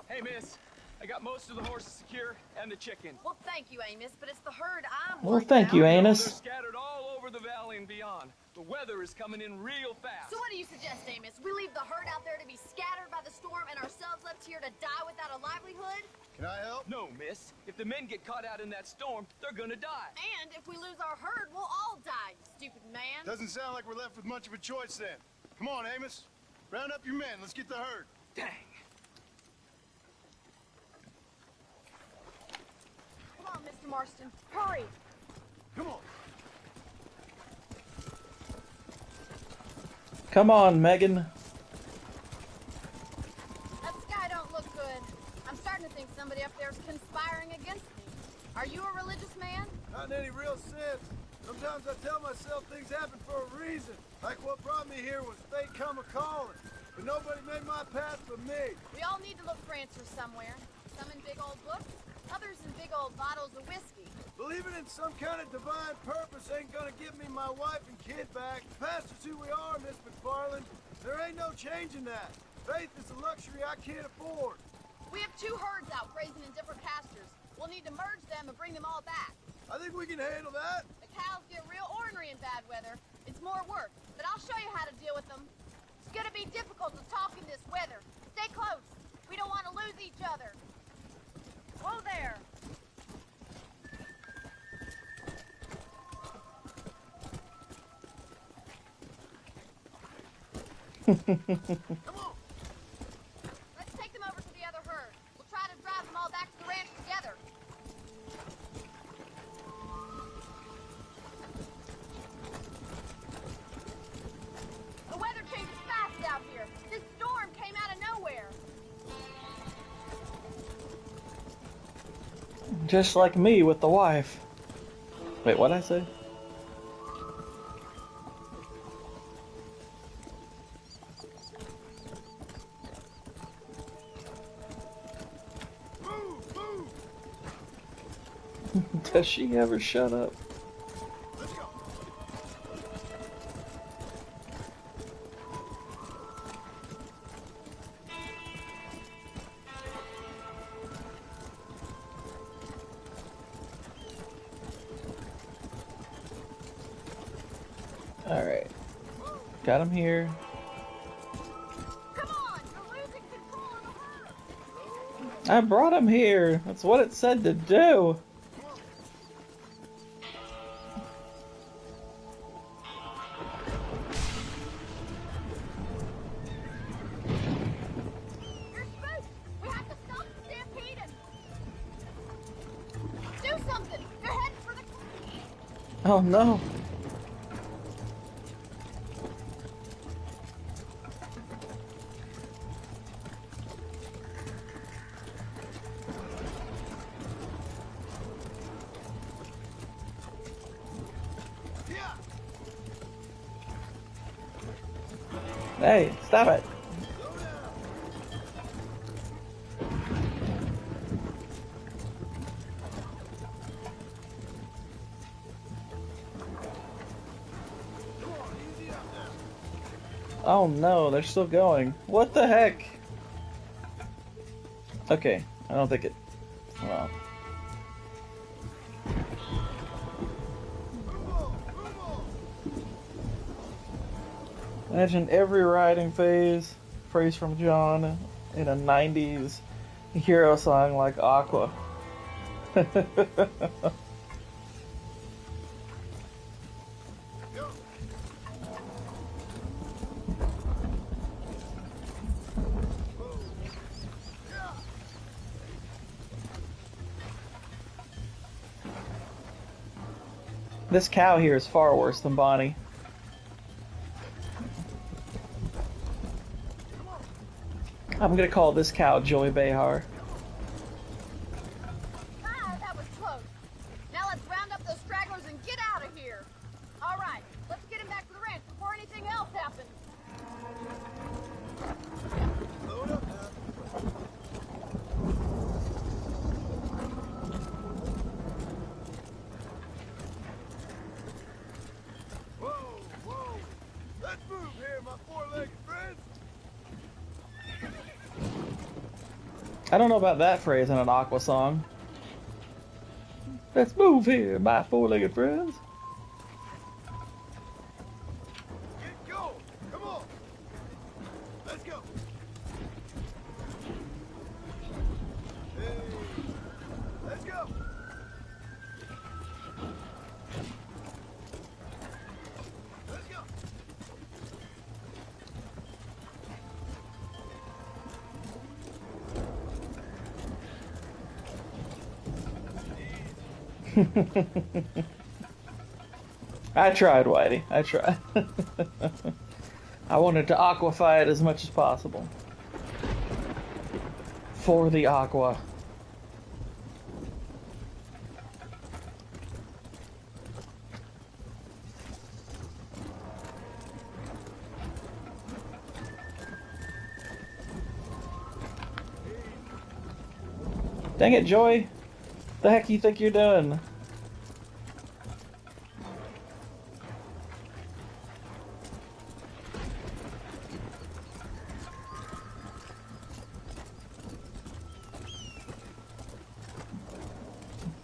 Speaker 14: Hey, miss. I got most of the horses secure and the chicken.
Speaker 8: Well, thank you, Amos, but it's the herd I'm
Speaker 1: Well,
Speaker 8: worried
Speaker 1: thank
Speaker 8: about.
Speaker 1: you,
Speaker 14: They're
Speaker 1: Anus.
Speaker 14: scattered all over the valley and beyond. The weather is coming in real fast.
Speaker 8: So what do you suggest, Amos? We leave the herd out there to be scattered by the storm and ourselves left here to die without a livelihood?
Speaker 6: Can I help?
Speaker 14: No, miss. If the men get caught out in that storm, they're gonna die.
Speaker 8: And if we lose our herd, we'll all die, you stupid man.
Speaker 6: Doesn't sound like we're left with much of a choice then. Come on, Amos. Round up your men. Let's get the herd.
Speaker 14: Dang.
Speaker 8: Come on, Mr. Marston. Hurry.
Speaker 6: Come on.
Speaker 1: Come on, Megan.
Speaker 8: That sky don't look good. I'm starting to think somebody up there is conspiring against me. Are you a religious man?
Speaker 6: Not in any real sense. Sometimes I tell myself things happen for a reason. Like what brought me here was fate come a-calling. But nobody made my path for me.
Speaker 8: We all need to look for answers somewhere. Some in big old books, others in big old bottles of whiskey.
Speaker 6: Believing in some kind of divine purpose ain't gonna give me my wife and kid back. Past is who we are, Miss McFarland. There ain't no changing that. Faith is a luxury I can't afford.
Speaker 8: We have 2 herds out grazing in different pastures. We'll need to merge them and bring them all back.
Speaker 6: I think we can handle that.
Speaker 8: The cows get real ornery in bad weather. It's more work, but I'll show you how to deal with them. It's gonna be difficult to talk in this weather. Stay close. We don't want to lose each other. Whoa there.
Speaker 6: Come on.
Speaker 8: Let's take them over to the other herd. We'll try to drive them all back to the ranch together. The weather changes fast out here. This storm came out of nowhere.
Speaker 1: Just like me with the wife. Wait, what'd I say?
Speaker 6: Move, move.
Speaker 1: Does she ever shut up?
Speaker 6: Let's go.
Speaker 1: Alright. Got him here.
Speaker 8: Come on, you're losing control of the herd.
Speaker 1: I brought him here. That's what it said to do.
Speaker 8: You're spooked. We have to stop the stampede and do something. They're heading for the.
Speaker 1: Oh no.
Speaker 6: Yeah.
Speaker 1: Hey, stop it.
Speaker 6: Slow down. Come on, easy up now.
Speaker 1: Oh no, they're still going. What the heck? Okay, I don't think it... Well... Imagine every riding phase, phrase from John, in a 90s hero song like Aqua. This cow here is far worse than Bonnie. I'm gonna call this cow Joy Behar.
Speaker 8: Ah, that was close. Now let's round up those stragglers and get out of here. All right, let's get him back to the ranch before anything else happens.
Speaker 6: Load up now. Whoa! Let's move here, my four-legged friends.
Speaker 1: I don't know about that phrase in an Aqua song. Let's move here, my four-legged friends.
Speaker 6: Get going. Come on. Let's go. Hey. Let's go. Let's go.
Speaker 1: I tried, Whitey. I tried. I wanted to aquify it as much as possible. For the aqua. Dang it, Joy. The heck you think you're doing?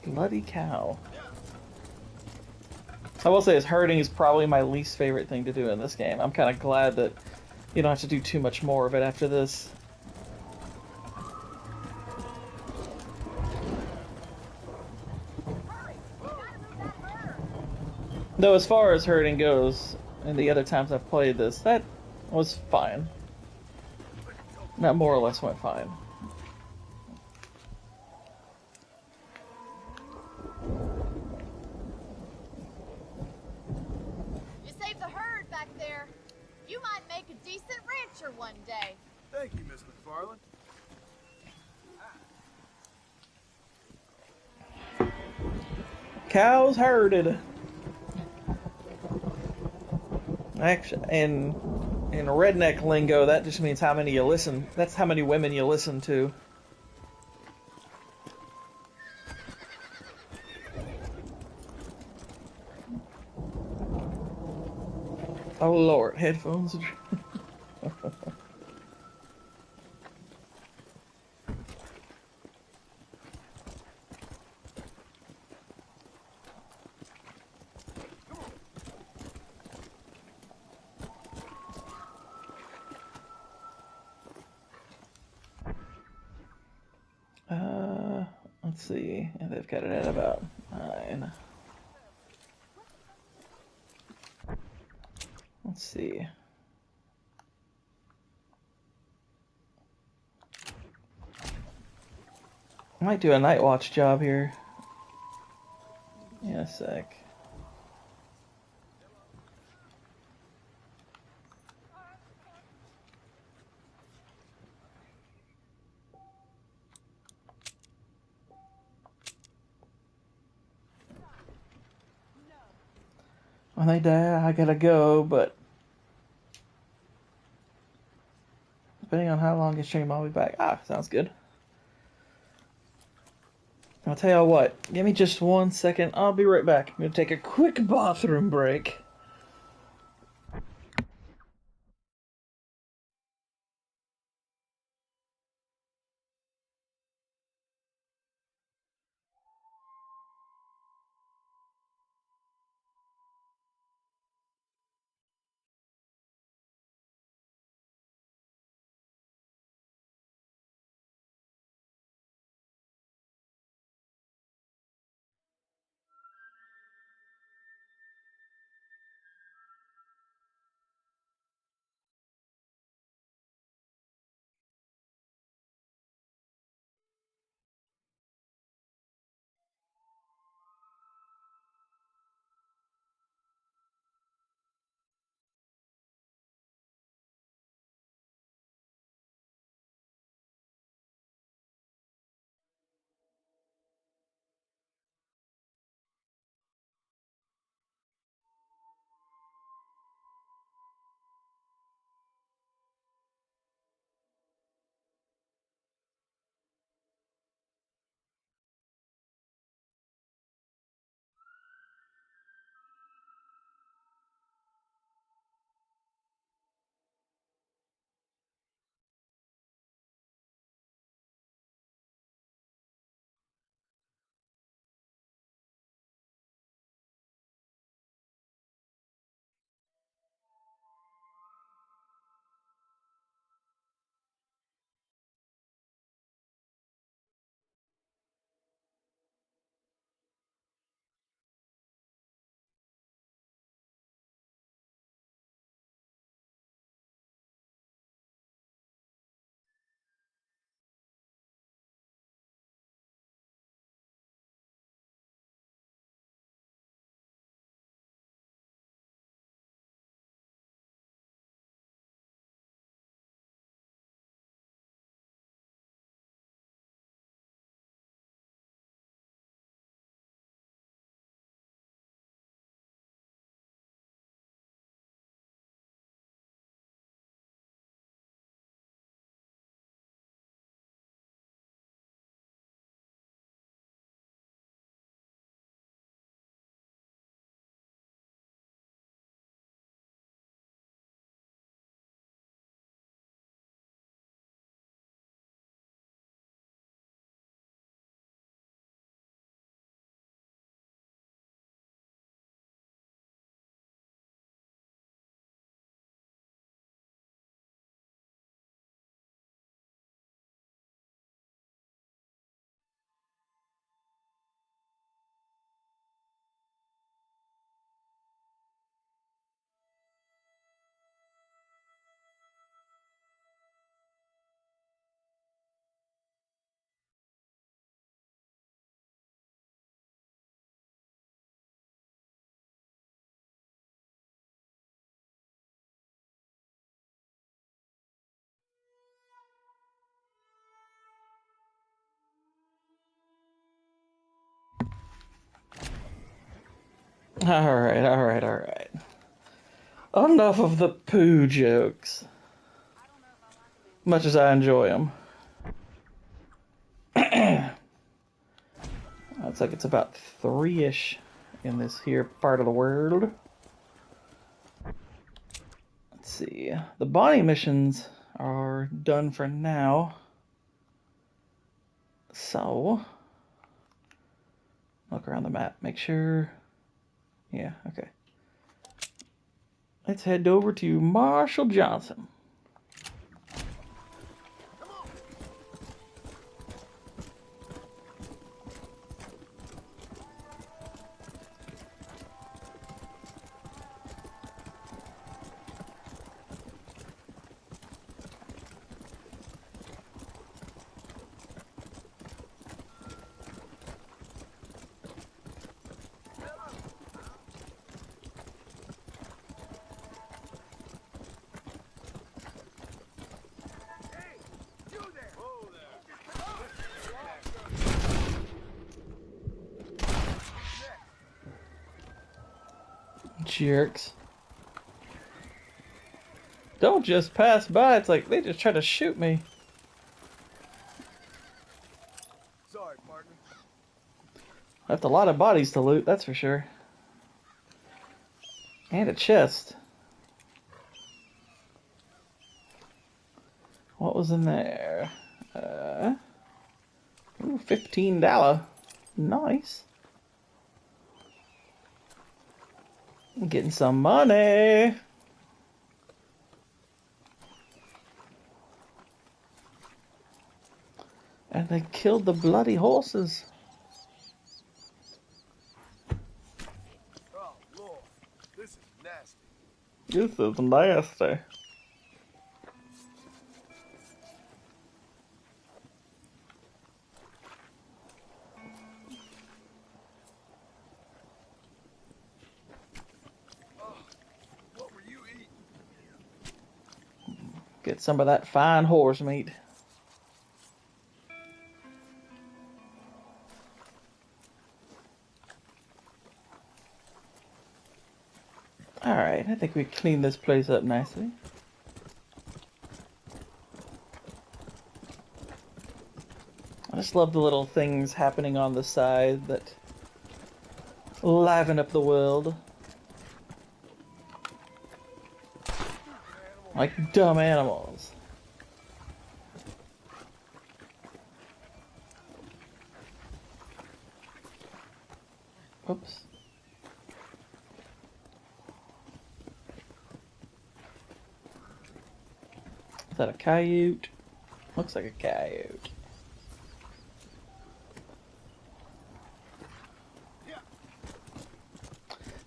Speaker 1: Bloody cow. I will say is herding is probably my least favorite thing to do in this game. I'm kind of glad that you don't have to do too much more of it after this. Though as far as herding goes, and the other times I've played this, that was fine. That more or less went fine.
Speaker 8: You saved the herd back there. You might make a decent rancher one day.
Speaker 6: Thank you, Miss McFarland.
Speaker 1: Cows herded. Actually, in redneck lingo, that just means how many you listen. That's how many women you listen to. Oh Lord, headphones. Let's see. And they've got it at about 9. Let's see. I might do a night watch job here. In a sec. When they die, I gotta go, but depending on how long I stream, I'll be back. Ah, sounds good. I'll tell you what, give me just 1 second. I'll be right back. I'm gonna take a quick bathroom break. Alright, alright, alright. Enough of the poo jokes. Much as I enjoy them. Looks like it's about 3-ish in this here part of the world. Let's see. The Bonnie missions are done for now. So, look around the map. Make sure. Yeah, okay. Let's head over to Marshall Johnson. Jerks. Don't just pass by. It's like they just try to shoot me.
Speaker 6: Sorry, partner.
Speaker 1: Left a lot of bodies to loot, that's for sure. And a chest. What was in there? Ooh, $15. Nice. I'm getting some money. And they killed the bloody horses.
Speaker 6: Oh, Lord. This is nasty.
Speaker 1: This is nasty.
Speaker 6: What were you eating?
Speaker 1: Get some of that fine horse meat. Alright, I think we cleaned this place up nicely. I just love the little things happening on the side that liven up the world. Like dumb animals. Oops. Is that a coyote? Looks like a coyote.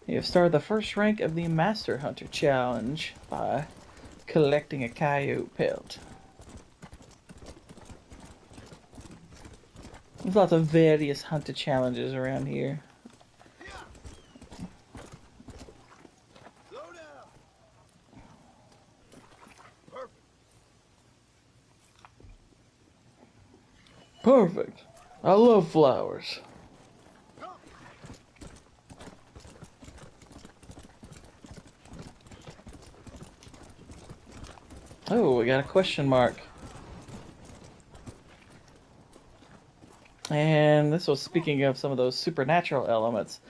Speaker 1: You have started the first rank of the Master Hunter Challenge by collecting a coyote pelt. There's lots of various hunter challenges around here.
Speaker 6: Slow down. Perfect.
Speaker 1: Perfect. I love flowers. Oh, we got a question mark. And this was speaking of some of those supernatural elements.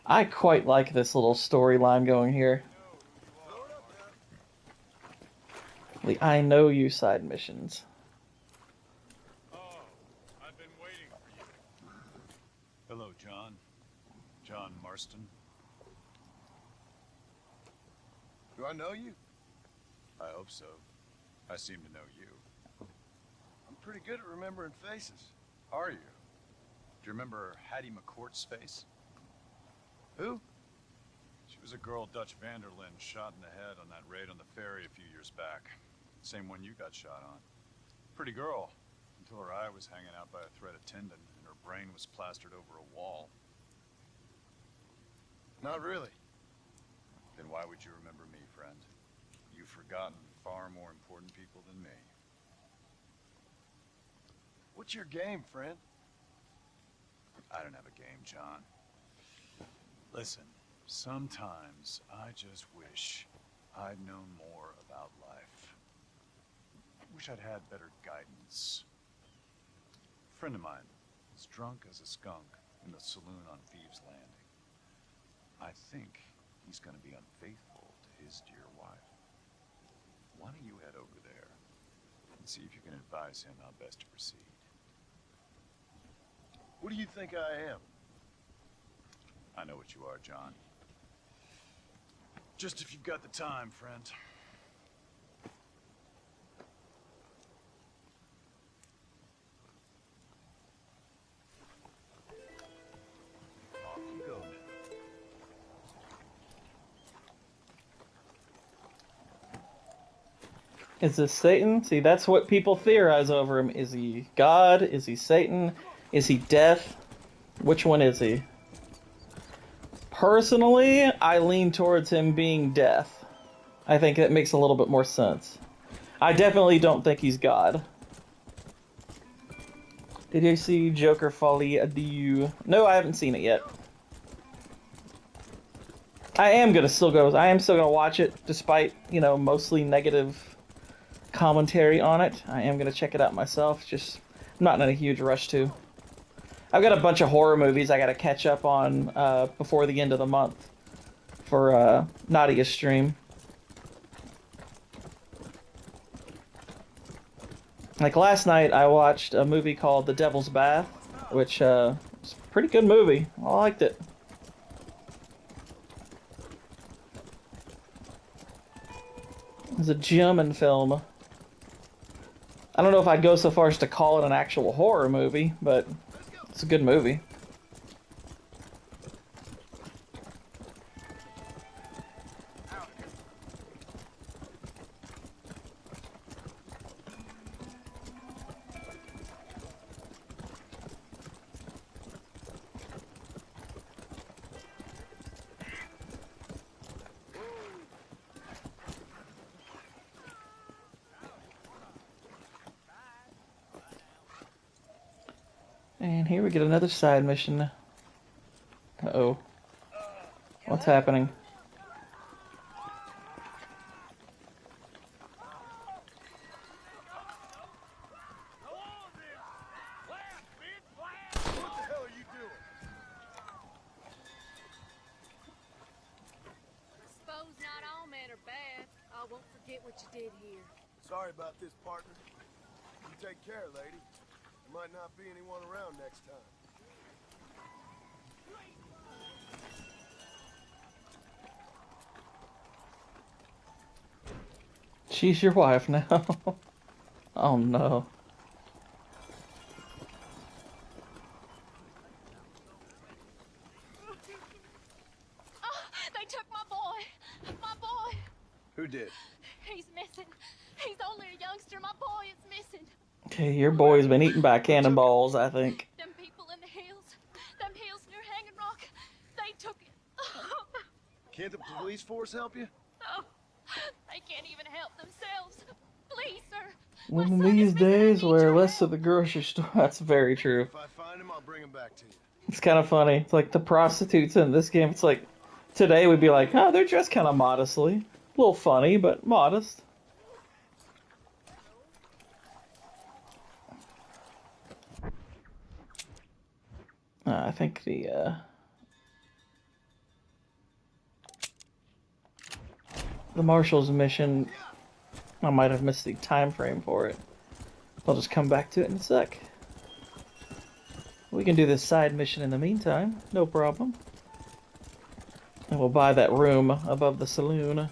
Speaker 1: I quite like this little storyline going here. The I Know You side missions.
Speaker 15: I've been waiting for you. Hello, John. John Marston.
Speaker 6: Do I know you?
Speaker 15: I hope so. I seem to know you.
Speaker 6: I'm pretty good at remembering faces.
Speaker 15: Are you? Do you remember Hattie McCourt's face?
Speaker 6: Who?
Speaker 15: She was a girl Dutch Vanderlyn shot in the head on that raid on the ferry a few years back. Same one you got shot on. Pretty girl, until her eye was hanging out by a thread of tendon and her brain was plastered over a wall.
Speaker 6: Not really.
Speaker 15: Then why would you remember me, friend? You've forgotten far more important people than me.
Speaker 6: What's your game, friend?
Speaker 15: I don't have a game, John. Listen, Sometimes I just wish I'd known more about life. Wish I'd had better guidance. A friend of mine was drunk as a skunk in the saloon on Thieves' Landing. I think he's going to be unfaithful to his dear wife. Why don't you head over there and see if you can advise him how best to proceed?
Speaker 6: What do you think I am?
Speaker 15: I know what you are, John. Just if you've got the time, friend. Off you go now.
Speaker 1: Is this Satan? See, that's what people theorize over him. Is he God? Is he Satan? Is he death? Which one is he? Personally, I lean towards him being death. I think that makes a little bit more sense. I definitely don't think he's God. Did you see Joker Folie à Deux? No, I haven't seen it yet. I am still gonna watch it, despite, you know, mostly negative commentary on it. I am gonna check it out myself. Just, I'm not in a huge rush to. I've got a bunch of horror movies I gotta catch up on before the end of the month for Nadia's stream. Like last night, I watched a movie called The Devil's Bath, which was a pretty good movie. I liked it. It was a German film. I don't know if I'd go so far as to call it an actual horror movie, but it's a good movie. And here we get another side mission. Uh-oh. What's happening?
Speaker 16: Suppose not all men are bad. I won't forget what you did here.
Speaker 6: Sorry about this, partner. You take care, lady. There might not be anyone around next time.
Speaker 1: She's your wife now. Oh no.
Speaker 2: They took my boy. My boy.
Speaker 6: Who did?
Speaker 2: He's missing. He's only a youngster. My boy is missing.
Speaker 1: Okay, your boy's been eaten by cannonballs, I think.
Speaker 2: Them people in the hills. Them hills near Hanging Rock. They took it.
Speaker 6: Can't the police force help you?
Speaker 2: Oh, they can't even help themselves. Please, sir.
Speaker 1: One of these days, we're less of the grocery store. That's very true.
Speaker 6: If I find him, I'll bring him back to you.
Speaker 1: It's kind of funny. It's like the prostitutes in this game. It's like, today we'd be like, oh, they're dressed kind of modestly. A little funny, but modest. I think the Marshall's mission, I might have missed the time frame for it. I'll just come back to it in a sec. We can do this side mission in the meantime, no problem. And we'll buy that room above the saloon.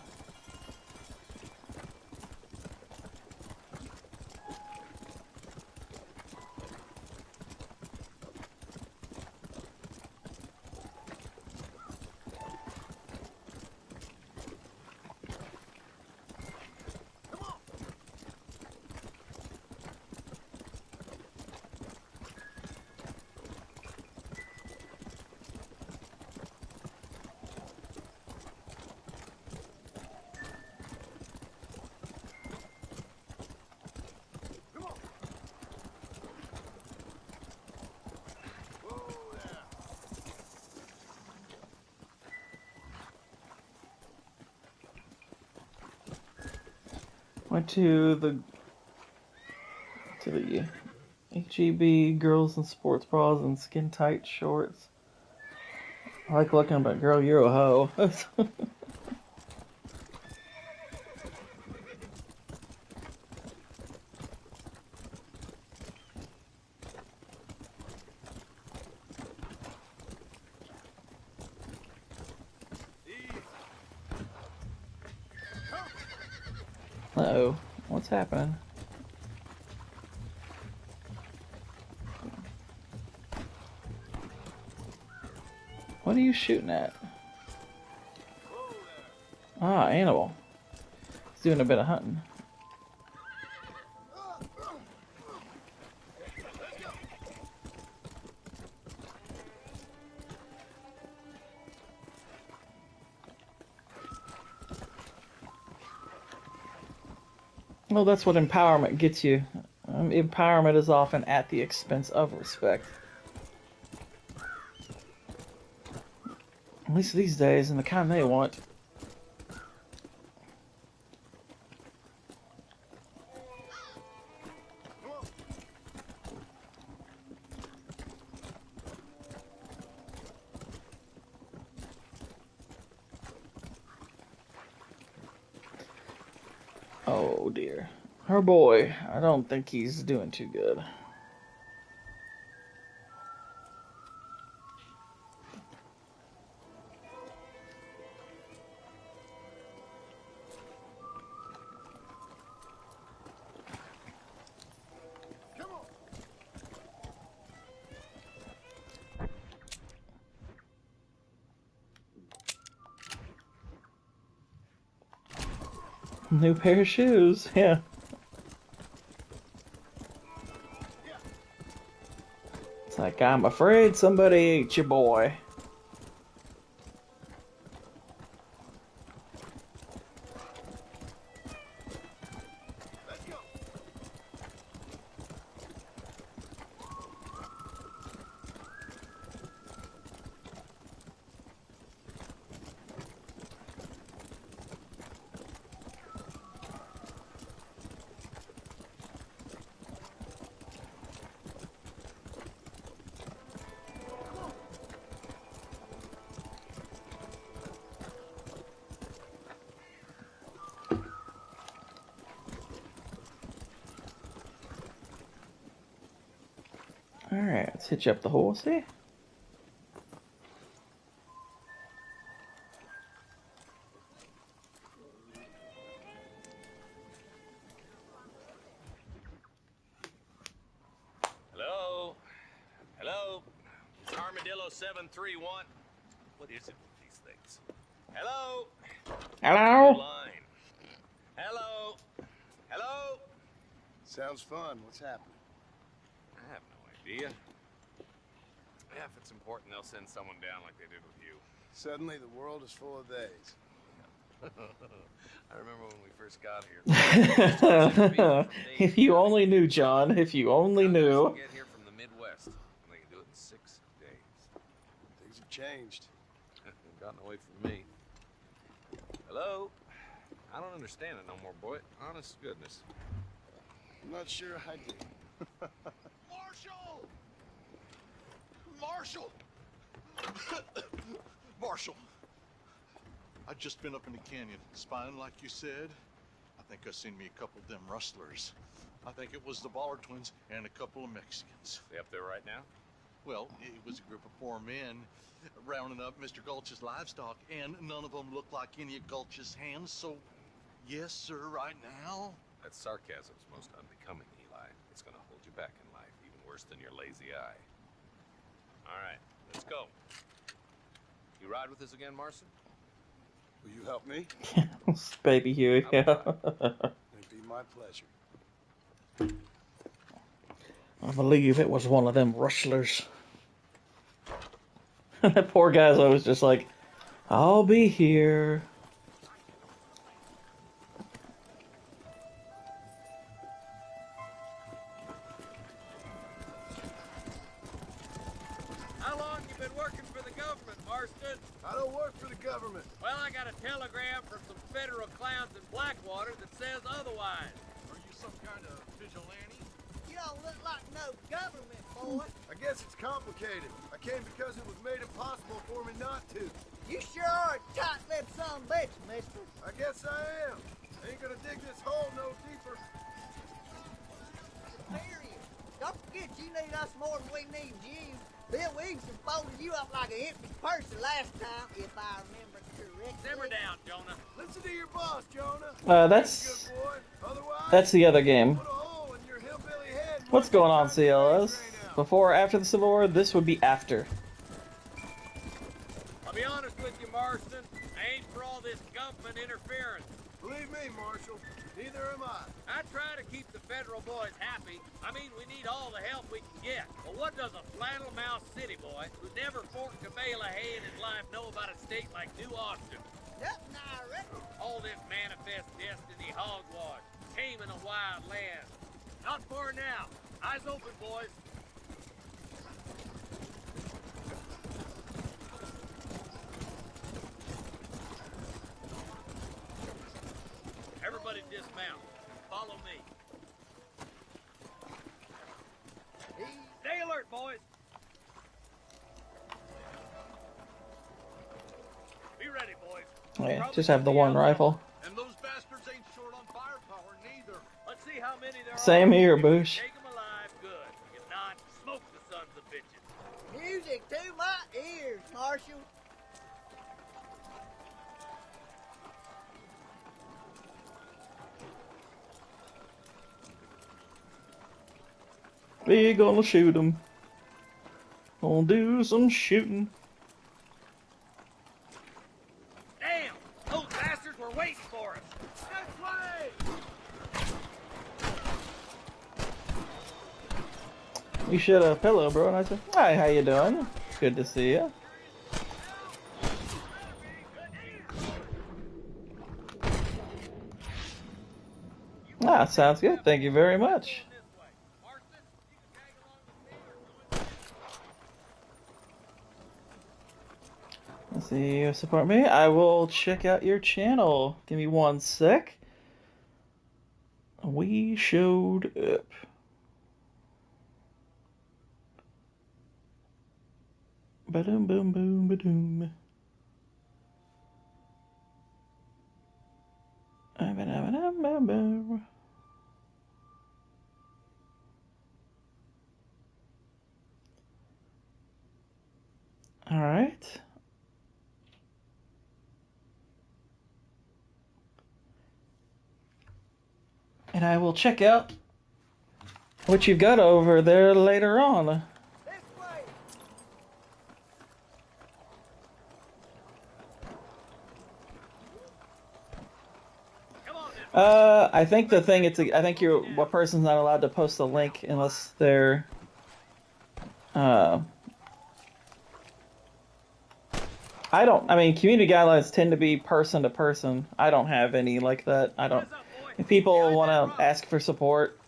Speaker 1: Went to the HEB girls in sports bras and skin tight shorts. I like looking, but girl, you're a hoe. Uh-oh. What's happening? What are you shooting at? Ah, animal. He's doing a bit of hunting. Well, that's what empowerment gets you. Empowerment is often at the expense of respect. At least these days, and the kind they want. Oh dear. Her boy, I don't think he's doing too good. New pair of shoes, yeah. It's like, I'm afraid somebody ate your boy. Alright, let's hitch up the horsey.
Speaker 11: Hello? Hello? Armadillo 731? What is it with these things? Hello?
Speaker 1: Hello?
Speaker 11: Line. Hello? Hello?
Speaker 6: Sounds fun. What's happening?
Speaker 5: I have no idea. Yeah, if it's important, they'll send someone down like they did with you.
Speaker 6: Suddenly, the world is full of days.
Speaker 5: I remember when we first got here.
Speaker 1: If you only knew, John. If you only knew.
Speaker 5: Get here from the Midwest, and they can do it in 6 days.
Speaker 6: Things have changed.
Speaker 5: They've gotten away from me. Hello? I don't understand it no more, boy. Honest to goodness.
Speaker 6: I'm not sure I do.
Speaker 17: Marshall! Marshall! Marshall! I just been up in the canyon, spying like you said. I think I seen me a couple of them rustlers. I think it was the Ballard twins and a couple of Mexicans.
Speaker 5: They up there right now?
Speaker 17: Well, it was a group of poor men rounding up Mr. Gulch's livestock, and none of them looked like any of Gulch's hands, so yes, sir, right now.
Speaker 5: That sarcasm's most unbecoming, Eli. It's gonna hold you back in life, even worse than your lazy eye. All right, let's go. You ride with us again, Marson?
Speaker 6: Will you help me?
Speaker 1: Baby Huey, yeah.
Speaker 6: It'd be my pleasure.
Speaker 1: I believe it was one of them rustlers. That poor guy's always just like, I'll be here.
Speaker 5: How long you been working for the government, Marson? Marston?
Speaker 6: I don't work for the government.
Speaker 5: Well, I got a telegram from some federal clowns in Blackwater that says otherwise.
Speaker 17: Are you some kind of vigilante?
Speaker 18: You don't look like no government, boy.
Speaker 6: I guess it's complicated. I came because it was made impossible for me not to.
Speaker 18: You sure are a tight-lipped son of a bitch, mister.
Speaker 6: I guess I am. I ain't gonna dig this hole no deeper.
Speaker 18: Period. Don't forget you need us more than we need you. Bill Williamson folded you up like an empty purse the last time, if I remember correctly.
Speaker 5: Simmer down, Jonah.
Speaker 6: Listen to your boss, Jonah.
Speaker 1: That's
Speaker 6: Good boy. Otherwise,
Speaker 1: that's the other game.
Speaker 6: put a hole in your hillbilly head.
Speaker 1: What's going on, CLS? Before or after the Civil War? This would be after.
Speaker 5: I'll be honest with you, Marston. I ain't for all this government interference.
Speaker 6: Believe me, Marshal, neither am I.
Speaker 5: I try to keep the federal boys happy. I mean, we need all the help we can get. But what does a flannel-mouthed city boy who never forked a bale of hay in his life know about a state like New Austin?
Speaker 18: Nothing, I reckon.
Speaker 5: All this manifest destiny hogwash. Came in a wild land. Not far now. Eyes open, boys. Everybody dismount. Follow me. Stay alert, boys. Be ready, boys.
Speaker 1: Yeah, just have the one rifle.
Speaker 17: And those bastards ain't short on firepower neither.
Speaker 5: Let's see how many there are.
Speaker 1: Same here, Boosh.
Speaker 5: Take them alive, good. If not, smoke the sons of bitches.
Speaker 18: Music to my ears, Marshal.
Speaker 1: We gonna shoot 'em. Gonna do some shooting.
Speaker 5: Damn! Those bastards were waiting for us. This way!
Speaker 1: You should have hello, bro. And I said, hi, how you doing? Good to see you. Ah, sounds good. Thank you very much. Let's see, you support me? I will check out your channel. Give me one sec. We showed up. Ba-dum boom boom ba-doom. Ba-dum-ba-dum-ba-boom. All right. And I will check out what you've got over there later on. I think the thing I think one person's not allowed to post a link unless they're I mean, community guidelines tend to be person to person. I don't have any like that. If people want to ask for support,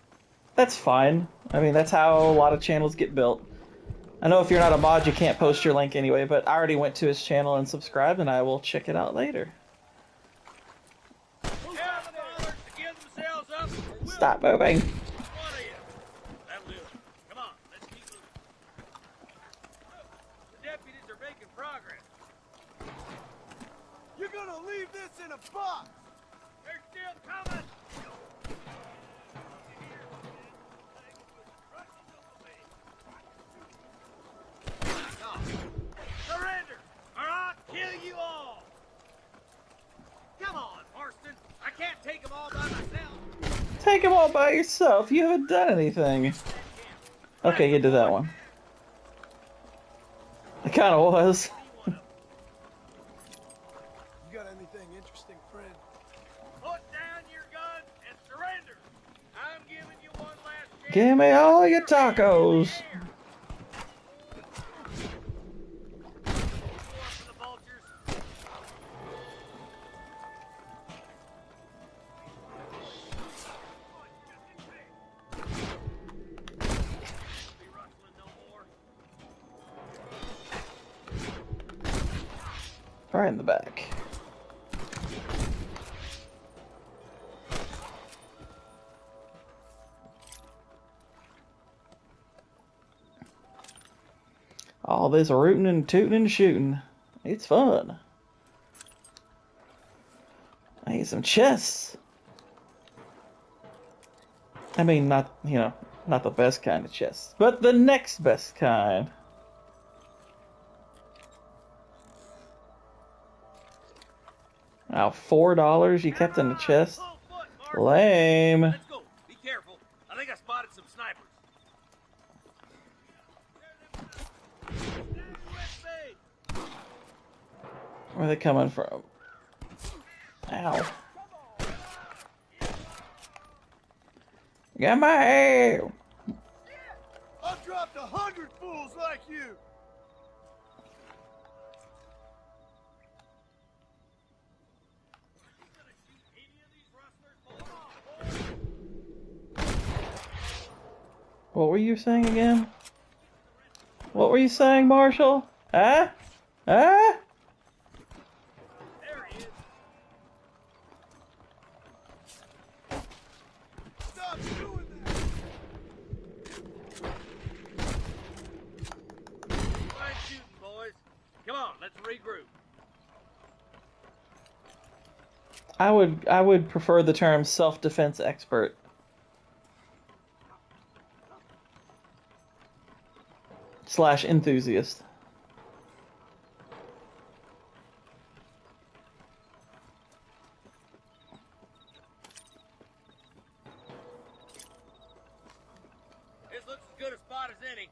Speaker 1: that's fine. I mean, that's how a lot of channels get built. I know if you're not a mod, you can't post your link anyway, but I already went to his channel and subscribed, and I will check it out later. Stop moving.
Speaker 6: You're gonna leave this in a box!
Speaker 5: They're still coming! Surrender, or I'll kill you all! Come on, Marston. I can't take them all by myself.
Speaker 1: Take them all by yourself. You haven't done anything. Okay, you did that one. It kind of was.
Speaker 6: You got anything interesting, friend?
Speaker 5: Put down your gun and surrender. I'm giving you one last chance.
Speaker 1: Give me all your tacos. Right in the back. All this rooting and tooting and shooting. It's fun. I need some chests. I mean, not, you know, not the best kind of chests, but the next best kind. Now, $4 you kept in the chest? Lame.
Speaker 5: Let's go. Be careful. I think I spotted some snipers.
Speaker 1: Where are they coming from? Ow. Get my air!
Speaker 6: I've dropped 100 fools like you!
Speaker 1: What were you saying again? What were you saying, Marshall? Huh? Huh?
Speaker 5: There he is.
Speaker 6: Stop doing that!
Speaker 5: Fine shooting, boys. Come on, let's regroup.
Speaker 1: I would prefer the term self-defense expert. / enthusiast.
Speaker 5: This looks as good a spot as any.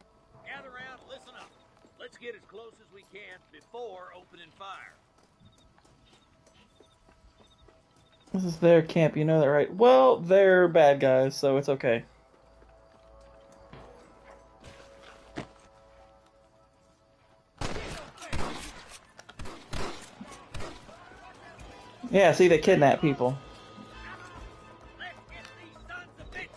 Speaker 5: Gather around, listen up. Let's get as close as we can before opening fire.
Speaker 1: This is their camp, you know that, right? Well, they're bad guys, so it's okay. Yeah, see, they kidnap people.
Speaker 5: Let's get these sons of bitches.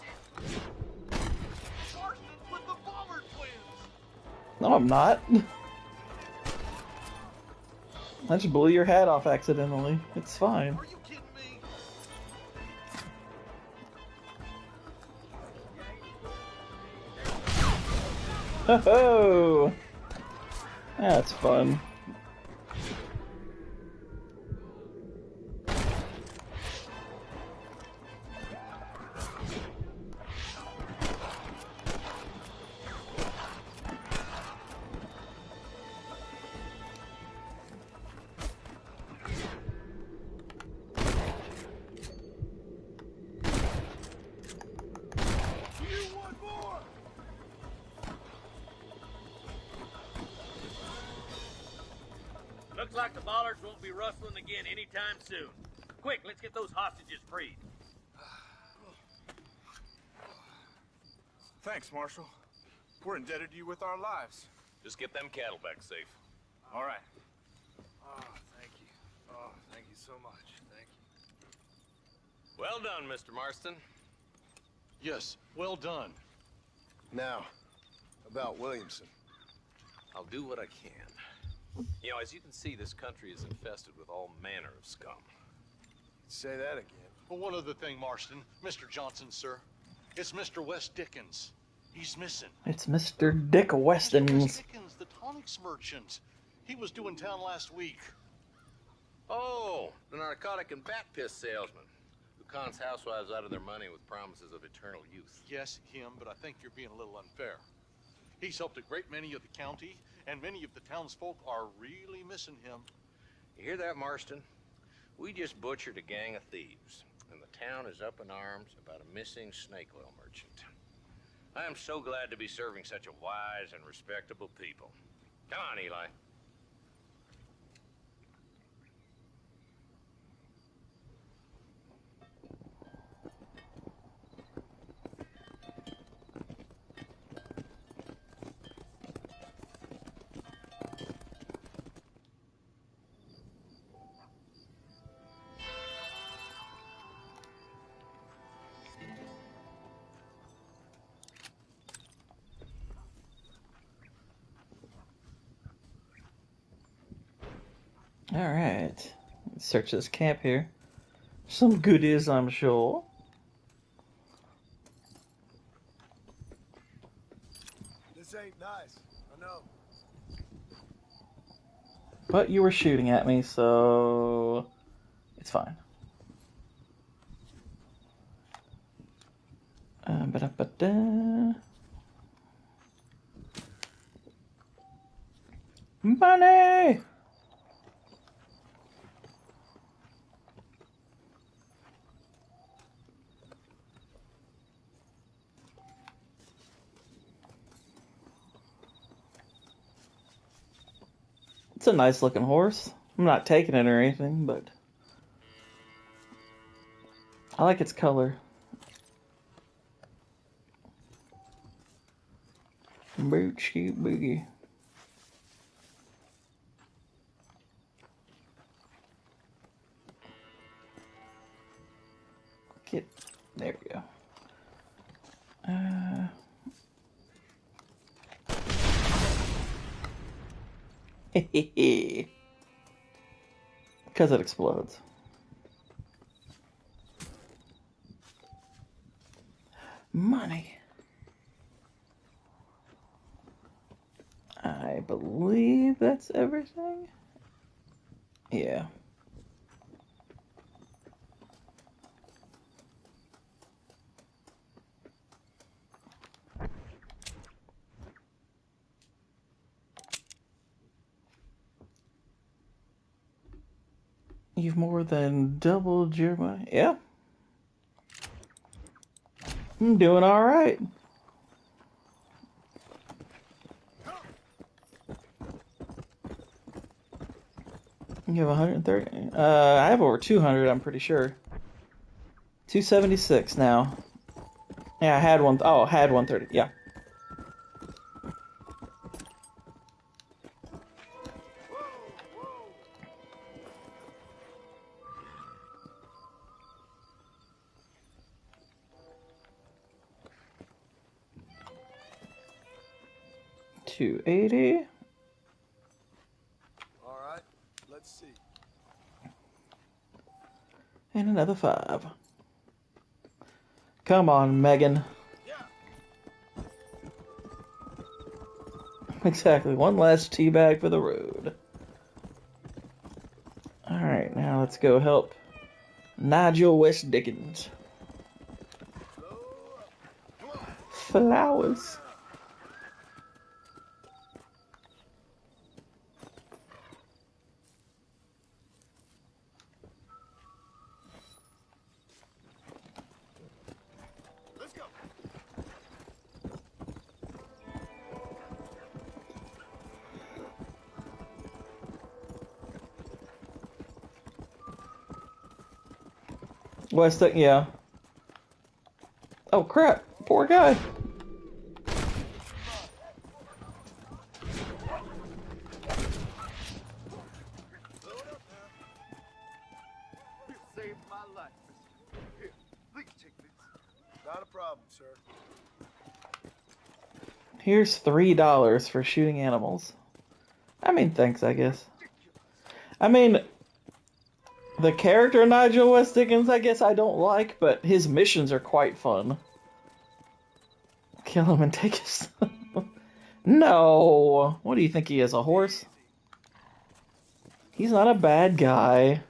Speaker 17: Marston's with the Ballard twins!
Speaker 1: No, I'm not. I just blew your hat off accidentally. It's fine.
Speaker 17: Are you kidding me?
Speaker 1: Ho-ho! That's fun.
Speaker 6: You want more?
Speaker 5: Looks like the bollards won't be rustling again anytime soon. Quick, let's get those hostages freed.
Speaker 19: Thanks, Marshal. We're indebted to you with our lives.
Speaker 3: Just get them cattle back safe.
Speaker 19: All right.
Speaker 9: Oh, thank you. Oh, thank you so much. Thank you.
Speaker 3: Well done, Mr. Marston.
Speaker 17: Yes, well done.
Speaker 6: Now, about Williamson.
Speaker 3: I'll do what I can. You know, as you can see, this country is infested with all manner of scum.
Speaker 6: Say that again.
Speaker 17: Well, one other thing, Marston. Mr. Johnson, sir. It's Mr. Wes Dickens. He's missing.
Speaker 1: It's Mr. Dick
Speaker 17: Mr. Wes
Speaker 1: Westons.
Speaker 17: Dickens, the tonics merchant. He was due in town last week.
Speaker 3: Oh, the narcotic and bat piss salesman who cons housewives out of their money with promises of eternal youth.
Speaker 17: Yes, him, but I think you're being a little unfair. He's helped a great many of the county, and many of the townsfolk are really missing him.
Speaker 3: You hear that, Marston? We just butchered a gang of thieves, and the town is up in arms about a missing snake oil merchant. I am so glad to be serving such a wise and respectable people. Come on, Eli.
Speaker 1: Alright. Let's search this camp here. Some goodies, I'm sure.
Speaker 6: This ain't nice. I know.
Speaker 1: But you were shooting at me, so it's fine. Ba-da-ba-da. Money! It's a nice looking horse. I'm not taking it or anything, but I like its color. Boochie boogie. Get there we go. Because it explodes. Money. I believe that's everything. Yeah. You've more than doubled your money. Yeah. I'm doing all right. You have 130. I have over 200. I'm pretty sure. 276 now. Yeah, I had one. Oh, I had 130. Yeah. $280.
Speaker 6: All right, let's see.
Speaker 1: And another 5. Come on, Megan. Exactly. One last tea bag for the road. Alright, now let's go help Nigel West Dickens. Flowers.
Speaker 6: Let's go.
Speaker 1: West Dickens, yeah. Oh crap, poor guy.
Speaker 19: You saved my life, mister. Here, please take this.
Speaker 6: Not a problem, sir.
Speaker 1: Here's $3 for shooting animals. I mean, thanks, I guess. I mean, the character Nigel West Dickens, I guess I don't like, but his missions are quite fun. Kill him and take his stuff. No! What do you think he is, a horse? He's not a bad guy.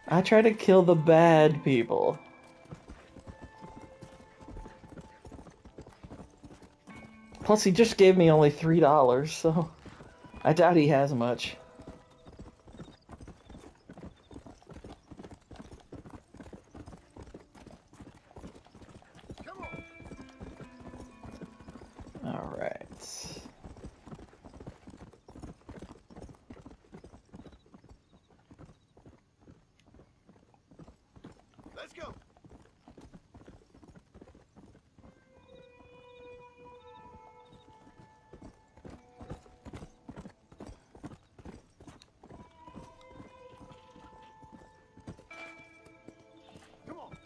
Speaker 1: I try to kill the bad people. Plus, he just gave me only $3, so I doubt he has much. Alright.
Speaker 6: Let's go. Come on.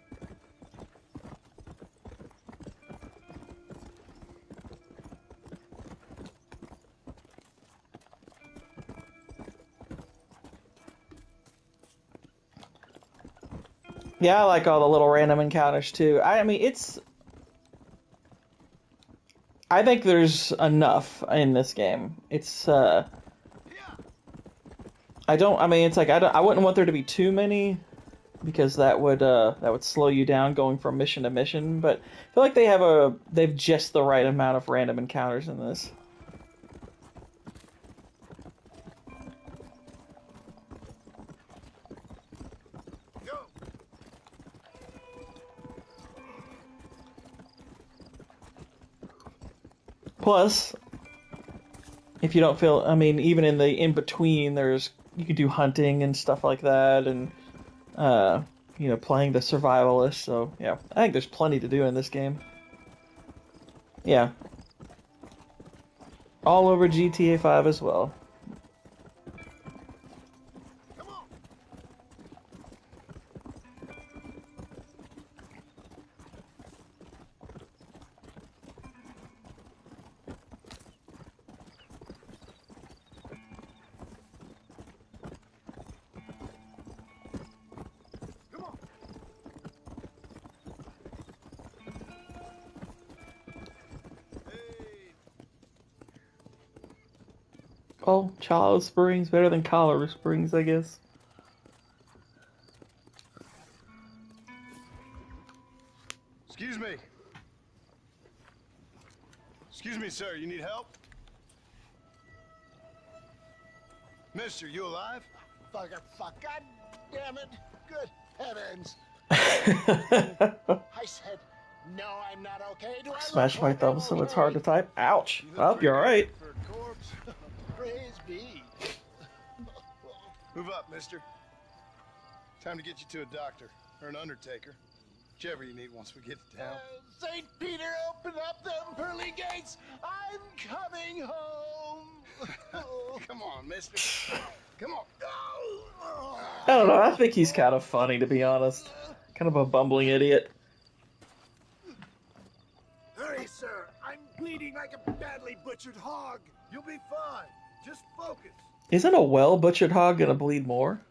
Speaker 1: Yeah, I like all the little random encounters too. I mean, I think there's enough in this game. I mean, it's like, I wouldn't want there to be too many, because that would slow you down going from mission to mission, but I feel like they've just the right amount of random encounters in this. Plus, if you don't feel, I mean, even in the in-between, you could do hunting and stuff like that, and, playing the survivalist, so, yeah. I think there's plenty to do in this game. Yeah. All over GTA 5 as well. Oh, Charlotte Springs better than Colorado Springs, I guess.
Speaker 6: Excuse me. Excuse me, sir. You need help? Mister, you alive?
Speaker 20: Fuck. God damn it. Good heavens. I said, no, I'm not okay. Do I
Speaker 1: Smash
Speaker 20: look
Speaker 1: my
Speaker 20: like
Speaker 1: thumb
Speaker 20: I'm
Speaker 1: so it's
Speaker 20: okay?
Speaker 1: hard to type. Ouch. Well, you're alright.
Speaker 20: For a corpse. Praise be.
Speaker 6: Move up, mister. Time to get you to a doctor or an undertaker. Whichever you need once we get to town.
Speaker 20: St. Peter, open up them pearly gates. I'm coming home.
Speaker 6: Come on, mister. Come on.
Speaker 1: I don't know, I think he's kind of funny, to be honest. Kind of a bumbling idiot.
Speaker 20: Hurry, sir. I'm bleeding like a badly butchered hog.
Speaker 6: You'll be fine. Just focus.
Speaker 1: Isn't a well-butchered hog gonna bleed more?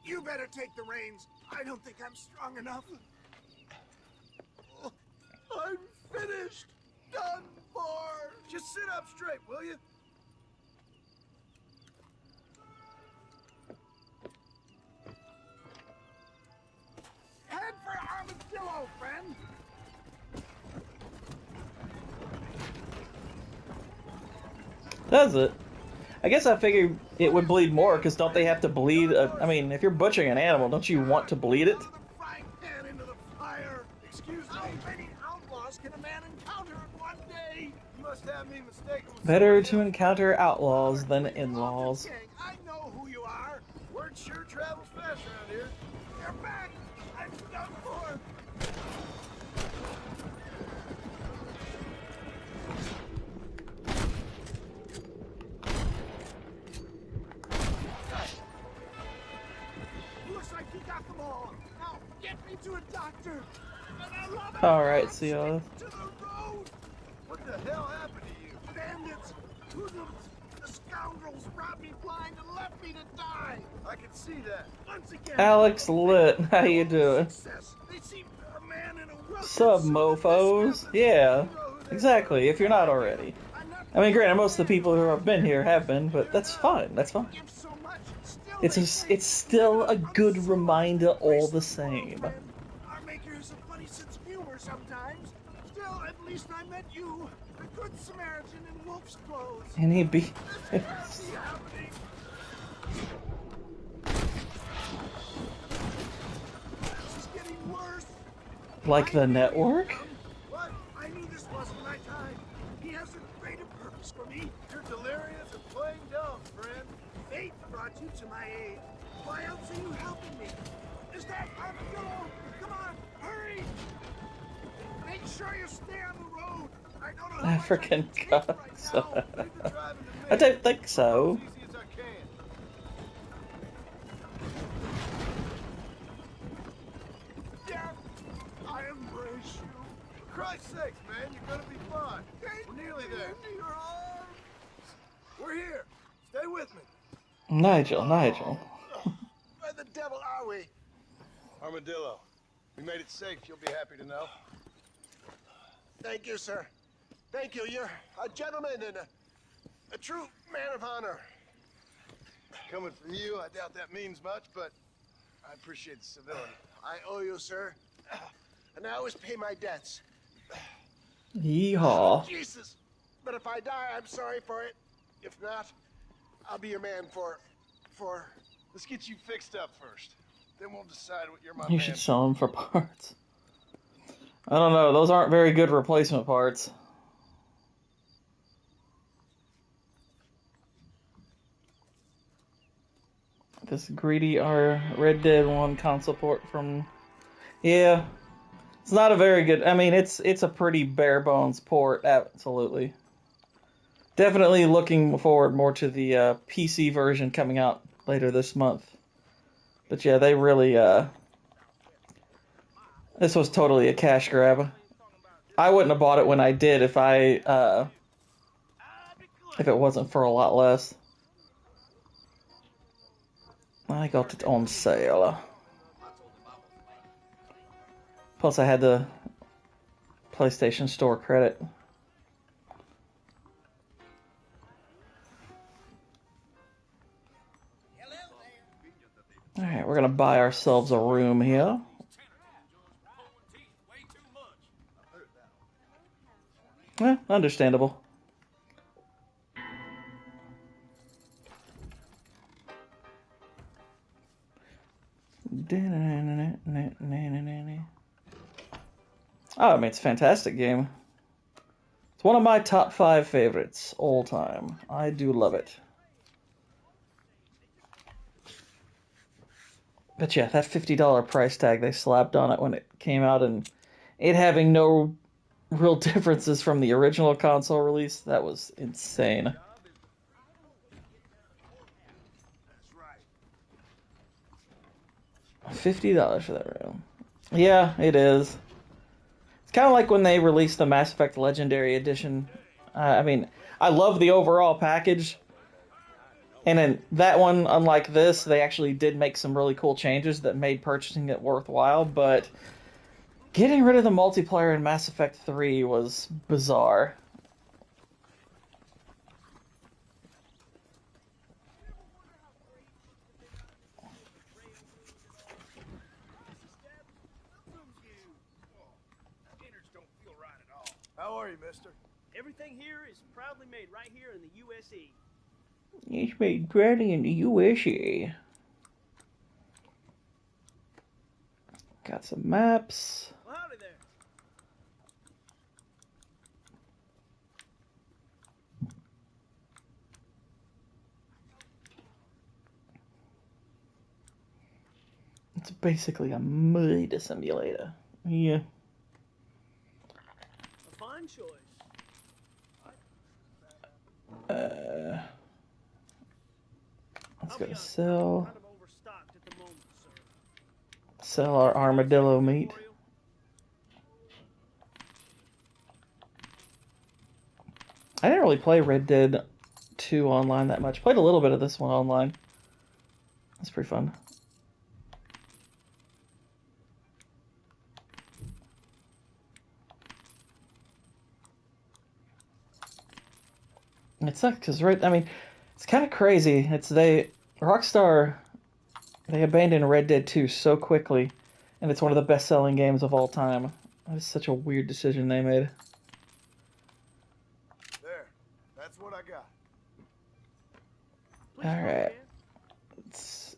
Speaker 20: You better take the reins. I don't think I'm strong enough. I'm finished. Done for.
Speaker 6: Just sit up straight, will you?
Speaker 20: Head for Armadillo, friend.
Speaker 1: Does it? I guess I figured it would bleed more, because don't they have to bleed? I mean, if you're butchering an animal, don't you want to bleed it?
Speaker 20: Excuse me. How many outlaws can a man encounter in one day?
Speaker 6: You must have me mistaken with
Speaker 1: Better to encounter outlaws than in-laws.
Speaker 20: I know who you are.
Speaker 6: Word sure travels fast around here.
Speaker 20: You're back. I'm done for. Looks like you got them all. Now get me to a doctor.
Speaker 1: Alright, see y'all.
Speaker 6: What the hell happened to you?
Speaker 20: Bandits, hoodlums, the scoundrels robbed me blind and left me to die.
Speaker 6: I can see that.
Speaker 20: Once again,
Speaker 1: Alex Lit, how you doing?
Speaker 20: they seem a man in a
Speaker 1: Sub mofos? Yeah, exactly, if you're not already. I mean, granted, most of the people who have been here have been, but that's fine, that's fine. It's still a good reminder all the same.
Speaker 20: Our maker has a funny sense of humor sometimes. Still, at least I met you, the good Samaritan in wolf's clothes.
Speaker 1: And he be... Like the network?
Speaker 20: What? I knew this wasn't my time. He has a greater purpose for me.
Speaker 6: You're delirious and playing dumb, friend.
Speaker 20: Fate brought you to my aid. Why else are you helping me? Is that Armadillo? Come on, hurry! Make sure you stay on the road. I don't know how
Speaker 1: African gods. I don't think so.
Speaker 20: Yeah, I embrace you.
Speaker 6: For Christ's sakes, man, you're gonna be fine. We're nearly there. We're here. Stay with me.
Speaker 1: Nigel.
Speaker 20: Where the devil are we?
Speaker 6: Armadillo, we made it safe. You'll be happy to know.
Speaker 20: Thank you, sir. Thank you. You're a gentleman and a true man of honor.
Speaker 6: Coming from you, I doubt that means much, but I appreciate the civility.
Speaker 20: I owe you, sir. And I always pay my debts.
Speaker 1: Yeehaw.
Speaker 20: Jesus! But if I die, I'm sorry for it. If not, I'll be your man for...
Speaker 6: Let's get you fixed up first. Then we'll decide what you're my
Speaker 1: You
Speaker 6: man
Speaker 1: should sell them for parts. I don't know. Those aren't very good replacement parts. This greedy Red Dead 1 console port from... Yeah. It's not a very good... I mean, it's a pretty bare bones port, absolutely. Definitely looking forward more to the PC version coming out later this month. But yeah, they really... This was totally a cash grab. I wouldn't have bought it when I did if it wasn't for a lot less. I got it on sale. Plus I had the PlayStation Store credit. Alright, we're gonna buy ourselves a room here. Understandable. Oh, I mean, it's a fantastic game. It's one of my top 5 favorites all time. I do love it. But yeah, that $50 price tag they slapped on it when it came out, and it having no real differences from the original console release, that was insane. $50 for that room. Yeah, it is. It's kind of like when they released the Mass Effect Legendary Edition. I mean, I love the overall package. And in that one, unlike this, they actually did make some really cool changes that made purchasing it worthwhile, but getting rid of the multiplayer in Mass Effect 3 was bizarre.
Speaker 6: How are you, mister?
Speaker 9: Everything here is proudly made right here in the USA.
Speaker 1: It's made proudly in the USA. Got some maps.
Speaker 9: Well, howdy there.
Speaker 1: It's basically a murder simulator. Yeah.
Speaker 9: A fine choice.
Speaker 1: Let's go to sell. Sell our armadillo meat. I didn't really play Red Dead 2 online that much. Played a little bit of this one online. That's pretty fun. It sucks because I mean, it's kind of crazy. Rockstar, they abandoned Red Dead 2 so quickly, and it's one of the best-selling games of all time. That is such a weird decision they made.
Speaker 6: There, that's what I got.
Speaker 1: Alright. Let's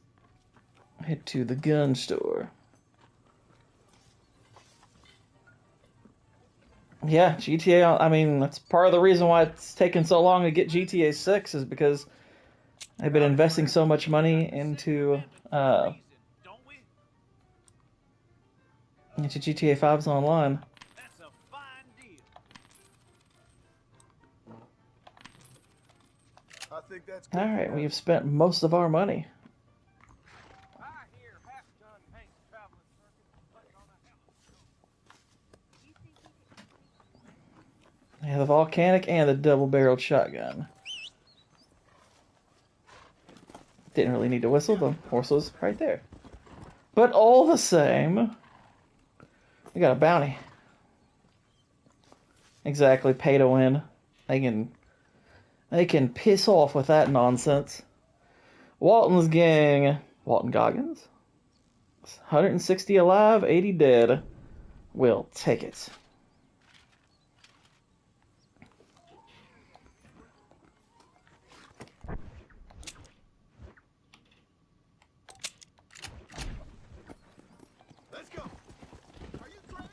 Speaker 1: head to the gun store. Yeah, GTA, I mean, that's part of the reason why it's taken so long to get GTA 6 is because they've been investing so much money into GTA 5's online.
Speaker 6: I think that's good.
Speaker 1: Alright, we've spent most of our money. Yeah, the volcanic and the double-barreled shotgun. Didn't really need to whistle, the horse was right there. But all the same, we got a bounty. Exactly, pay to win. They can piss off with that nonsense. Walton's gang. Walton Goggins? 160 alive, 80 dead. We'll take it.
Speaker 6: Let's go. Are you trained?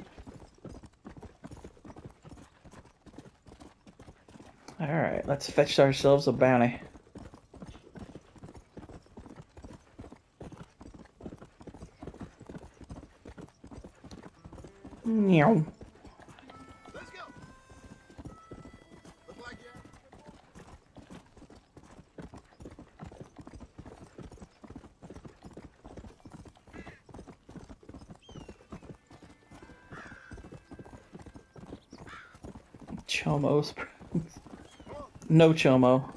Speaker 1: Alright, let's fetch ourselves a bounty. Meow.
Speaker 6: Let's go. Look like
Speaker 1: Chomo Springs. No Chomo.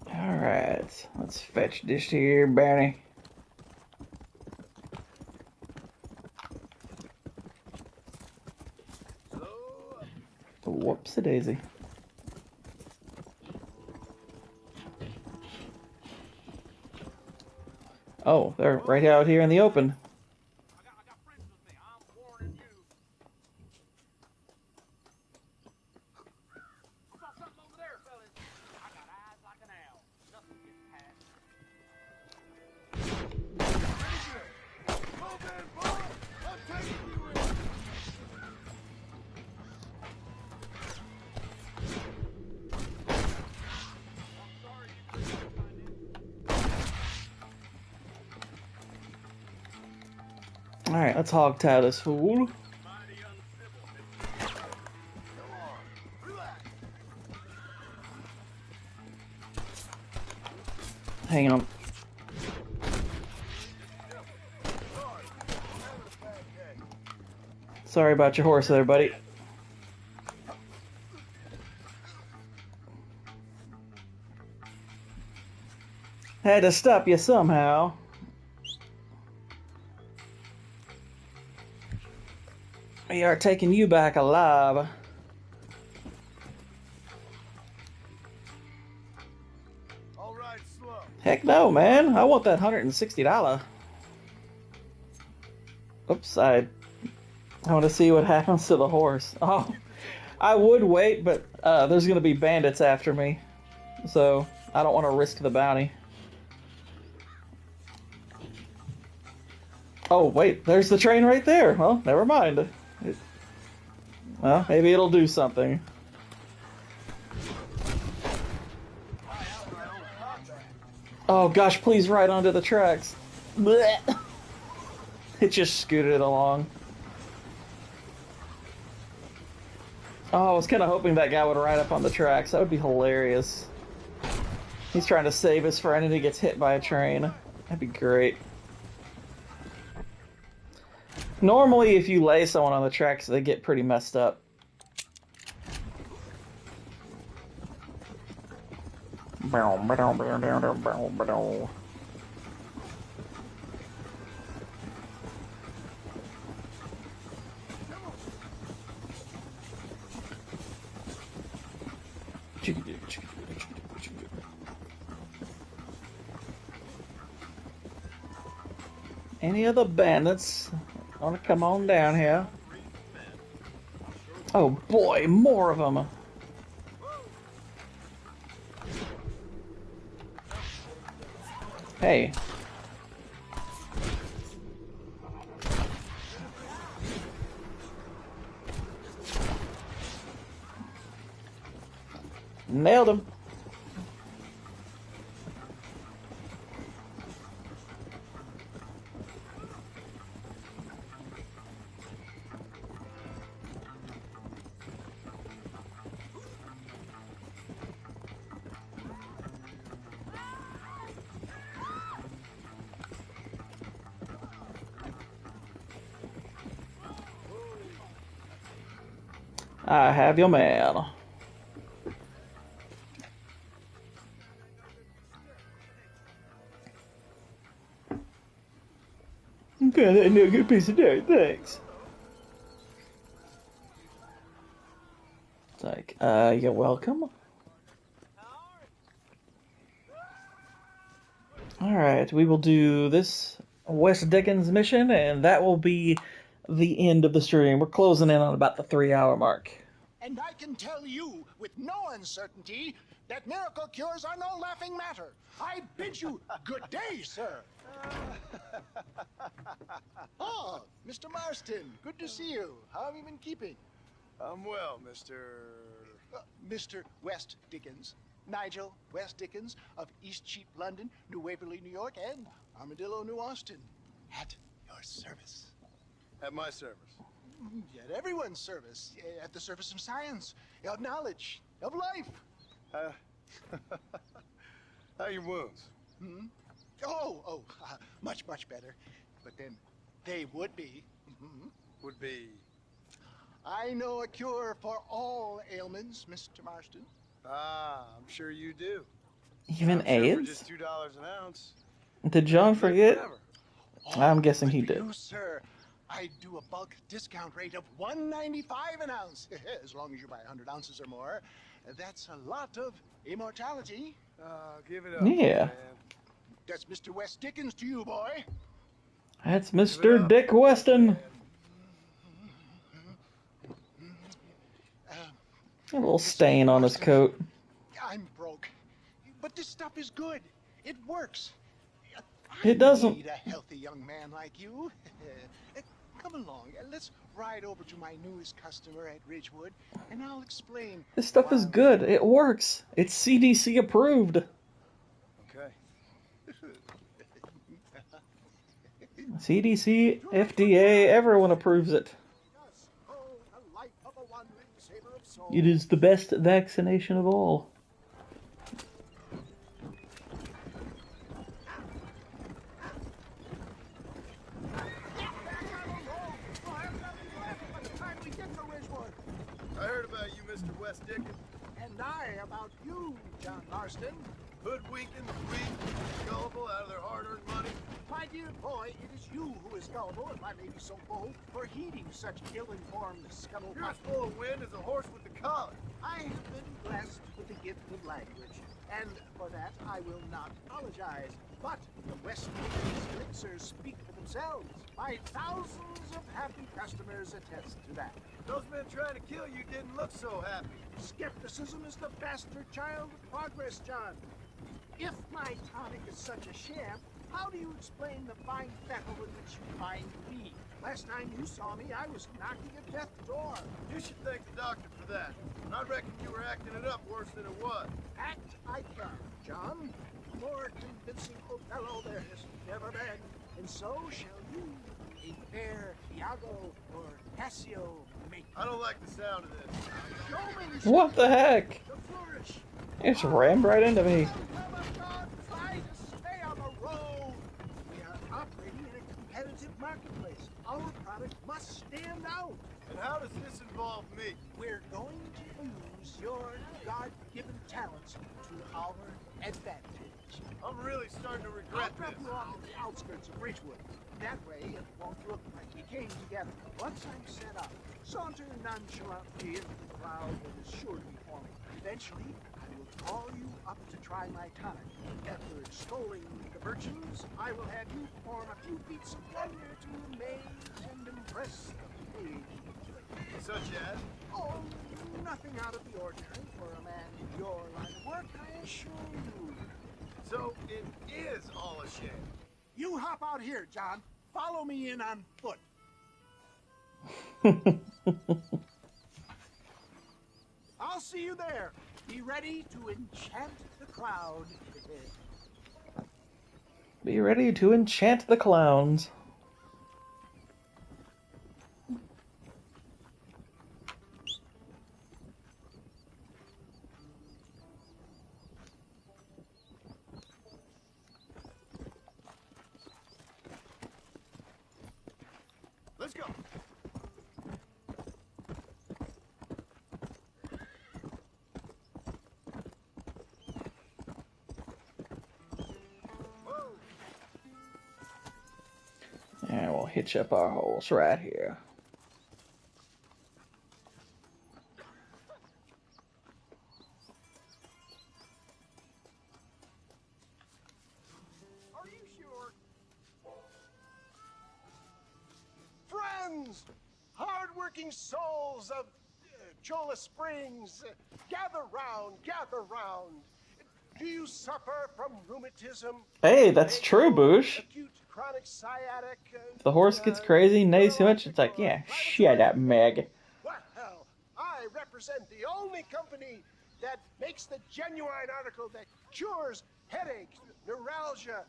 Speaker 1: Alright, let's fetch this here bounty. Whoopsie daisy. Oh, they're right out here in the open. Alright, let's hog tie this fool. Hang on. Sorry about your horse there, buddy. Had to stop you somehow. We are taking you back alive.
Speaker 6: all right, slow.
Speaker 1: Heck no, man. I want that $160. Oops, I want to see what happens to the horse. Oh, I would wait, but there's going to be bandits after me. So, I don't want to risk the bounty. Oh, wait, there's the train right there. Well, never mind. Well, maybe it'll do something. Oh gosh, please ride onto the tracks. Blech. It just scooted along. Oh, I was kind of hoping that guy would ride up on the tracks. That would be hilarious. He's trying to save his friend and he gets hit by a train. That'd be great. Normally, if you lay someone on the tracks, they get pretty messed up. Any other bandits want to come on down here? Oh boy, more of them. Hey. Nailed him. I have your man. Okay, no good piece of dirt, thanks. It's like, you're welcome. Alright, we will do this West Dickens mission, and that will be the end of the stream. We're closing in on about the 3-hour mark.
Speaker 20: And I can tell you with no uncertainty that miracle cures are no laughing matter. I bid you good day, sir. Oh, Mr. Marston, good to see you. How have you been keeping?
Speaker 6: I'm well, Mr.
Speaker 20: Mr. West Dickens. Nigel West Dickens of Eastcheap, London, New Waverly, New York, and Armadillo, New Austin. At your service.
Speaker 6: At my service.
Speaker 20: At everyone's service. At the service of science, of knowledge, of life.
Speaker 6: How are your wounds?
Speaker 20: Hmm? Much, much better. But then they would be.
Speaker 6: Would be.
Speaker 20: I know a cure for all ailments, Mr. Marston.
Speaker 6: Ah, I'm sure you do.
Speaker 1: Even
Speaker 6: I'm
Speaker 1: AIDS?
Speaker 6: Sure for just $2 an ounce.
Speaker 1: Did John forget? I'm guessing he did.
Speaker 20: You, sir, I do a bulk discount rate of $1.95 an ounce. As long as you buy 100 ounces or more. That's a lot of immortality.
Speaker 6: Give it up.
Speaker 1: Yeah.
Speaker 6: Man.
Speaker 20: That's Mr. West Dickens to you, boy.
Speaker 1: That's Mr. Dick Weston. A little stain on his coat.
Speaker 20: I'm broke, but this stuff is good. It works.
Speaker 1: It doesn't.
Speaker 20: I need a healthy young man like you. Come along, let's ride over to my newest customer at Ridgewood, and I'll explain.
Speaker 1: This stuff is good. It works. It's CDC approved.
Speaker 6: Okay.
Speaker 1: CDC, FDA, everyone approves it. It is the best vaccination of all.
Speaker 6: I heard about you, Mr. West Dickens.
Speaker 20: And I about you, John Marston.
Speaker 6: Hoodwinking the weak, gullible out of their hard-earned money.
Speaker 20: My dear boy, it is you who is gullible, if I may be so bold, for heeding such ill-informed scuttlebutt.
Speaker 6: You're as full of wind as a horse with the collar.
Speaker 20: I have been blessed with the gift of language, and for that I will not apologize. But the West Dickens elixirs speak for themselves. My thousands of happy customers attest to that.
Speaker 6: Those men trying to kill you didn't look so happy.
Speaker 20: Skepticism is the bastard child of progress, John. If my tonic is such a sham, how do you explain the fine fettle in which you find me? Last time you saw me, I was knocking at death's door.
Speaker 6: You should thank the doctor for that. And I reckon you were acting it up worse than it was.
Speaker 20: Act I can, John. More convincing Othello there has never been. And so shall you, a fair Iago or Cassio make.
Speaker 6: I don't like the sound of this.
Speaker 1: What the heck? It just rammed right into me.
Speaker 20: Try to stay on the road. We are operating in a competitive marketplace. Our product must stand out.
Speaker 6: And how does this involve me?
Speaker 20: We're going to use your God-given talents to our advantage.
Speaker 6: I'm really starting to regret
Speaker 20: I'll drop
Speaker 6: this.
Speaker 20: you off at the outskirts of Ridgewood. That way, it won't look like we came together. Once I'm set up, saunter nonchalantly into the crowd that is sure to be forming. Eventually, I will call you up to try my tonic. After extolling the virtues, I will have you perform a few feats of wonder to amaze and impress the page.
Speaker 6: Such as?
Speaker 20: Oh, nothing out of the ordinary for a man in your line of work, I assure you.
Speaker 6: So it is all a shame.
Speaker 20: You hop out here, John. Follow me in on foot. I'll see you there. Be ready to enchant the crowd.
Speaker 1: Be ready to enchant the clowns.
Speaker 6: Let's go.
Speaker 1: Yeah, we'll hitch up our holes right here.
Speaker 6: Are you sure? Friends, hard-working souls of Chola Springs, gather round, gather round. Do you suffer from rheumatism?
Speaker 1: Hey, that's true, Boosh.
Speaker 6: Acute chronic sciatic?
Speaker 1: If the horse gets crazy, neighs too much, it's like, yeah, shut up, Meg.
Speaker 6: Well, I represent the only company that makes the genuine article that cures headaches, neuralgia,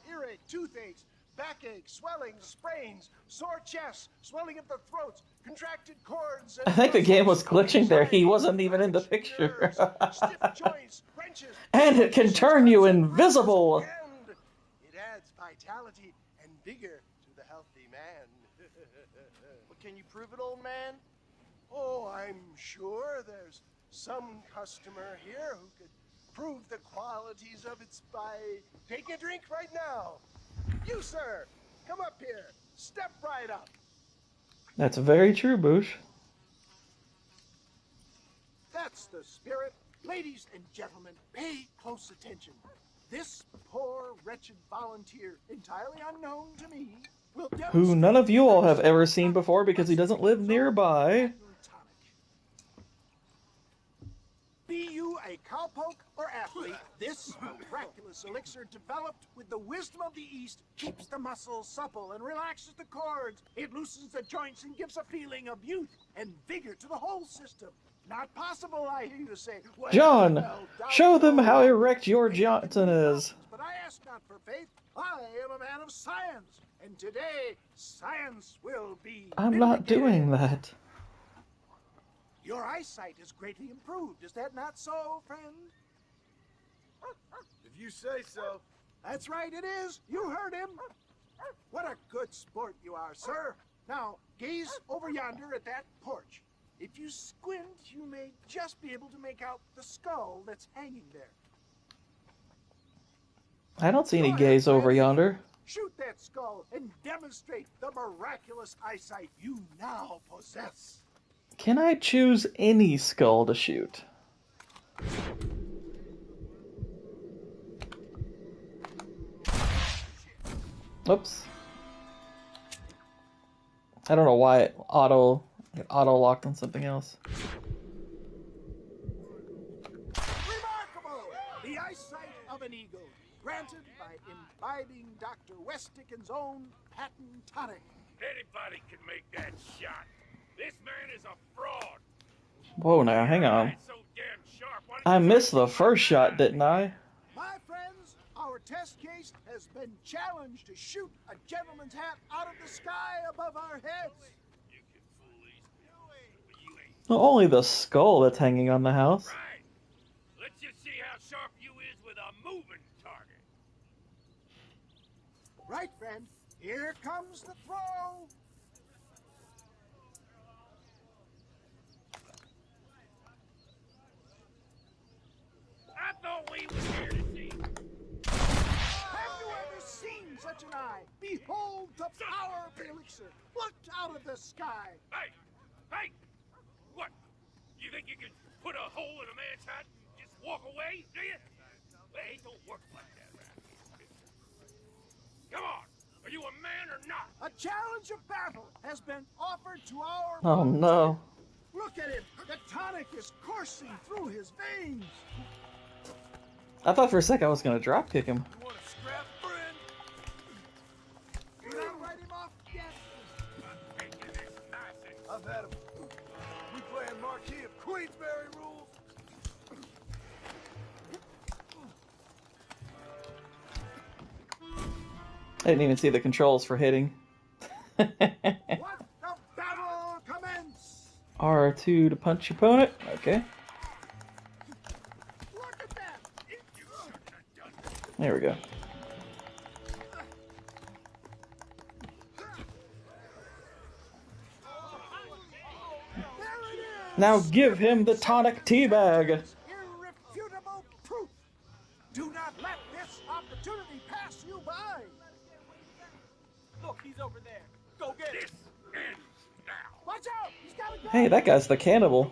Speaker 6: earache, toothaches, backache, swelling, sprains, sore chests, swelling of the throats, contracted cords.
Speaker 1: I think the game was glitching there. He wasn't even in the picture.
Speaker 6: Stiff joints, wrenches,
Speaker 1: And it can turn you invisible.
Speaker 6: and it adds vitality and vigor to the healthy man.
Speaker 19: But can you prove it, old man?
Speaker 6: Oh, I'm sure there's some customer here who could prove the qualities of it by taking a drink right now. You, sir, come up here. Step right up.
Speaker 1: That's very true, Boosh.
Speaker 20: That's the spirit. Ladies and gentlemen, pay close attention. This poor, wretched volunteer, entirely unknown to me, will
Speaker 1: Who none of you all have ever seen before because he doesn't live nearby.
Speaker 20: Be you a cowpoke or athlete, this miraculous elixir developed with the wisdom of the East keeps the muscles supple and relaxes the cords. It loosens the joints and gives a feeling of youth and vigor to the whole system. Not possible, I hear you say. Well,
Speaker 1: John,
Speaker 20: well,
Speaker 1: show them how erect your Johnson is.
Speaker 20: but I ask not for faith. I am a man of science, and today science will be.
Speaker 1: I'm not doing that.
Speaker 20: Your eyesight has greatly improved. Is that not so, friend?
Speaker 6: If you say so.
Speaker 20: That's right, it is. You heard him. What a good sport you are, sir. Now, gaze over yonder at that porch. If you squint, you may just be able to make out the skull that's hanging there.
Speaker 1: I don't see any gays over yonder.
Speaker 20: Shoot that skull and demonstrate the miraculous eyesight you now possess.
Speaker 1: Can I choose any skull to shoot? Oops. I don't know why it auto locked on something else.
Speaker 20: Remarkable! The eyesight of an eagle, granted by imbibing Dr. Westicken's own patent tonic.
Speaker 5: Anybody can make that shot. This man is a fraud.
Speaker 1: Whoa, now hang on. I missed the first shot, didn't I?
Speaker 20: My friends, our test case has been challenged to shoot a gentleman's hat out of the sky above our heads.
Speaker 1: Well, only the skull that's hanging on the house.
Speaker 5: Let's just see how sharp you is with a moving target.
Speaker 20: Right, friend. Here comes the throw.
Speaker 5: I thought we were here to see.
Speaker 20: Have you ever seen such an eye? Behold the power of the elixir plucked out of the sky.
Speaker 5: Hey! Hey! What? You think you can put a hole in a man's hat and just walk away, do you? Hey, it don't work like that, right? Come on! Are you a man or not?
Speaker 20: A challenge of battle has been offered to our...
Speaker 1: Oh no.
Speaker 20: Look at him! The tonic is coursing through his veins!
Speaker 1: I thought for a second I was gonna drop kick him.
Speaker 6: You want to scrap, friend?
Speaker 20: You not write him off yet?
Speaker 6: I've had him. We playing Marquis of Queensberry rules.
Speaker 1: I didn't even see the controls for hitting.
Speaker 20: Let the battle commence!
Speaker 1: R2 to punch your opponent. Okay.
Speaker 20: Look at that!
Speaker 1: There we go. Now give him the tonic teabag.
Speaker 20: Irrefutable proof! Do not let this opportunity pass you by!
Speaker 9: Look, he's over there.
Speaker 19: Go get this ends now.
Speaker 20: Watch out! He's got a gun!
Speaker 1: Hey, that guy's the cannibal.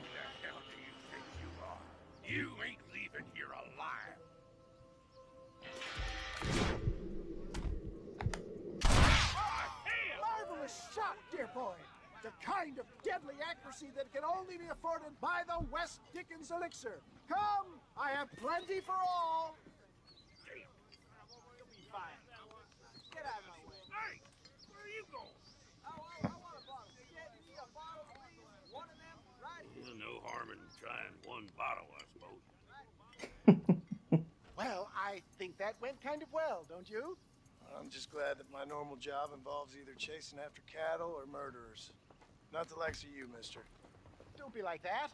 Speaker 5: You ain't leaving here alive.
Speaker 20: Marvelous shot, dear boy. The kind of deadly accuracy that can only be afforded by the West Dickens elixir. Come, I have plenty for all.
Speaker 9: You'll be fine. Get out of my way.
Speaker 5: Hey, where are you going?
Speaker 9: I want a bottle. Yeah, you need a bottle, please? One of them, right?
Speaker 5: There's no harm in trying one bottle, I suppose.
Speaker 20: Well, I think that went kind of well, don't you?
Speaker 6: I'm just glad that my normal job involves either chasing after cattle or murderers. Not the likes of you, mister.
Speaker 20: Don't be like that.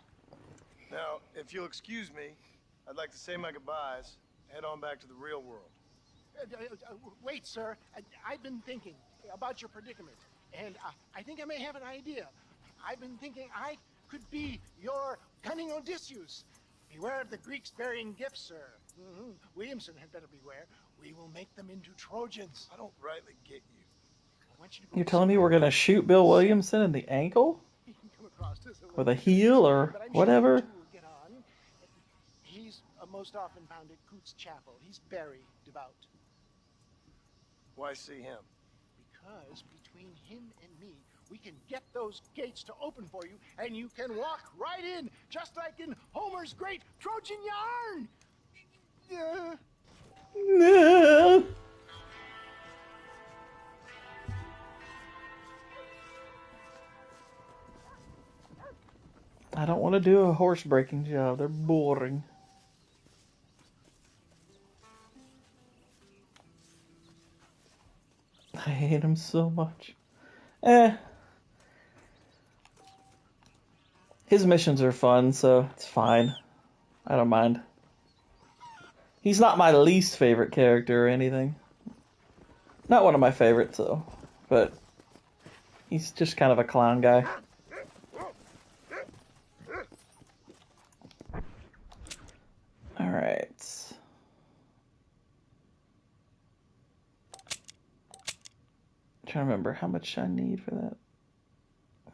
Speaker 6: Now, if you'll excuse me, I'd like to say my goodbyes, head on back to the real world.
Speaker 20: Wait, sir. I've been thinking about your predicament, and I think I may have an idea. I've been thinking I could be your cunning Odysseus. Beware of the Greeks bearing gifts, sir. Williamson had better beware. We will make them into Trojans.
Speaker 6: I don't rightly get you.
Speaker 20: I want you to go
Speaker 1: You're telling me we're gonna shoot Bill Williamson in the ankle?
Speaker 20: He can come across as a
Speaker 1: With a heel or
Speaker 20: but I'm
Speaker 1: whatever?
Speaker 20: Sure you two will get on. He's most often found at Coots Chapel. He's very devout.
Speaker 6: Why see him?
Speaker 20: Because between him and me, we can get those gates to open for you, and you can walk right in, just like in Homer's great Trojan yarn.
Speaker 1: No. I don't want to do a horse breaking job. They're boring. I hate him so much. His missions are fun, so it's fine. I don't mind. He's not my least favorite character or anything. Not one of my favorites, though. But he's just kind of a clown guy. Alright. Trying to remember how much I need for that.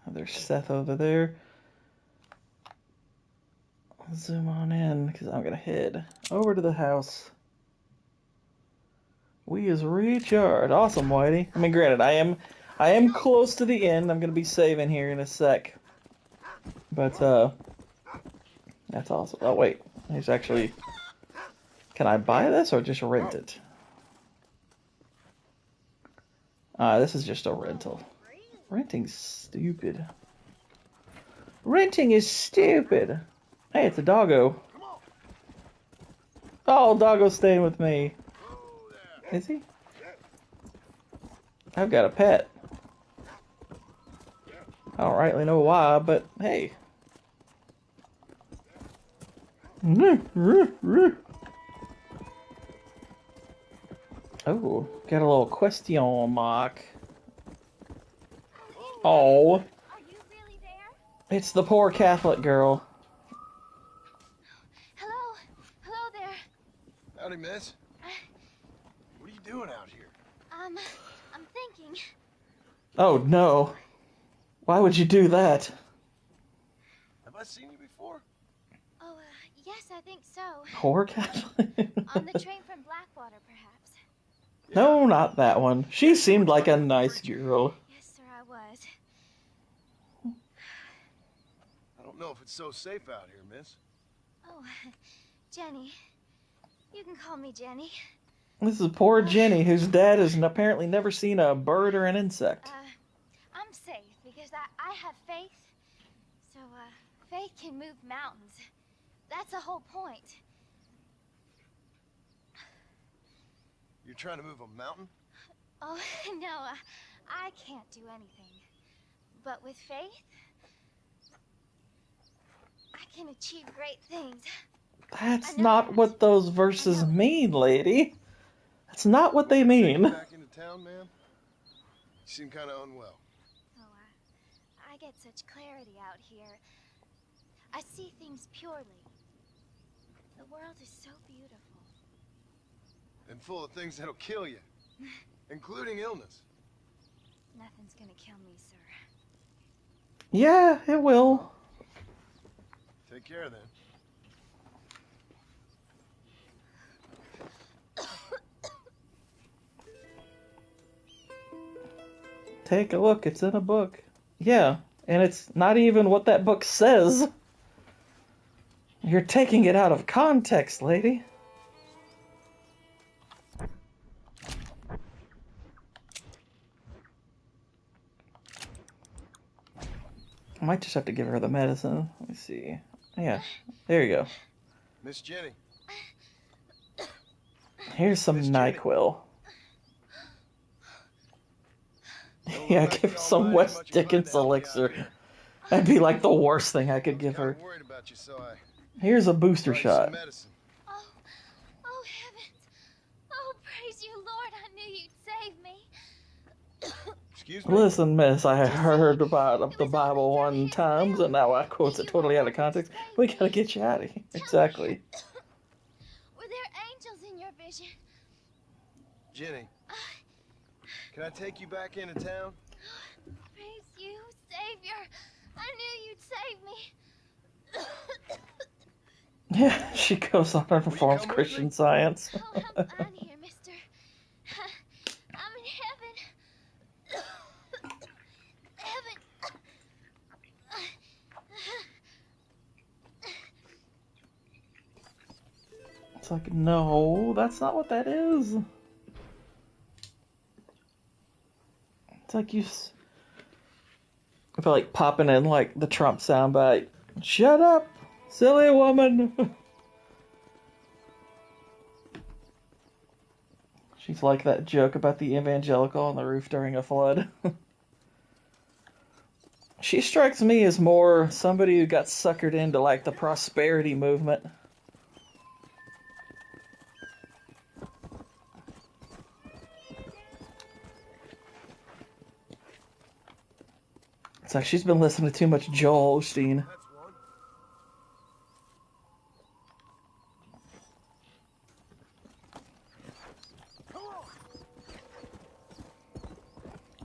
Speaker 1: Oh, there's Seth over there. I'll zoom on in because I'm gonna head over to the house. We is recharged. Awesome, Whitey. I mean, granted, I am close to the end. I'm gonna be saving here in a sec. But that's awesome. Oh wait, there's actually. Can I buy this or just rent it? This is just a rental. Renting's stupid. Renting is stupid. Hey, it's a doggo. Oh, doggo's staying with me. Is he? I've got a pet. I don't rightly know why, but hey. Oh, got a little question mark. Oh.
Speaker 2: Are you really there?
Speaker 1: It's the poor Catholic girl.
Speaker 2: Hello? Hello there.
Speaker 6: Howdy, miss. What are you doing out here?
Speaker 2: I'm thinking.
Speaker 1: Oh no. Why would you do that?
Speaker 6: Have I seen you before?
Speaker 2: Oh, yes, I think so.
Speaker 1: Poor Catholic.
Speaker 2: On the train from Blackwater, perhaps.
Speaker 1: No, not that one. She seemed like a nice girl.
Speaker 2: Yes, sir, I was.
Speaker 6: I don't know if it's so safe out here, miss.
Speaker 2: Oh, Jenny. You can call me Jenny.
Speaker 1: This is poor Jenny, whose dad has apparently never seen a bird or an insect.
Speaker 2: I'm safe because I have faith. So, faith can move mountains. That's the whole point.
Speaker 6: You're trying to move a mountain?
Speaker 2: Oh, no, I can't do anything. But with faith, I can achieve great things.
Speaker 1: That's not what those verses mean, lady. That's not what they mean.
Speaker 6: Back into town, ma'am? You seem kind of unwell.
Speaker 2: Oh, I get such clarity out here. I see things purely. The world is so beautiful.
Speaker 6: And full of things that'll kill you, including illness.
Speaker 2: Nothing's gonna kill me, sir.
Speaker 1: Yeah, it will.
Speaker 6: Take care then.
Speaker 1: Take a look, it's in a book. Yeah, and it's not even what that book says. You're taking it out of context, lady. I might just have to give her the medicine. Let me see. Yeah, there you go.
Speaker 6: Miss Jenny.
Speaker 1: Here's some NyQuil. Yeah, give some West Dickens elixir. That'd be like the worst thing I could give her.
Speaker 6: Worried about you, so I
Speaker 1: Here's a booster shot.
Speaker 2: Oh heavens! Oh, praise you, Lord! I knew you'd save me.
Speaker 6: Excuse me.
Speaker 1: Listen, miss, I heard about the Bible one times, and now I quote it totally out of context. We gotta get you out of here. Exactly.
Speaker 2: Were there angels in your vision?
Speaker 6: Jenny, can I take you back into town?
Speaker 2: Praise you, Savior! I knew you'd save me.
Speaker 1: Yeah, she goes on and performs Christian Science.
Speaker 2: Oh, I'm fine here, mister. I'm in heaven. Heaven.
Speaker 1: It's like, no, that's not what that is. It's like I feel like popping in like the Trump soundbite. Shut up, silly woman. She's like that joke about the evangelical on the roof during a flood. She strikes me as more somebody who got suckered into like the prosperity movement. It's like she's been listening to too much Joel Osteen.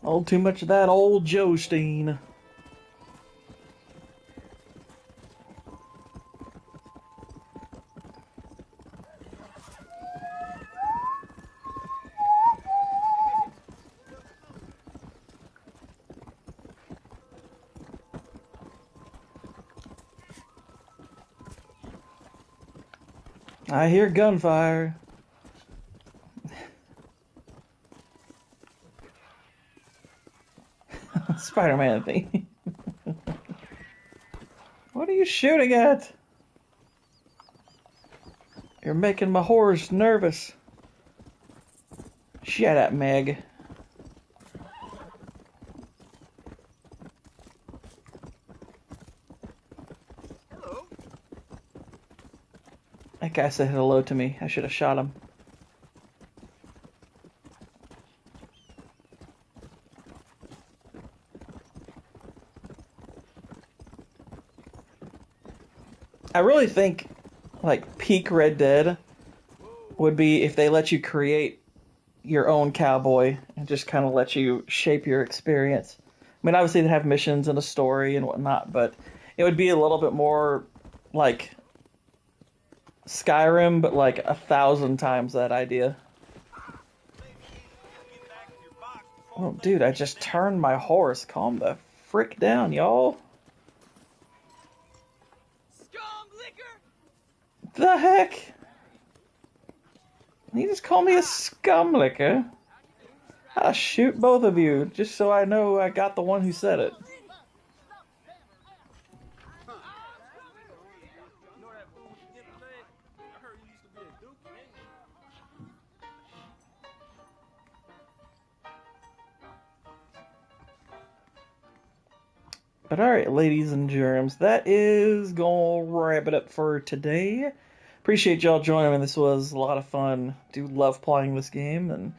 Speaker 1: Oh, too much of that old Joe Osteen. I hear gunfire. Spider-Man thing. What are you shooting at? You're making my horse nervous. Shut up, Meg. That guy said hello to me. I should have shot him. I really think, like, peak Red Dead would be if they let you create your own cowboy and just kind of let you shape your experience. I mean, obviously they have missions and a story and whatnot, but it would be a little bit more like Skyrim, but like 1,000 times that idea. Oh, dude, I just turned my horse. Calm the frick down, y'all. The heck? You just call me a scum licker? I'll shoot both of you, just so I know I got the one who said it. But alright, ladies and germs, that is gonna wrap it up for today. Appreciate y'all joining me. This was a lot of fun. Do love playing this game and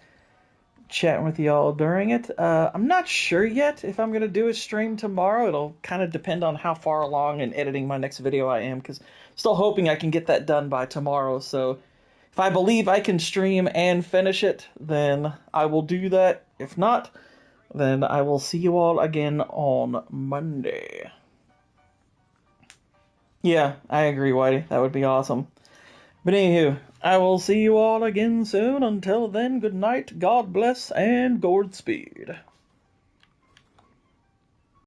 Speaker 1: chatting with y'all during it. I'm not sure yet if I'm gonna do a stream tomorrow. It'll kind of depend on how far along in editing my next video I am, because I'm still hoping I can get that done by tomorrow. So if I believe I can stream and finish it, then I will do that. If not, then I will see you all again on Monday. Yeah, I agree, Whitey. That would be awesome. But anywho, I will see you all again soon. Until then, good night, God bless, and Godspeed.